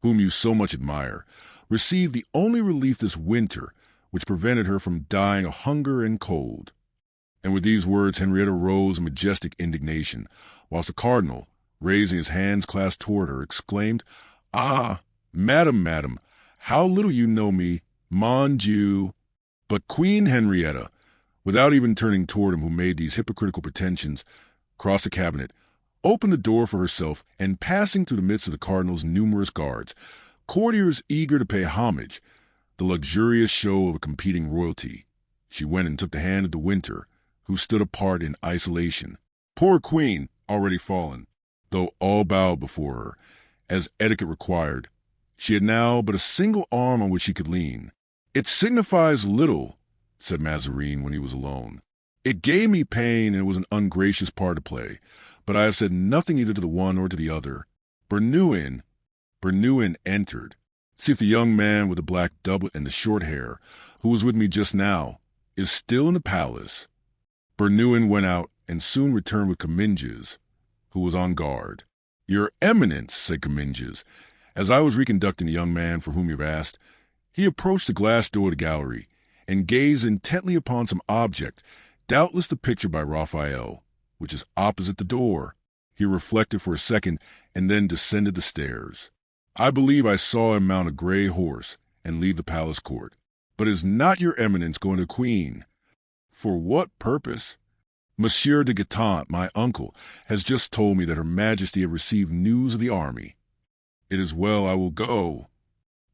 whom you so much admire, received the only relief this winter which prevented her from dying of hunger and cold." And with these words Henrietta rose in majestic indignation, whilst the cardinal, raising his hands clasped toward her, exclaimed, "Ah, madam, madam, how little you know me, mon Dieu!" But Queen Henrietta, without even turning toward him who made these hypocritical pretensions, crossed the cabinet, opened the door for herself, and passing through the midst of the cardinal's numerous guards, courtiers eager to pay homage, the luxurious show of a competing royalty, she went and took the hand of De Winter, who stood apart in isolation. Poor queen, already fallen, though all bowed before her, as etiquette required, she had now but a single arm on which she could lean. "It signifies little," said Mazarin when he was alone. "It gave me pain, and it was an ungracious part to play, but I have said nothing either to the one or to the other." Bernouin entered. "See if the young man with the black doublet and the short hair, who was with me just now, is still in the palace." Bernouin went out and soon returned with Comminges, who was on guard. "Your eminence," said Comminges, as I was reconducting the young man for whom you have asked, he approached the glass door of the gallery and gazed intently upon some object, doubtless the picture by Raphael, which is opposite the door. He reflected for a second and then descended the stairs. "I believe I saw him mount a gray horse and leave the palace court. But is not your eminence going to the queen?" "For what purpose?" "Monsieur de Guitant, my uncle, has just told me that her majesty had received news of the army." "It is well, I will go."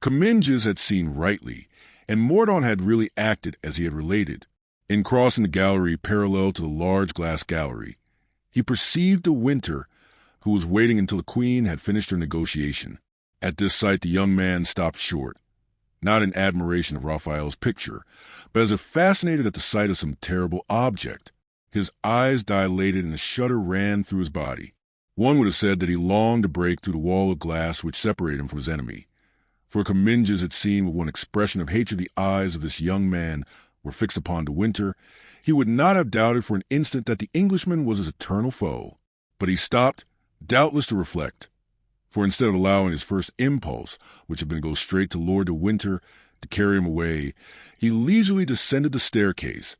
Comminges had seen rightly, and Mordaunt had really acted as he had related. In crossing the gallery parallel to the large glass gallery, he perceived De Winter, who was waiting until the queen had finished her negotiation. At this sight the young man stopped short, not in admiration of Raphael's picture, but as if fascinated at the sight of some terrible object. His eyes dilated and a shudder ran through his body. One would have said that he longed to break through the wall of glass which separated him from his enemy. For Comminges had seen with one expression of hatred the eyes of this young man were fixed upon De Winter, he would not have doubted for an instant that the Englishman was his eternal foe. But he stopped, doubtless to reflect. For instead of allowing his first impulse, which had been to go straight to Lord De Winter, To carry him away, he leisurely descended the staircase,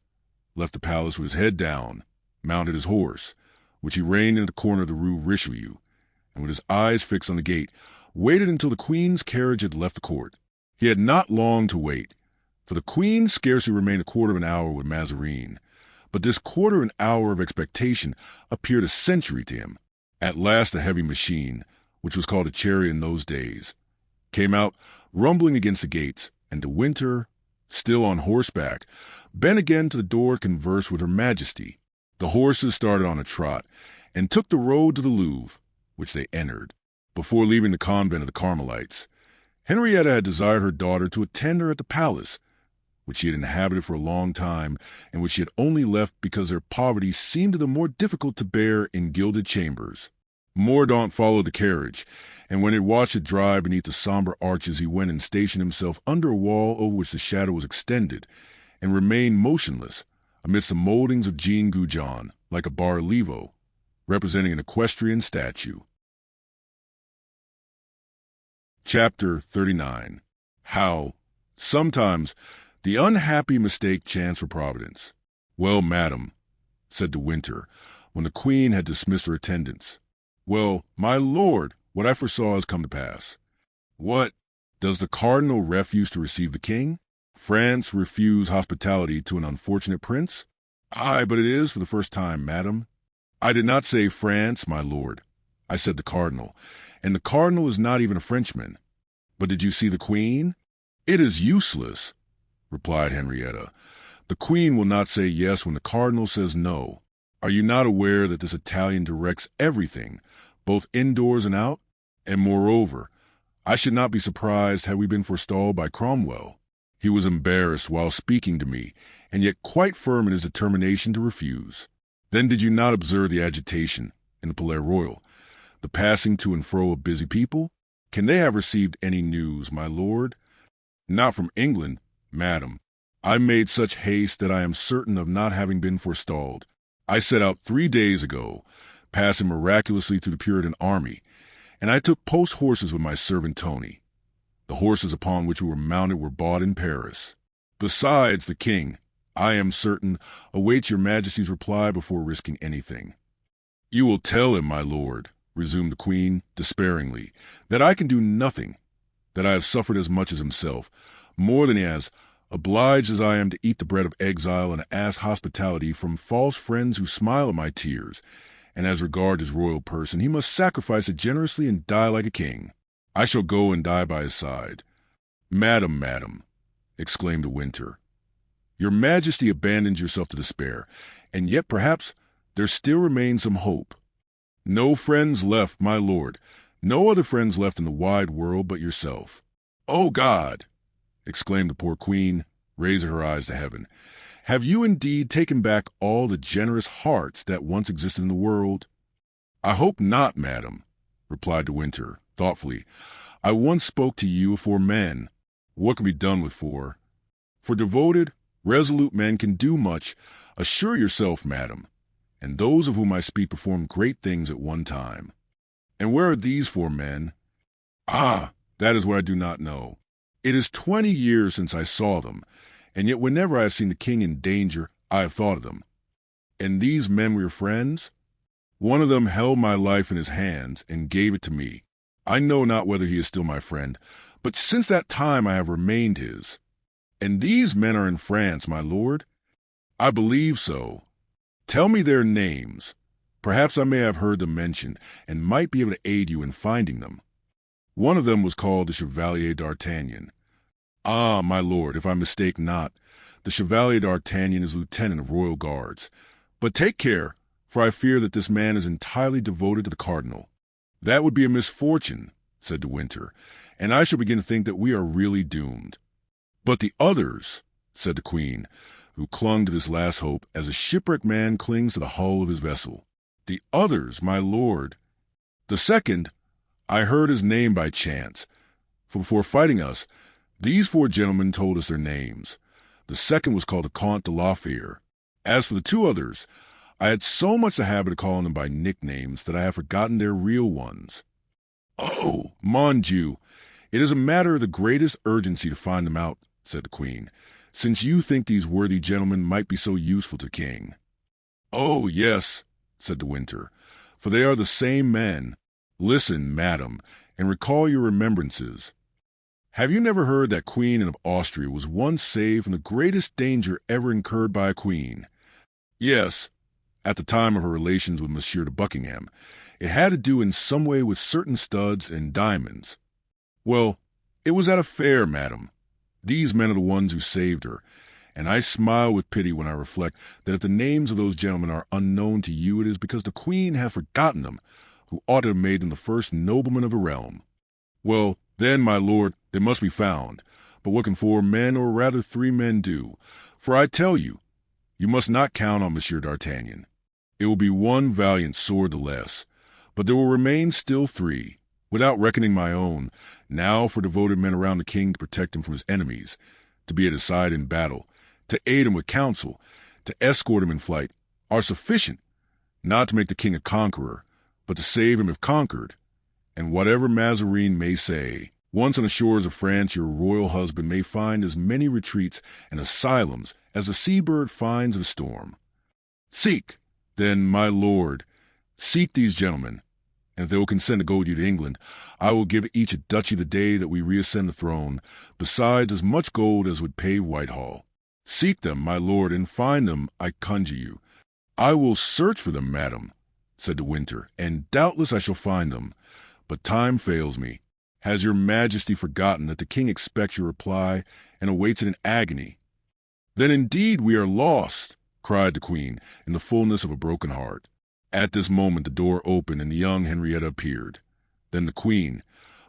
left the palace with his head down, mounted his horse, which he reined in the corner of the Rue Richelieu, and with his eyes fixed on the gate, waited until the Queen's carriage had left the court. He had not long to wait, for the Queen scarcely remained a quarter of an hour with Mazarin, but this quarter of an hour of expectation appeared a century to him. At last the heavy machine, which was called a chariot in those days, came out rumbling against the gates, and De Winter, still on horseback, bent again to the door to converse with Her Majesty. The horses started on a trot, and took the road to the Louvre, which they entered. Before leaving the convent of the Carmelites, Henrietta had desired her daughter to attend her at the palace, which she had inhabited for a long time, and which she had only left because their poverty seemed to them more difficult to bear in gilded chambers. Mordaunt followed the carriage, and when he watched it drive beneath the sombre arches, he went and stationed himself under a wall over which the shadow was extended, and remained motionless amidst the mouldings of Jean Goujon, like a bas-relief representing an equestrian statue. Chapter 39. How, sometimes, the unhappy mistake chance for Providence. "Well, madam," said De Winter, when the Queen had dismissed her attendants. "Well, my lord, what I foresaw has come to pass." "What? Does the cardinal refuse to receive the king? France refuse hospitality to an unfortunate prince?" "Aye, but it is for the first time, madam." "I did not say France, my lord. I said the cardinal, and the cardinal is not even a Frenchman." "But did you see the Queen?" "It is useless," replied Henrietta. "The Queen will not say yes when the cardinal says no. Are you not aware that this Italian directs everything, both indoors and out? And moreover, I should not be surprised had we been forestalled by Cromwell. He was embarrassed while speaking to me, and yet quite firm in his determination to refuse. Then did you not observe the agitation in the Palais Royal, the passing to and fro of busy people? Can they have received any news, my lord?" "Not from England, madam. I made such haste that I am certain of not having been forestalled. I set out 3 days ago, passing miraculously through the Puritan army, and I took post horses with my servant Tony. The horses upon which we were mounted were bought in Paris. Besides, the king, I am certain, awaits your majesty's reply before risking anything." "You will tell him, my lord," resumed the Queen despairingly, "that I can do nothing, that I have suffered as much as himself, more than he has, obliged as I am to eat the bread of exile and to ask hospitality from false friends who smile at my tears, and as regard his royal person, he must sacrifice it generously and die like a king. I shall go and die by his side." "Madam, madam," exclaimed De Winter, "your majesty abandons yourself to despair, and yet perhaps there still remains some hope." "No friends left, my lord, no other friends left in the wide world but yourself." "Oh God!" exclaimed the poor Queen, raising her eyes to heaven. "Have you indeed taken back all the generous hearts that once existed in the world?" "I hope not, madam," replied De Winter, thoughtfully. "I once spoke to you for men. What can be done with four? For devoted, resolute men can do much, assure yourself, madam, and those of whom I speak performed great things at one time." "And where are these 4 men?" "Ah, that is what I do not know. It is 20 years since I saw them, and yet whenever I have seen the king in danger, I have thought of them." "And these men were your friends?" "One of them held my life in his hands and gave it to me. I know not whether he is still my friend, but since that time I have remained his." "And these men are in France, my lord?" "I believe so." "Tell me their names. Perhaps I may have heard them mentioned, and might be able to aid you in finding them." "One of them was called the Chevalier d'Artagnan." "Ah, my lord, if I mistake not, the Chevalier d'Artagnan is lieutenant of royal guards. But take care, for I fear that this man is entirely devoted to the cardinal." "That would be a misfortune," said De Winter, "and I shall begin to think that we are really doomed." "But the others," said the Queen, who clung to this last hope as a shipwrecked man clings to the hull of his vessel. "The others, my lord." "The second, I heard his name by chance, for before fighting us, these 4 gentlemen told us their names. The second was called the Comte de la Fere. As for the 2 others, I had so much the habit of calling them by nicknames that I have forgotten their real ones." "Oh, mon Dieu, it is a matter of the greatest urgency to find them out," said the queen, since you think these worthy gentlemen might be so useful to the king. Oh, yes, said De Winter, for they are the same men. Listen, madam, and recall your remembrances. Have you never heard that Queen Anne of Austria was once saved from the greatest danger ever incurred by a queen? Yes, at the time of her relations with Monsieur de Buckingham. It had to do in some way with certain studs and diamonds. Well, it was at a fair, madam. These men are the ones who saved her, and I smile with pity when I reflect that if the names of those gentlemen are unknown to you, it is because the queen hath forgotten them, who ought to have made them the first noblemen of her realm. Well, then, my lord, they must be found. But what can 4 men, or rather 3 men, do? For I tell you, you must not count on Monsieur d'Artagnan. It will be 1 valiant sword the less, but there will remain still 3, without reckoning my own, now for devoted men around the king to protect him from his enemies, to be at his side in battle, to aid him with counsel, to escort him in flight, are sufficient, not to make the king a conqueror, but to save him if conquered. And whatever Mazarin may say, once on the shores of France your royal husband may find as many retreats and asylums as the seabird finds in a storm. Seek, then, my lord, seek these gentlemen, and if they will consent to go with you to England, I will give each a duchy the day that we reascend the throne, besides as much gold as would pave Whitehall. Seek them, my lord, and find them, I conjure you. I will search for them, madam, said De Winter, and doubtless I shall find them. But time fails me. Has your majesty forgotten that the king expects your reply and awaits it in agony? Then indeed we are lost, cried the queen, in the fullness of a broken heart. At this moment the door opened and the young Henrietta appeared. Then the queen,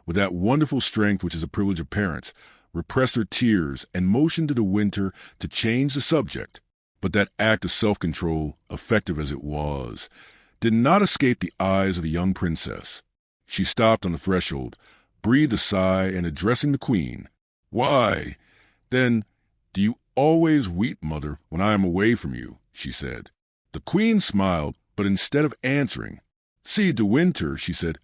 with that wonderful strength which is a privilege of parents, repressed her tears and motioned to De Winter to change the subject. But that act of self-control, effective as it was, did not escape the eyes of the young princess. She stopped on the threshold, breathed a sigh, and addressing the queen, "Why, then, do you always weep, mother, when I am away from you?" she said. The queen smiled, but instead of answering, "See, De Winter," she said,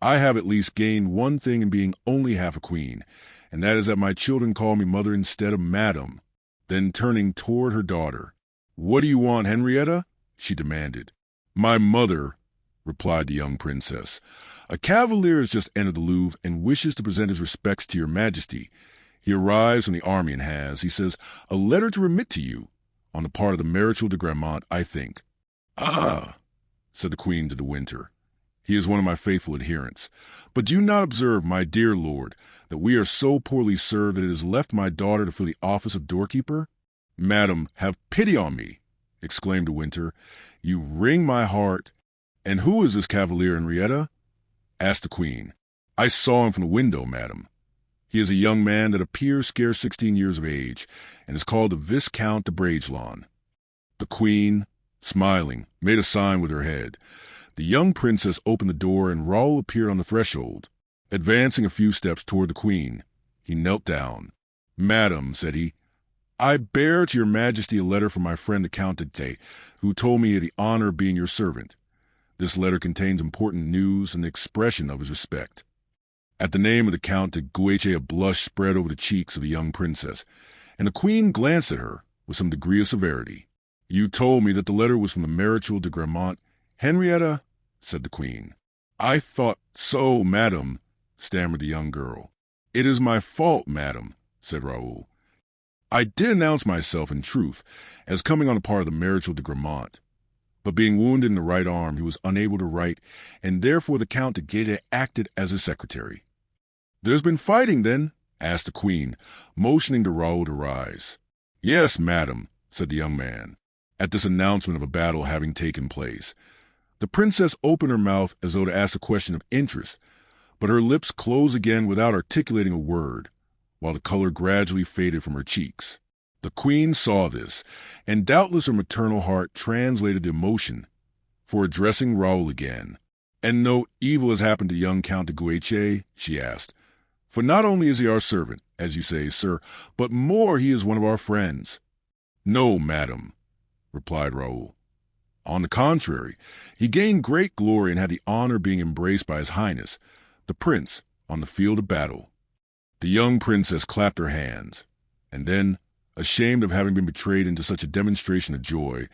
"I have at least gained one thing in being only half a queen, and that is that my children call me mother instead of madam." Then turning toward her daughter, "What do you want, Henrietta?" she demanded. "My mother," replied the young princess. "A cavalier has just entered the Louvre and wishes to present his respects to your majesty. He arrives from the army and has, he says, a letter to remit to you, on the part of the Marechal de Gramont, I think." "Ah," said the queen to De Winter, "he is one of my faithful adherents. But do you not observe, my dear lord, that we are so poorly served that it has left my daughter to fill the office of doorkeeper?" "Madam, have pity on me," exclaimed De Winter. "You wring my heart." "And who is this cavalier, Henrietta?" asked the queen. "I saw him from the window, madam. He is a young man that appears scarce 16 years of age, and is called the Viscount de Bragelonne." The queen, smiling, made a sign with her head. The young princess opened the door, and Raoul appeared on the threshold. Advancing a few steps toward the queen, he knelt down. "Madam," said he, "I bear to your majesty a letter from my friend the Count de Guiche, who told me the honor of being your servant. This letter contains important news and the expression of his respect." At the name of the Count de Guiche a blush spread over the cheeks of the young princess, and the queen glanced at her with some degree of severity. "You told me that the letter was from the Marechal de Gramont, Henrietta?" said the queen. "I thought so, madam," stammered the young girl. "It is my fault, madam," said Raoul. "I did announce myself, in truth, as coming on the part of the Marechal de Gramont. But being wounded in the right arm, he was unable to write, and therefore the Count de Guiche acted as his secretary." "There's been fighting, then?" asked the queen, motioning to Raoul to rise. "Yes, madam," said the young man, at this announcement of a battle having taken place. The princess opened her mouth as though to ask a question of interest, but her lips closed again without articulating a word, while the color gradually faded from her cheeks. The queen saw this, and doubtless her maternal heart translated the emotion, for addressing Raoul again, "And no evil has happened to young Count de Guiche?" she asked. "For not only is he our servant, as you say, sir, but more, he is one of our friends." "No, madam," replied Raoul. "On the contrary, he gained great glory and had the honor of being embraced by his highness, the prince, on the field of battle." The young princess clapped her hands, And then, ashamed of having been betrayed into such a demonstration of joy,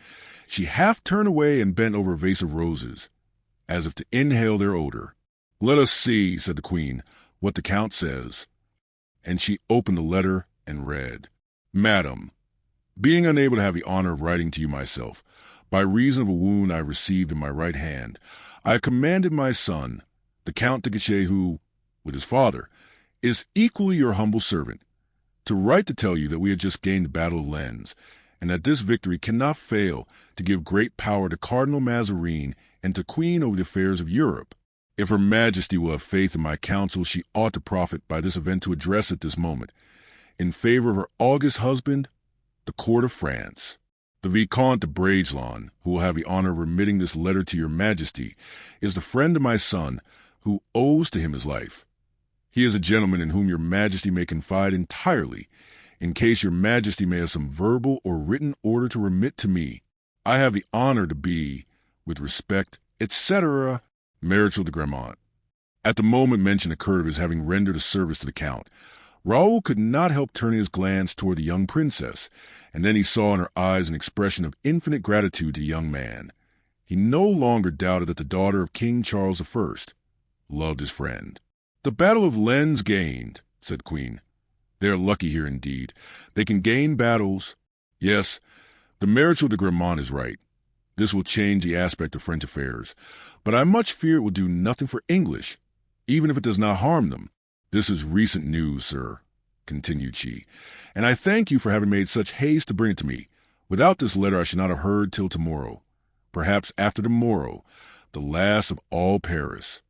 she half turned away and bent over a vase of roses, as if to inhale their odor. "Let us see," said the queen, "what the count says." And she opened the letter and read, "Madam, being unable to have the honor of writing to you myself, by reason of a wound I received in my right hand, I commanded my son, the Count de Guiche, who, with his father, is equally your humble servant, to write to tell you that we had just gained the Battle of Lens, and that this victory cannot fail to give great power to Cardinal Mazarin and to Queen over the affairs of Europe. If Her Majesty will have faith in my counsel, she ought to profit by this event to address at this moment, in favor of her august husband, the court of France. The Vicomte de Bragelonne, who will have the honor of remitting this letter to your Majesty, is the friend of my son, who owes to him his life. He is a gentleman in whom your Majesty may confide entirely, in case your Majesty may have some verbal or written order to remit to me. I have the honor to be, with respect, etc., Marechal de Gramont." At the moment mention occurred of his having rendered a service to the Count, Raoul could not help turning his glance toward the young princess, and then he saw in her eyes an expression of infinite gratitude to the young man. He no longer doubted that the daughter of King Charles I loved his friend. "The Battle of Lens gained," said the Queen. "They are lucky here indeed. They can gain battles. Yes, the Marechal de Gramont is right. This will change the aspect of French affairs, but I much fear it will do nothing for English, even if it does not harm them. This is recent news, sir," continued she, "and I thank you for having made such haste to bring it to me. Without this letter I should not have heard till tomorrow, perhaps after tomorrow, the last of all Paris."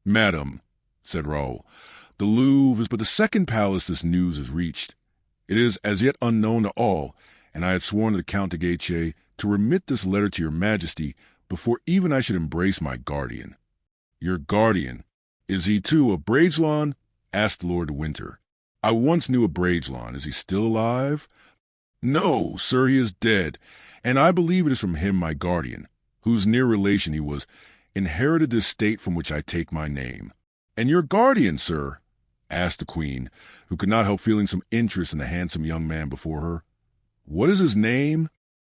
"Madam," said Raoul, "the Louvre is but the second palace this news has reached. It is as yet unknown to all, and I had sworn to the Count de Guiche to remit this letter to your Majesty before even I should embrace my guardian." "Your guardian? Is he, too, a Bragelonne?" asked Lord de Winter. "I once knew a Bragelonne. Is he still alive?" "No, sir, he is dead, and I believe it is from him my guardian, whose near relation he was, inherited this estate from which I take my name." "And your guardian, sir?" asked the Queen, who could not help feeling some interest in the handsome young man before her. "What is his name?"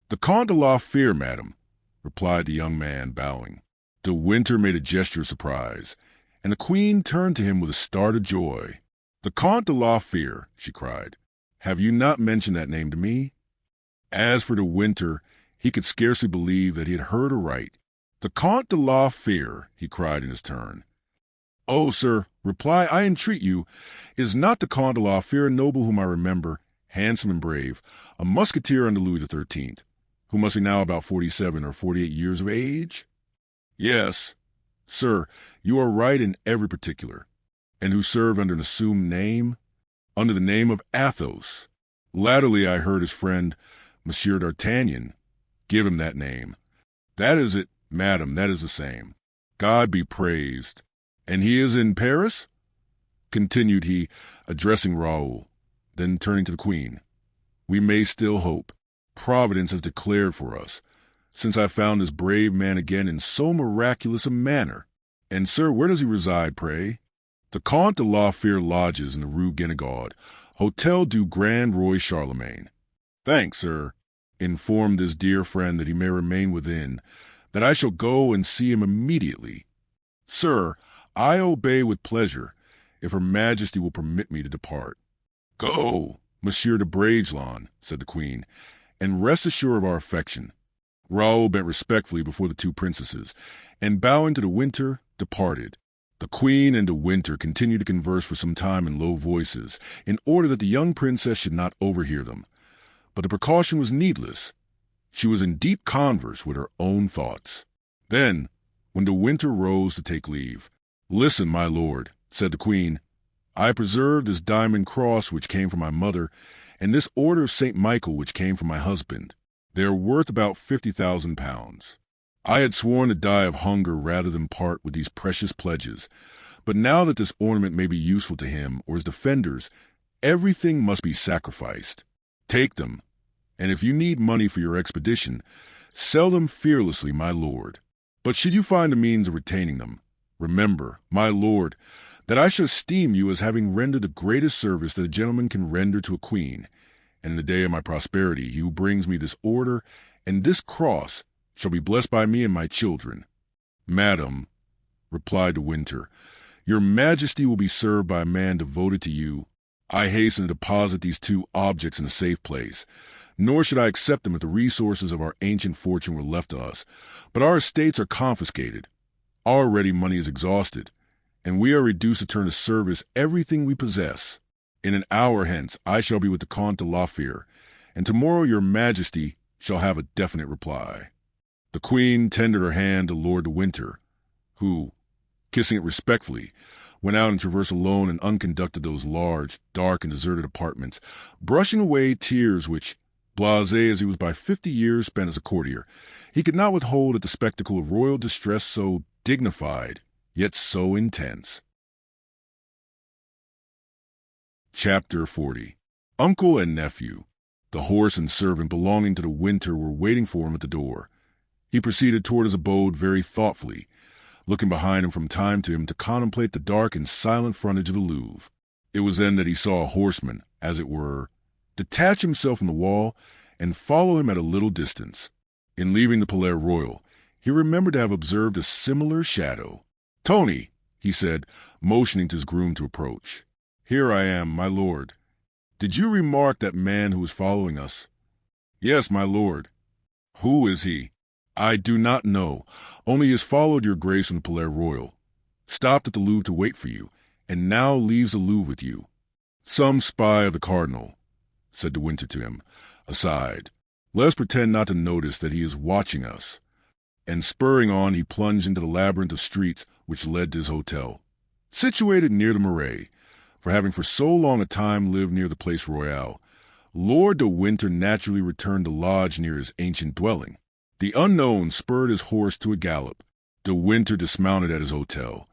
"The Comte de la Fere, madam," replied the young man, bowing. De Winter made a gesture of surprise, and the Queen turned to him with a start of joy. "The Comte de la Fere," she cried. "Have you not mentioned that name to me?" As for De Winter, he could scarcely believe that he had heard aright. "The Comte de la Fere," he cried in his turn. "Oh, sir, reply, I entreat you. Is not the Comte de la Fere a noble whom I remember, handsome and brave, a musketeer under Louis XIII, who must be now about 47 or 48 years of age?" "Yes, sir, you are right in every particular." "And who served under an assumed name?" "Under the name of Athos. Latterly I heard his friend, Monsieur d'Artagnan, give him that name." "That is it, madam, that is the same." "God be praised. And he is in Paris?" continued he, addressing Raoul. Then turning to the Queen, "We may still hope. Providence has declared for us, since I found this brave man again in so miraculous a manner. And, sir, where does he reside, pray?" "The Comte de la Fere lodges in the Rue Guénégaud, Hotel du Grand Roi Charlemagne." "Thanks, sir. Inform this dear friend that he may remain within, that I shall go and see him immediately." "Sir, I obey with pleasure, if Her Majesty will permit me to depart." "Go, Monsieur de Bragelonne," said the Queen, "and rest assured of our affection." Raoul bent respectfully before the two princesses, and bowing to De Winter, departed. The Queen and De Winter continued to converse for some time in low voices, in order that the young princess should not overhear them. But the precaution was needless. She was in deep converse with her own thoughts. Then, when De Winter rose to take leave, "Listen, my lord," said the Queen. "I preserved this diamond cross which came from my mother, and this order of St. Michael which came from my husband. They are worth about 50,000 pounds. I had sworn to die of hunger rather than part with these precious pledges, but now that this ornament may be useful to him or his defenders, everything must be sacrificed. Take them, and if you need money for your expedition, sell them fearlessly, my lord. But should you find the means of retaining them, remember, my lord, that I shall esteem you as having rendered the greatest service that a gentleman can render to a queen, and in the day of my prosperity he who brings me this order and this cross shall be blessed by me and my children. Madam, replied De Winter, your majesty will be served by a man devoted to you. I hasten to deposit these two objects in a safe place, nor should I accept them if the resources of our ancient fortune were left to us. But our estates are confiscated. Our ready money is exhausted, and we are reduced to turn to service everything we possess. In an hour hence I shall be with the Comte de Lafayette, and tomorrow your majesty shall have a definite reply. The queen tendered her hand to Lord de Winter, who, kissing it respectfully, went out and traversed alone and unconducted those large, dark, and deserted apartments, brushing away tears which, blasé as he was by 50 years spent as a courtier, he could not withhold at the spectacle of royal distress so dignified, yet so intense. Chapter 40. Uncle and nephew. The horse and servant belonging to De Winter were waiting for him at the door. He proceeded toward his abode very thoughtfully, looking behind him from time to time to contemplate the dark and silent frontage of the Louvre. It was then that he saw a horseman, as it were, detach himself from the wall and follow him at a little distance. In leaving the Palais Royal, he remembered to have observed a similar shadow. "Tony," he said, motioning to his groom to approach. "Here I am, my lord. Did you remark that man who was following us?" "Yes, my lord." "Who is he?" "I do not know, only he has followed your grace from the Palais Royal, stopped at the Louvre to wait for you, and now leaves the Louvre with you." "Some spy of the cardinal," said De Winter to him, aside. "Let us pretend not to notice that he is watching us." And spurring on, he plunged into the labyrinth of streets which led to his hotel, situated near the Marais. For having for so long a time lived near the Place Royale, Lord de Winter naturally returned to lodge near his ancient dwelling. The unknown spurred his horse to a gallop. De Winter dismounted at his hotel,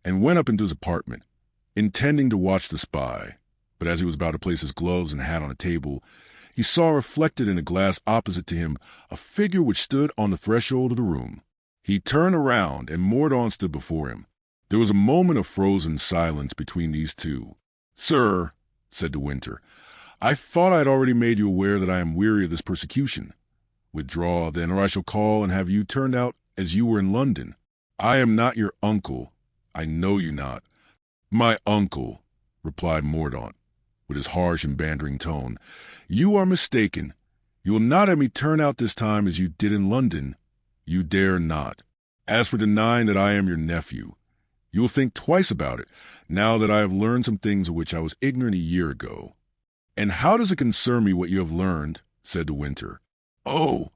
and went up into his apartment, intending to watch the spy. But as he was about to place his gloves and hat on a table, he saw reflected in a glass opposite to him a figure which stood on the threshold of the room. He turned around, and Mordaunt stood before him. There was a moment of frozen silence between these two. "Sir," said De Winter, "I thought I had already made you aware that I am weary of this persecution. Withdraw, then, or I shall call and have you turned out as you were in London. I am not your uncle. I know you not." "My uncle," replied Mordaunt, with his harsh and bantering tone. "You are mistaken. You will not have me turn out this time as you did in London. You dare not. As for denying that I am your nephew, you will think twice about it, now that I have learned some things of which I was ignorant a year ago." "And how does it concern me what you have learned?" said De Winter. "Oh,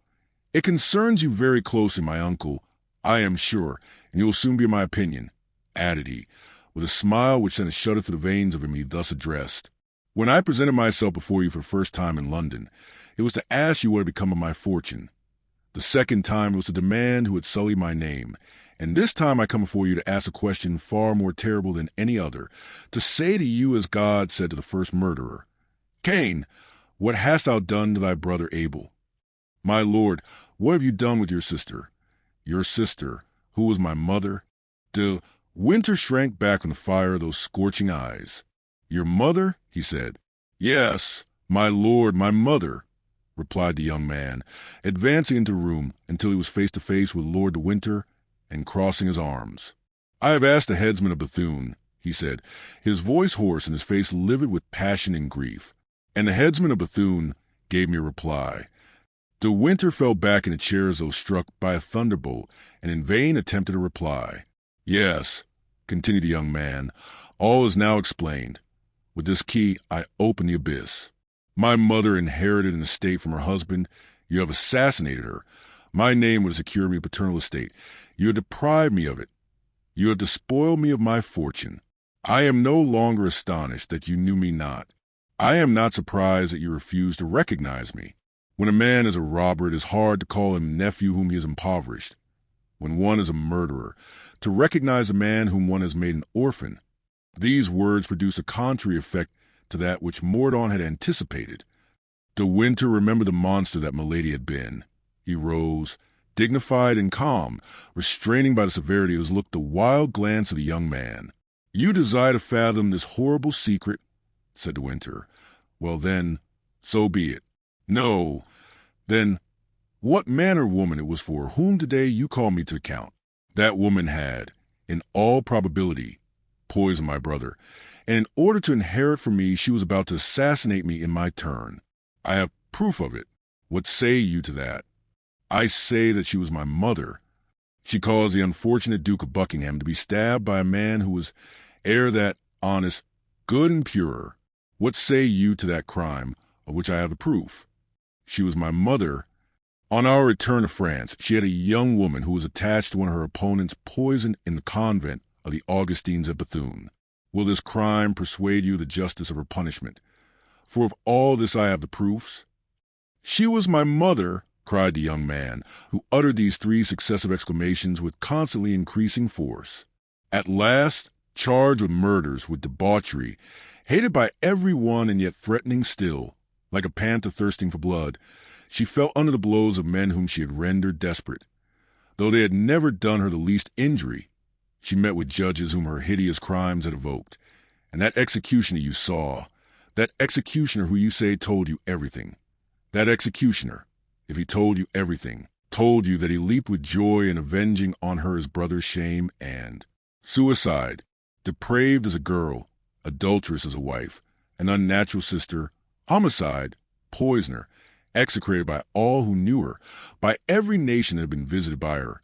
it concerns you very closely, my uncle, I am sure, and you will soon be of my opinion," added he, with a smile which sent a shudder through the veins of him he thus addressed. "When I presented myself before you for the first time in London, it was to ask you what had become of my fortune. The second time it was to demand who had sullied my name, and this time I come before you to ask a question far more terrible than any other, to say to you as God said to the first murderer, 'Cain, what hast thou done to thy brother Abel?' My lord, what have you done with your sister? Your sister, who was my mother?" De Winter shrank back from the fire of those scorching eyes. "Your mother?" he said. "Yes, my lord, my mother," replied the young man, advancing into the room until he was face to face with Lord de Winter and crossing his arms. "I have asked the headsman of Bethune," he said, his voice hoarse and his face livid with passion and grief, "and the headsman of Bethune gave me a reply." De Winter fell back in a chair as though struck by a thunderbolt, and in vain attempted a reply. "Yes," continued the young man, "all is now explained. With this key I open the abyss. My mother inherited an estate from her husband. You have assassinated her. My name would secure me a paternal estate. You have deprived me of it. You have despoiled me of my fortune. I am no longer astonished that you knew me not. I am not surprised that you refused to recognize me. When a man is a robber, it is hard to call him nephew whom he has impoverished. When one is a murderer, to recognize a man whom one has made an orphan. These words produced a contrary effect to that which Mordaunt had anticipated. De Winter remembered the monster that Milady had been. He rose, dignified and calm, restraining by the severity of his look the wild glance of the young man. "You desire to fathom this horrible secret?" said De Winter. "Well then, So be it. No. Then what man or woman it was for whom today you call me to account? That woman had, in all probability, poisoned my brother, and in order to inherit from me, she was about to assassinate me in my turn. I have proof of it. What say you to that? I say that she was my mother. She caused the unfortunate Duke of Buckingham to be stabbed by a man who was ere that honest, good and pure. What say you to that crime, of which I have the proof? She was my mother. On our return to France, she had a young woman who was attached to one of her opponents poisoned in the convent of the Augustines at Bethune. Will this crime persuade you the justice of her punishment? For of all this I have the proofs. She was my mother, cried the young man, who uttered these 3 successive exclamations with constantly increasing force. At last, charged with murders, with debauchery, hated by every one and yet threatening still, like a panther thirsting for blood, she fell under the blows of men whom she had rendered desperate. Though they had never done her the least injury, she met with judges whom her hideous crimes had evoked. And that executioner you saw, that executioner who you say told you everything, that executioner, if he told you everything, told you that he leaped with joy in avenging on her his brother's shame and suicide, depraved as a girl, adulteress as a wife, an unnatural sister, homicide, poisoner, execrated by all who knew her, by every nation that had been visited by her.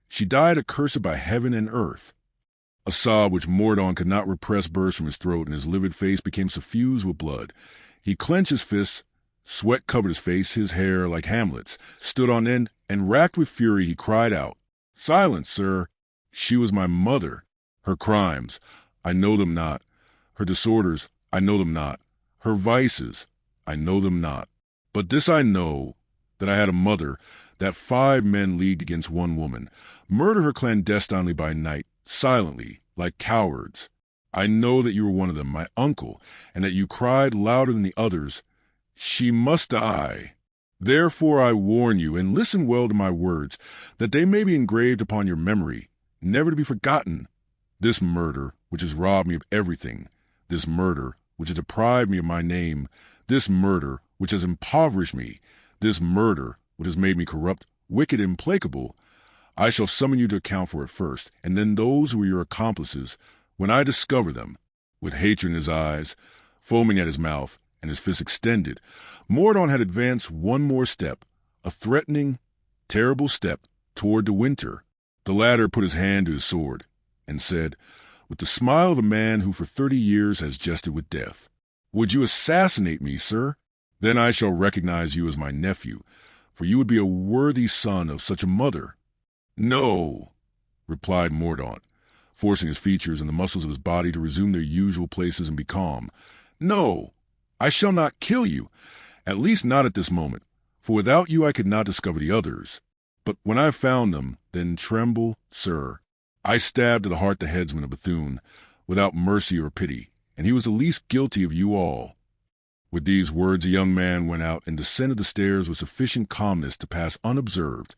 She died accursed by heaven and earth. A sob which Mordaunt could not repress burst from his throat, and his livid face became suffused with blood. He clenched his fists, sweat covered his face, his hair, like Hamlet's, stood on end, and racked with fury, he cried out, "Silence, sir! She was my mother. Her crimes, I know them not. Her disorders, I know them not. Her vices, I know them not. But this I know, that I had a mother, that 5 men leagued against one woman, murdered her clandestinely by night, silently, like cowards. I know that you were one of them, my uncle, and that you cried louder than the others, 'She must die.' Therefore I warn you, and listen well to my words, that they may be engraved upon your memory, never to be forgotten. This murder, which has robbed me of everything, this murder, which has deprived me of my name, this murder, which has impoverished me, this murder, which has made me corrupt, wicked, implacable, I shall summon you to account for it first, and then those who were your accomplices, when I discover them." With hatred in his eyes, foaming at his mouth, and his fist extended, Mordaunt had advanced one more step, a threatening, terrible step, toward De Winter. The latter put his hand to his sword, and said, with the smile of a man who for 30 years has jested with death, "Would you assassinate me, sir? Then I shall recognize you as my nephew, for you would be a worthy son of such a mother." "No," replied Mordaunt, forcing his features and the muscles of his body to resume their usual places and be calm. "No, I shall not kill you, at least not at this moment, for without you I could not discover the others. But when I have found them, then tremble, sir. I stabbed to the heart the headsman of Bethune, without mercy or pity, and he was the least guilty of you all." With these words the young man went out and descended the stairs with sufficient calmness to pass unobserved.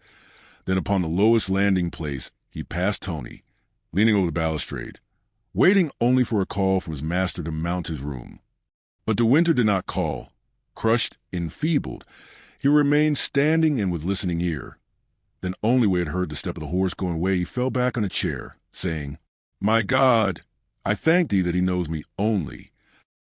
Then upon the lowest landing-place he passed Tony, leaning over the balustrade, waiting only for a call from his master to mount his room. But De Winter did not call. Crushed, enfeebled, he remained standing and with listening ear. Then only when he had heard the step of the horse going away, he fell back on a chair, saying, "My God, I thank thee that he knows me only,